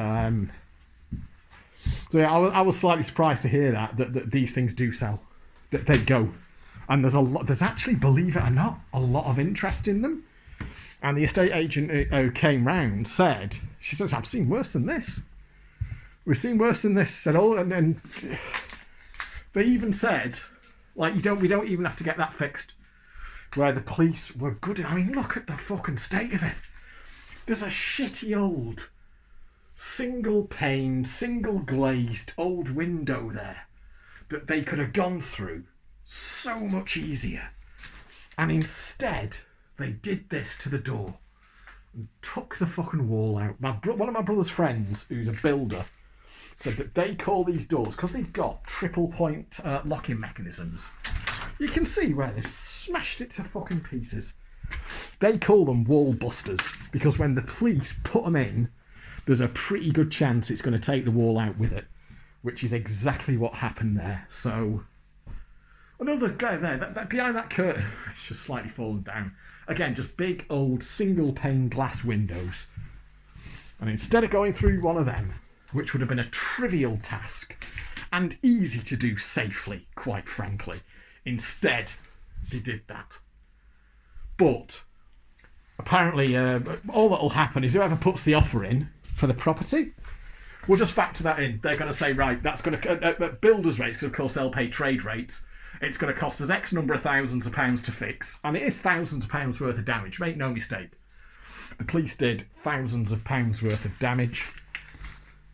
So yeah, I was slightly surprised to hear that these things do sell, that they go. And there's actually, believe it or not, a lot of interest in them. And the estate agent who came round said, she said, I've seen worse than this. We've seen worse than this. Said all, and then they even said, like, we don't even have to get that fixed. Where the police were good. I mean, look at the fucking state of it. There's a shitty old single pane, single glazed old window there that they could have gone through so much easier, and instead they did this to the door and took the fucking wall out. One of my brother's friends, who's a builder, said that they call these doors, because they've got triple point locking mechanisms, you can see where they've smashed it to fucking pieces. They call them wall busters, because when the police put them in, there's a pretty good chance it's going to take the wall out with it, which is exactly what happened there. So another guy there, that behind that curtain, it's just slightly fallen down. Again, just big old single pane glass windows. And instead of going through one of them, which would have been a trivial task and easy to do safely, quite frankly, instead they did that. But apparently all that will happen is whoever puts the offer in for the property We'll just factor that in. They're going to say, right, that's going to builders' rates, because of course they'll pay trade rates. It's going to cost us X number of thousands of pounds to fix, and it is thousands of pounds worth of damage. Make no mistake. The police did thousands of pounds worth of damage.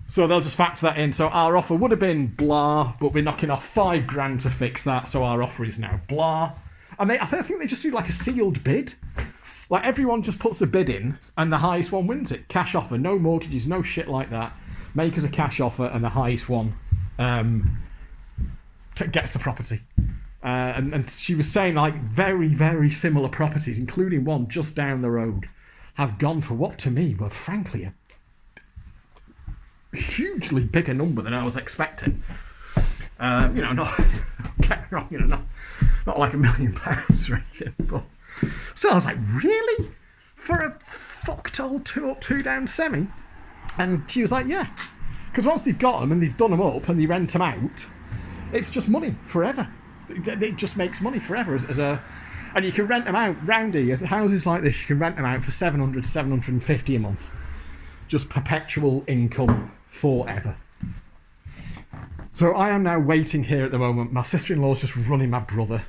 So they'll just factor that in. So our offer would have been blah, but we're knocking off $5,000 to fix that. So our offer is now blah. And I think they just do like a sealed bid. Like everyone just puts a bid in, and the highest one wins it. Cash offer, no mortgages, no shit like that. Make us a cash offer, and the highest one gets the property. And she was saying like very, very similar properties, including one just down the road, have gone for what to me were frankly a hugely bigger number than I was expecting. Not get me wrong, not like £1 million or anything, but so I was like, really? For a fucked old 2 up, 2 down semi? And she was like, yeah. Because once they've got them and they've done them up and they rent them out, it's just money forever. It just makes money forever and you can rent them out round here. Houses like this, you can rent them out for $700, $750 a month. Just perpetual income forever. So I am now waiting here at the moment. My sister-in-law's just running my brother.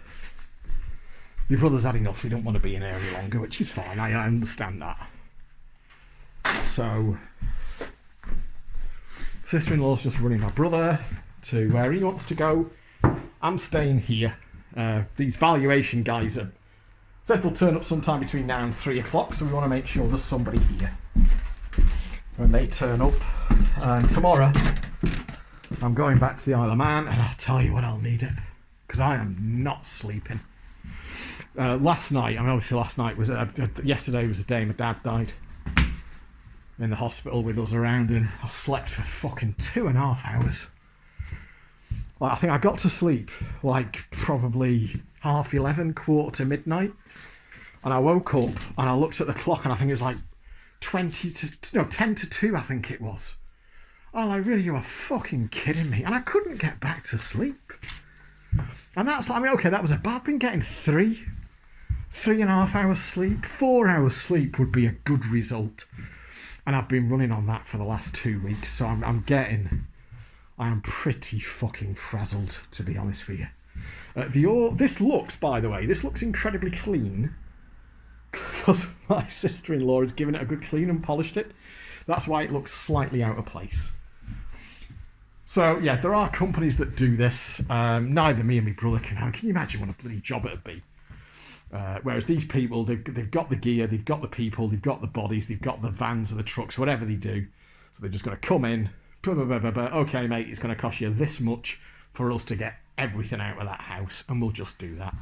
My brother's had enough. He don't want to be in here any longer, which is fine. I understand that. So sister-in-law's just running my brother to where he wants to go. I'm staying here. These valuation guys have said they'll turn up sometime between now and 3 o'clock, so we want to make sure there's somebody here when they turn up. And tomorrow I'm going back to the Isle of Man, and I'll tell you what, I'll need it, because I am not sleeping. Last night was yesterday was the day my dad died in the hospital with us around, and I slept for fucking 2.5 hours. Like, I think I got to sleep like probably 11:30, quarter to midnight, and I woke up and I looked at the clock, and I think it was like 10 to 2, I think it was. Oh, like, really, you are fucking kidding me. And I couldn't get back to sleep. And that's, I mean, okay, that was I've been getting 3.5 hours sleep. 4 hours sleep would be a good result. And I've been running on that for the last 2 weeks. So I am pretty fucking frazzled, to be honest with you. This looks incredibly clean, because my sister-in-law has given it a good clean and polished it. That's why it looks slightly out of place. So yeah, there are companies that do this. Neither me and my brother can you imagine what a bloody job it'd be? Whereas these people, they've got the gear, they've got the people, they've got the bodies, they've got the vans or the trucks, whatever they do. So they're just going to come in, blah, blah, blah, blah, blah. Okay, mate, it's going to cost you this much for us to get everything out of that house, and we'll just do that.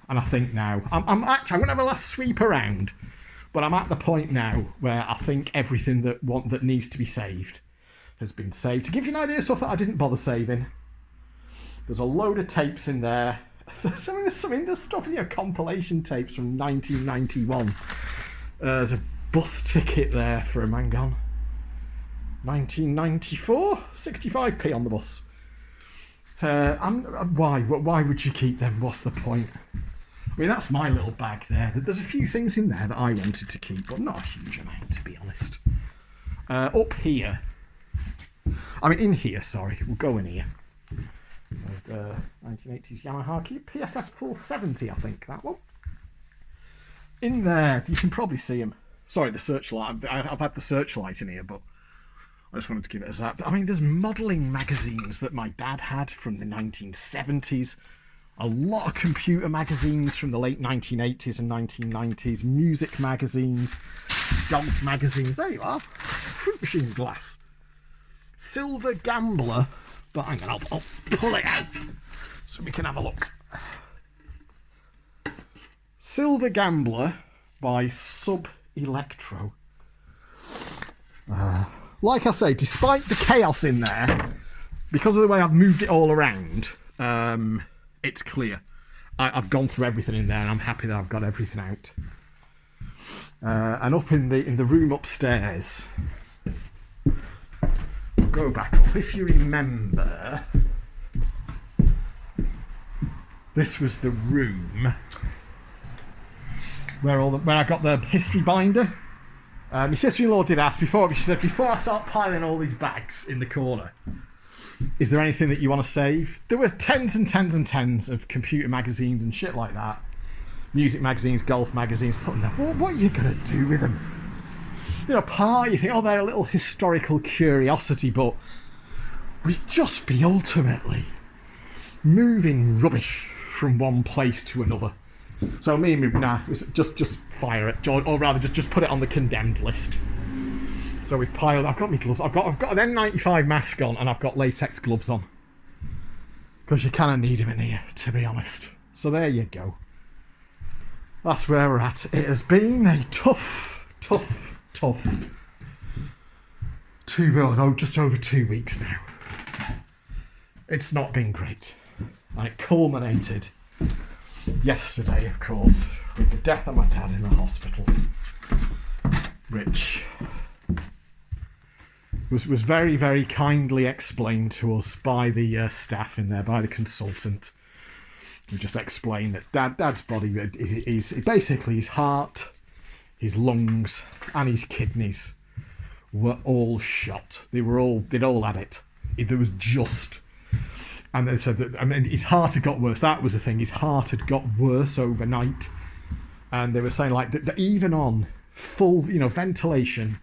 And I think now I'm going to have a last sweep around, but I'm at the point now where I think everything that needs to be saved has been saved. To give you an idea of stuff that I didn't bother saving, there's a load of tapes in there. There's stuff, compilation tapes from 1991. There's a bus ticket there for a man gone. 1994, 65p on the bus. Why would you keep them? What's the point? I mean, that's my little bag there. There's a few things in there that I wanted to keep, but not a huge amount, to be honest. Up here, in here, sorry, we'll go in here. 1980s Yamaha PSS 470, I think, that one. In there, you can probably see him. Sorry, the searchlight. I've had the searchlight in here, but I just wanted to give it as that. I mean, there's modelling magazines that my dad had from the 1970s. A lot of computer magazines from the late 1980s and 1990s. Music magazines. Golf magazines. There you are. Fruit machine glass. Silver Gambler. But hang on, I'll pull it out so we can have a look. Silver Gambler by Sub Electro. Like I say, despite the chaos in there, because of the way I've moved it all around, it's clear. I've gone through everything in there, and I'm happy that I've got everything out. And up in the room upstairs, we'll go back up. If you remember, this was the room where I got the history binder. My sister-in-law did ask before. She said, before I start piling all these bags in the corner, is there anything that you want to save? There were tens and tens and tens of computer magazines and shit like that. Music magazines, golf magazines. I thought, no, what are you going to do with them? You know, you think, oh, they're a little historical curiosity, but we'd just be ultimately moving rubbish from one place to another. So me and my, just fire it, or rather just put it on the condemned list. So we've piled. I've got my gloves. I've got an N95 mask on, and I've got latex gloves on because you kind of need them in here, to be honest. So there you go. That's where we're at. It has been a tough just over 2 weeks now. It's not been great, and it culminated yesterday, of course, with the death of my dad in the hospital, which was very, very kindly explained to us by the staff in there, by the consultant, who just explained that Dad's body is basically his heart, his lungs, and his kidneys were all shot. They'd all had it. There was just. And they said that, I mean, his heart had got worse. That was the thing. His heart had got worse overnight. And they were saying, like, that even on full, ventilation,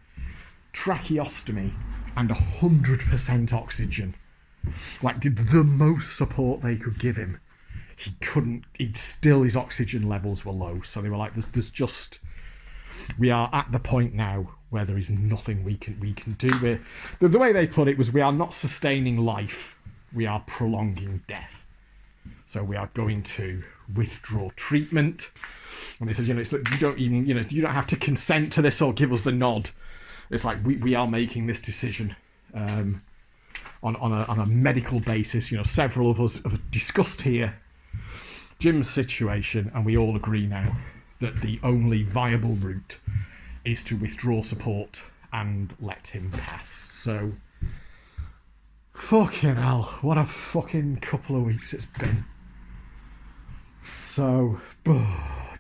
tracheostomy, and 100% oxygen, like, did the most support they could give him, his oxygen levels were low. So they were like, we are at the point now where there is nothing we can do. The way they put it was, we are not sustaining life. We are prolonging death. So we are going to withdraw treatment. And they said, it's like, you don't even, you don't have to consent to this or give us the nod. It's like, we are making this decision on a medical basis. Several of us have discussed here Jim's situation, and we all agree now that the only viable route is to withdraw support and let him pass. So, fucking hell, what a fucking couple of weeks it's been. So,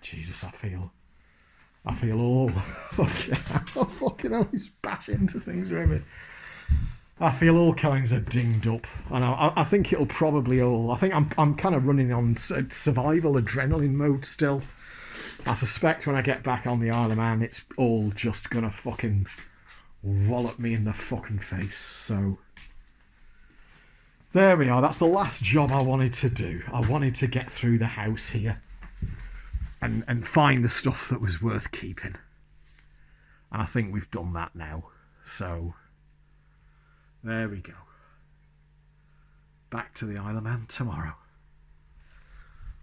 Jesus, I feel all fucking hell, he's bashing into things around me. I feel all kinds of dinged up, and I think it'll probably all. I think I'm kind of running on survival adrenaline mode still. I suspect when I get back on the Isle of Man, it's all just gonna fucking wallop me in the fucking face. So there we are. That's the last job I wanted to do. I wanted to get through the house here and find the stuff that was worth keeping. And I think we've done that now. So there we go. Back to the Isle of Man tomorrow.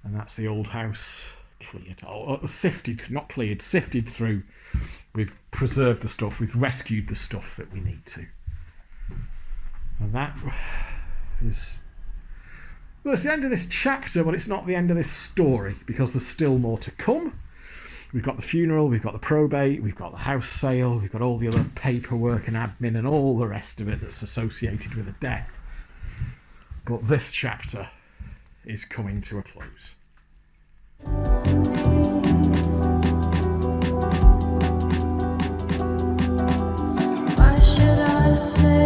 And that's the old house cleared. Sifted, not cleared, sifted through. We've preserved the stuff. We've rescued the stuff that we need to. And that is... Well, it's the end of this chapter, but it's not the end of this story, because there's still more to come. We've got the funeral, we've got the probate, we've got the house sale, we've got all the other paperwork and admin and all the rest of it that's associated with a death. But this chapter is coming to a close. Why should I stay?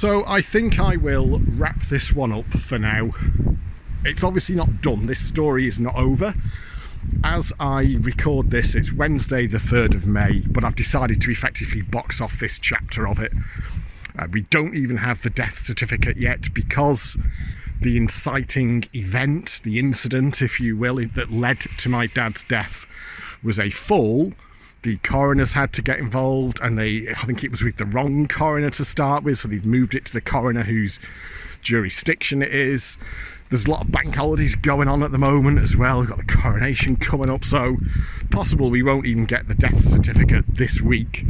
So I think I will wrap this one up for now. It's obviously not done. This story is not over. As I record this, it's Wednesday the 3rd of May, but I've decided to effectively box off this chapter of it. We don't even have the death certificate yet because the inciting event, the incident, if you will, that led to my dad's death was a fall. The coroners had to get involved, and I think it was with the wrong coroner to start with, so they've moved it to the coroner whose jurisdiction it is. There's a lot of bank holidays going on at the moment as well. We've got the coronation coming up, so possible we won't even get the death certificate this week.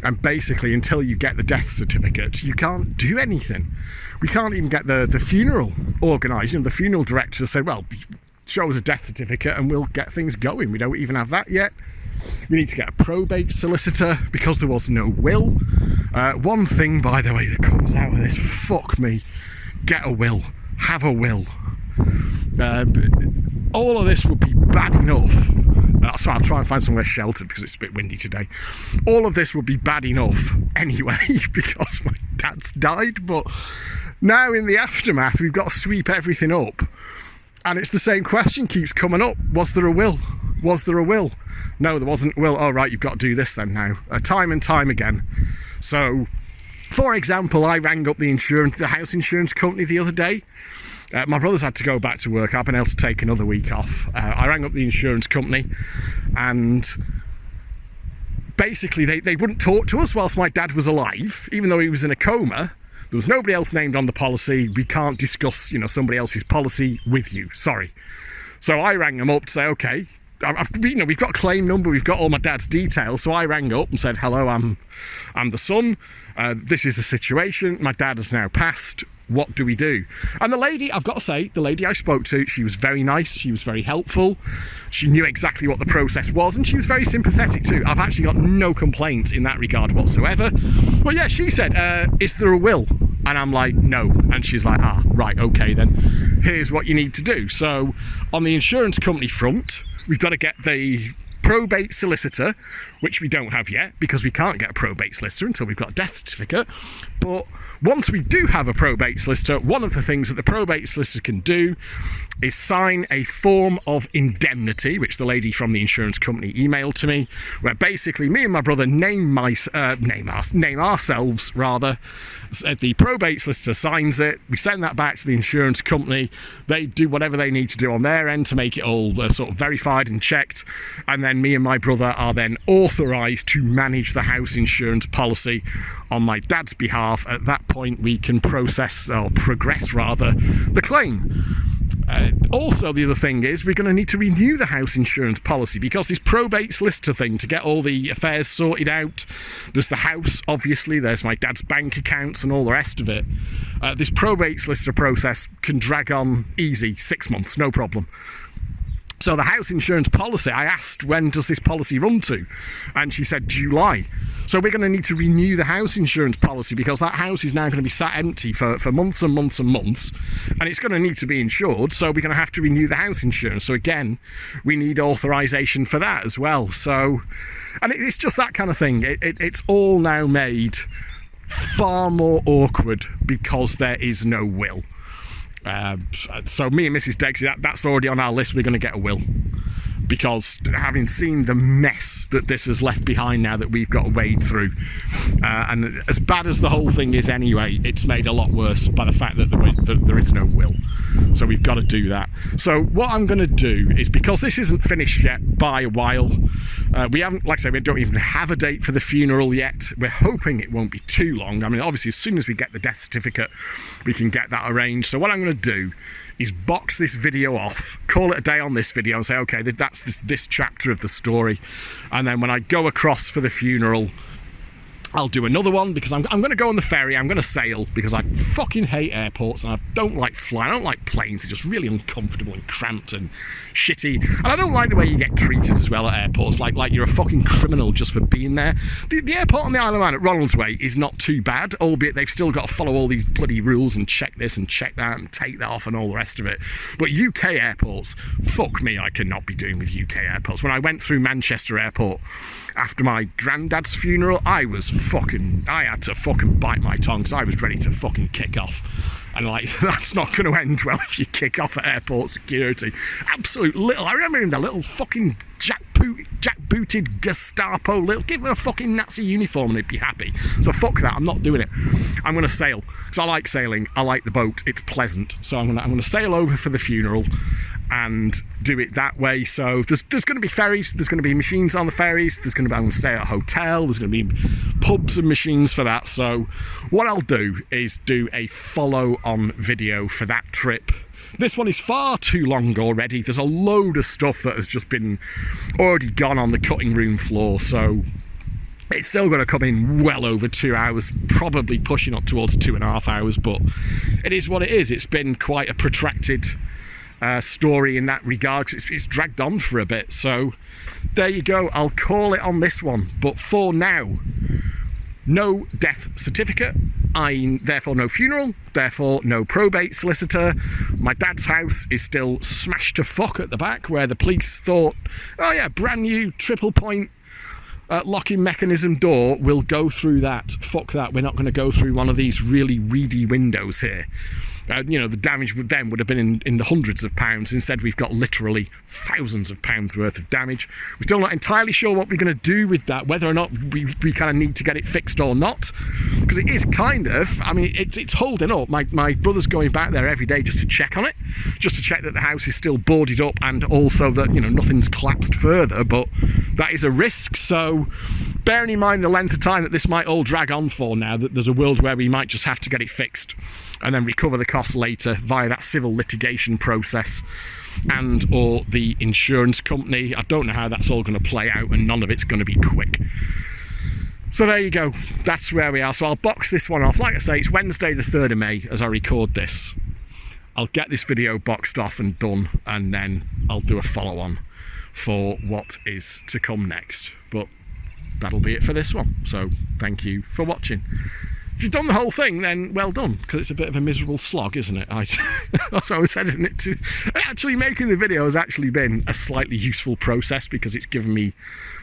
And basically, until you get the death certificate, you can't do anything. We can't even get the funeral organised. You know, the funeral director said, well, show us a death certificate and we'll get things going. We don't even have that yet. We need to get a probate solicitor because there was no will. One thing, by the way, that comes out of this, fuck me, get a will. Have a will. All of this would be bad enough. So I'll try and find somewhere sheltered because it's a bit windy today. All of this would be bad enough anyway because my dad's died. But now in the aftermath, we've got to sweep everything up. And it's the same question keeps coming up. Was there a will? Was there a will? No, there wasn't a will. Oh, right, you've got to do this then now. Time and time again. So, for example, I rang up the house insurance company the other day. My brother's had to go back to work. I've been able to take another week off. I rang up the insurance company and basically they wouldn't talk to us whilst my dad was alive, even though he was in a coma. There was nobody else named on the policy. We can't discuss, somebody else's policy with you. Sorry. So I rang them up to say, okay, we've got a claim number, we've got all my dad's details. So I rang up and said, hello, I'm the son. This is the situation. My dad has now passed. What do we do? And the lady, I've got to say, the lady I spoke to, she was very nice. She was very helpful. She knew exactly what the process was, and she was very sympathetic too. I've actually got no complaints in that regard whatsoever. But yeah, she said, is there a will? And I'm like, no. And she's like, right, okay then. Here's what you need to do. So on the insurance company front, we've got to get the probate solicitor, which we don't have yet because we can't get a probate solicitor until we've got a death certificate. But once we do have a probate solicitor, one of the things that the probate solicitor can do is sign a form of indemnity, which the lady from the insurance company emailed to me, where basically me and my brother name ourselves rather. The probate solicitor signs it. We send that back to the insurance company. They do whatever they need to do on their end to make it all sort of verified and checked. And then me and my brother are then authorised to manage the house insurance policy on my dad's behalf. At that point, we can progress the claim. Also, the other thing is we're going to need to renew the house insurance policy because this probate solicitor thing to get all the affairs sorted out. There's the house, obviously, there's my dad's bank accounts and all the rest of it. This probate solicitor process can drag on easy 6 months, no problem. So the house insurance policy, I asked, when does this policy run to? And she said July. So we're going to need to renew the house insurance policy because that house is now going to be sat empty for months and months and months. And it's going to need to be insured. So we're going to have to renew the house insurance. So again, we need authorisation for that as well. So, and it's just that kind of thing. It's all now made far more awkward because there is no will. So me and Mrs. Dexy, that's already on our list. We're going to get a will because having seen the mess that this has left behind now that we've got to wade through, and as bad as the whole thing is anyway, it's made a lot worse by the fact that there is no will. So we've got to do that. So what I'm going to do is, because this isn't finished yet by a while, we haven't, like I say, we don't even have a date for the funeral yet. We're hoping it won't be too long. I mean, obviously, as soon as we get the death certificate, we can get that arranged. So what I'm going to do is box this video off, call it a day on this video and say, okay, that's this chapter of the story. And then when I go across for the funeral, I'll do another one because I'm going to go on the ferry. I'm going to sail because I fucking hate airports and I don't like flying. I don't like planes. They're just really uncomfortable and cramped and shitty. And I don't like the way you get treated as well at airports, like you're a fucking criminal just for being there. The airport on the Isle of Man at Ronaldsway is not too bad, albeit they've still got to follow all these bloody rules and check this and check that and take that off and all the rest of it. But UK airports, fuck me, I cannot be doing with UK airports. When I went through Manchester Airport after my granddad's funeral, I was I had to fucking bite my tongue because I was ready to fucking kick off. And like, that's not going to end well if you kick off at airport security. Absolute little, I remember him, the little fucking jack-booted Gestapo, give him a fucking Nazi uniform and he'd be happy. So fuck that, I'm not doing it. I'm going to sail, because I like sailing, I like the boat, it's pleasant. So I'm going to sail over for the funeral and do it that way. So there's going to be ferries, there's going to be machines on the ferries, I'm going to stay at a hotel, there's going to be pubs and machines for that. So what I'll do is do a follow-on video for that trip. This one is far too long already. There's a load of stuff that has just been already gone on the cutting room floor, so it's still going to come in well over 2 hours, probably pushing up towards 2.5 hours, but it is what it is. It's been quite a protracted story in that regard, 'cause it's dragged on for a bit. So there you go, I'll call it on this one. But for now, no death certificate, therefore no funeral, therefore no probate solicitor. My dad's house is still smashed to fuck at the back, where the police thought, oh yeah, brand new triple point locking mechanism door, will go through that. Fuck that, we're not going to go through one of these really weedy windows here. You know, the damage with them would have been in the hundreds of pounds. Instead, we've got literally thousands of pounds worth of damage. We're still not entirely sure what we're going to do with that, whether or not we kind of need to get it fixed or not. Because it is kind of, I mean, it's holding up. My brother's going back there every day just to check on it, just to check that the house is still boarded up and also that, you know, nothing's collapsed further. But that is a risk. So bearing in mind the length of time that this might all drag on for now, that there's a world where we might just have to get it fixed and then recover the costs later via that civil litigation process and or the insurance company. I don't know how that's all going to play out, and none of it's going to be quick. So there you go, that's where we are. So I'll box this one off. Like I say, it's Wednesday the 3rd of May as I record this. I'll get this video boxed off and done, and then I'll do a follow-on for what is to come next. But that'll be it for this one. So thank you for watching. If you've done the whole thing, then well done, because it's a bit of a miserable slog, isn't it? That's how I was editing it to. Actually, making the video has actually been a slightly useful process, because it's given me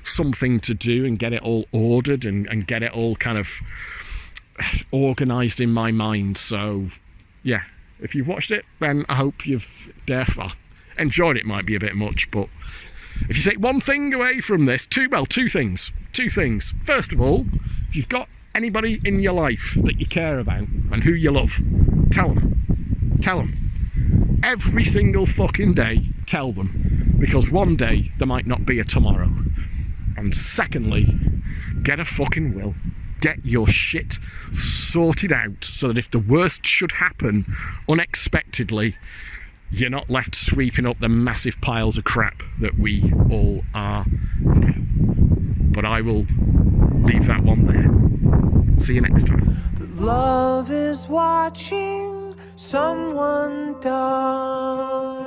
something to do and get it all ordered and get it all kind of organised in my mind. So, yeah, if you've watched it, then I hope you've enjoyed it. Might be a bit much, but if you take one thing away from this, two things. First of all, if you've got anybody in your life that you care about and who you love, tell them every single fucking day. Tell them, because one day there might not be a tomorrow. And secondly, get a fucking will. Get your shit sorted out, so that if the worst should happen unexpectedly, you're not left sweeping up the massive piles of crap that we all are now. But I will leave that one there. See you next time. Love is watching someone die.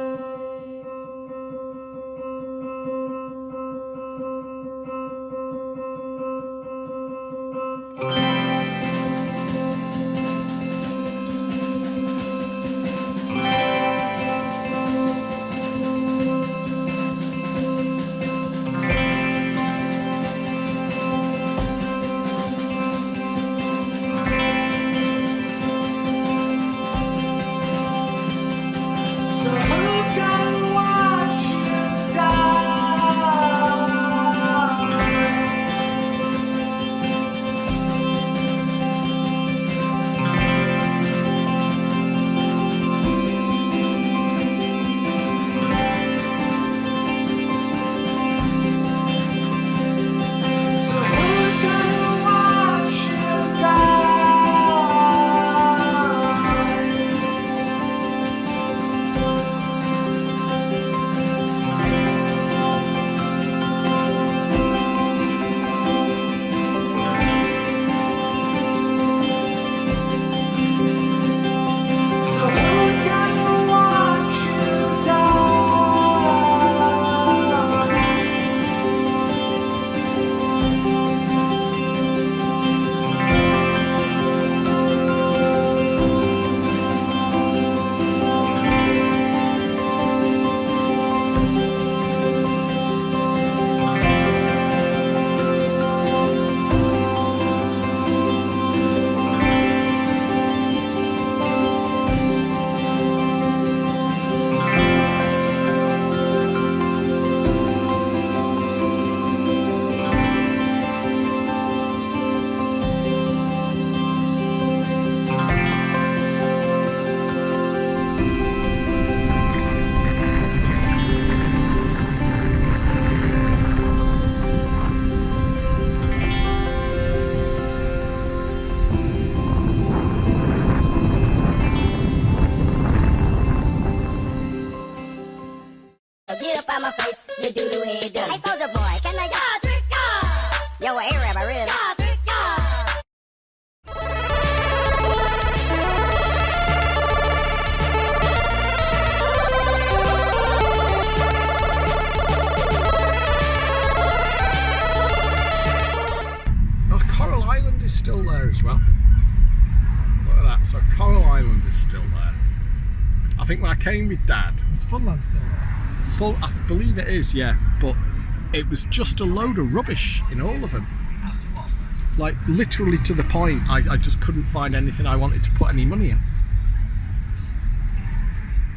So still there as well. Look at that. So Coral Island is still there. I think when I came with Dad, Is Funland still there? I believe it is, yeah, but it was just a load of rubbish in all of them. Like literally to the point I just couldn't find anything I wanted to put any money in.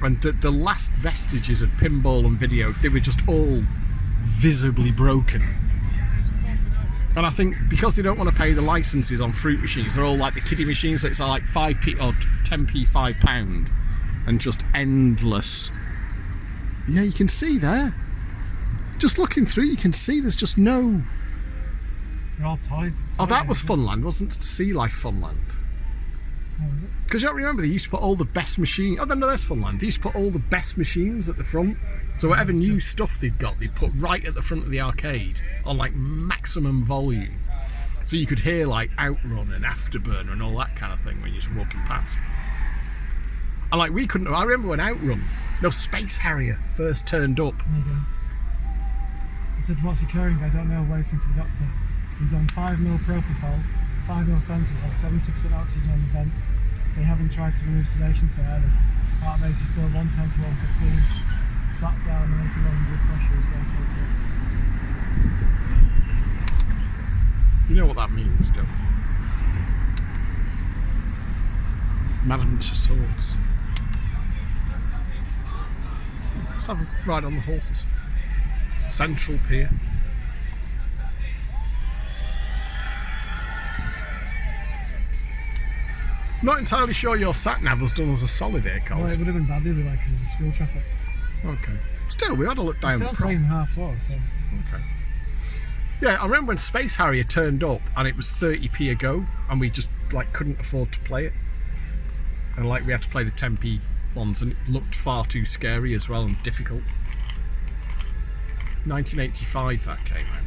And the last vestiges of pinball and video, they were just all visibly broken. And I think because they don't want to pay the licenses on fruit machines, they're all like the kiddie machines, so it's like 5p or 10p, £5, and just endless. Yeah, you can see there. Just looking through, you can see there's just no. They're all tied. Oh, that was Funland, wasn't it? Sea Life Funland. What was it? Because you don't remember, they used to put all the best machines. Oh, no, there's Funland. They used to put all the best machines at the front. So whatever new stuff they'd got, they'd put right at the front of the arcade on like maximum volume. So you could hear like Outrun and Afterburner and all that kind of thing when you're just walking past. And like we couldn't. I remember when Outrun, no, Space Harrier first turned up. There you go. I said, what's occurring? I don't know, waiting for the doctor. He's on 5ml propofol, 5ml fentanyl, has 70% oxygen on the vent. They haven't tried to remove sedation today either. Heart rate is still 110 to 115. Sats down and anti-rolling blood pressure is 148. You know what that means, don't you? Madame Tussauds. Let's have a ride on the horses. Central Pier. Not entirely sure your sat-nav was done as a solid here, Coles. Well, it would have been bad the other way because there's a school traffic. Okay. Still, we had to look down the It's prom. still saying 4:30, so. Okay. Yeah, I remember when Space Harrier turned up and it was 30p a go and we just like couldn't afford to play it. And like we had to play the 10p ones and it looked far too scary as well and difficult. 1985 that came out.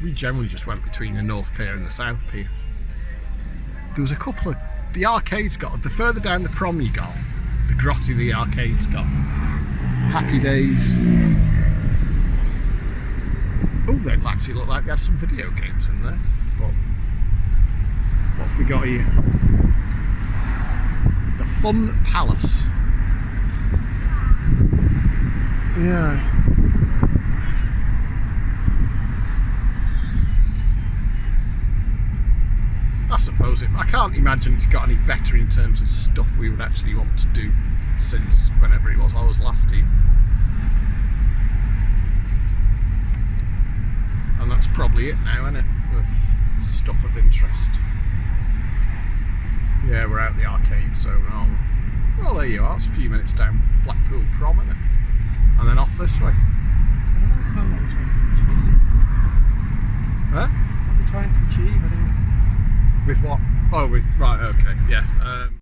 We generally just went between the North Pier and the South Pier. There was a couple of... The arcades got... The further down the prom you got, the grotty the arcades got. Happy Days. Oh, they actually look like they had some video games in there. But what have we got here? The Fun Palace. Yeah. I suppose I can't imagine it's got any better in terms of stuff we would actually want to do since whenever it was I was last here. And that's probably it now, isn't it? Of stuff of interest. Yeah, we're out the arcade, so well there you are, it's a few minutes down Blackpool Promenade. And then off this way. I don't understand what we're trying to achieve. Huh? What we're trying to achieve, I don't know. With what? Oh, with, right, okay, yeah.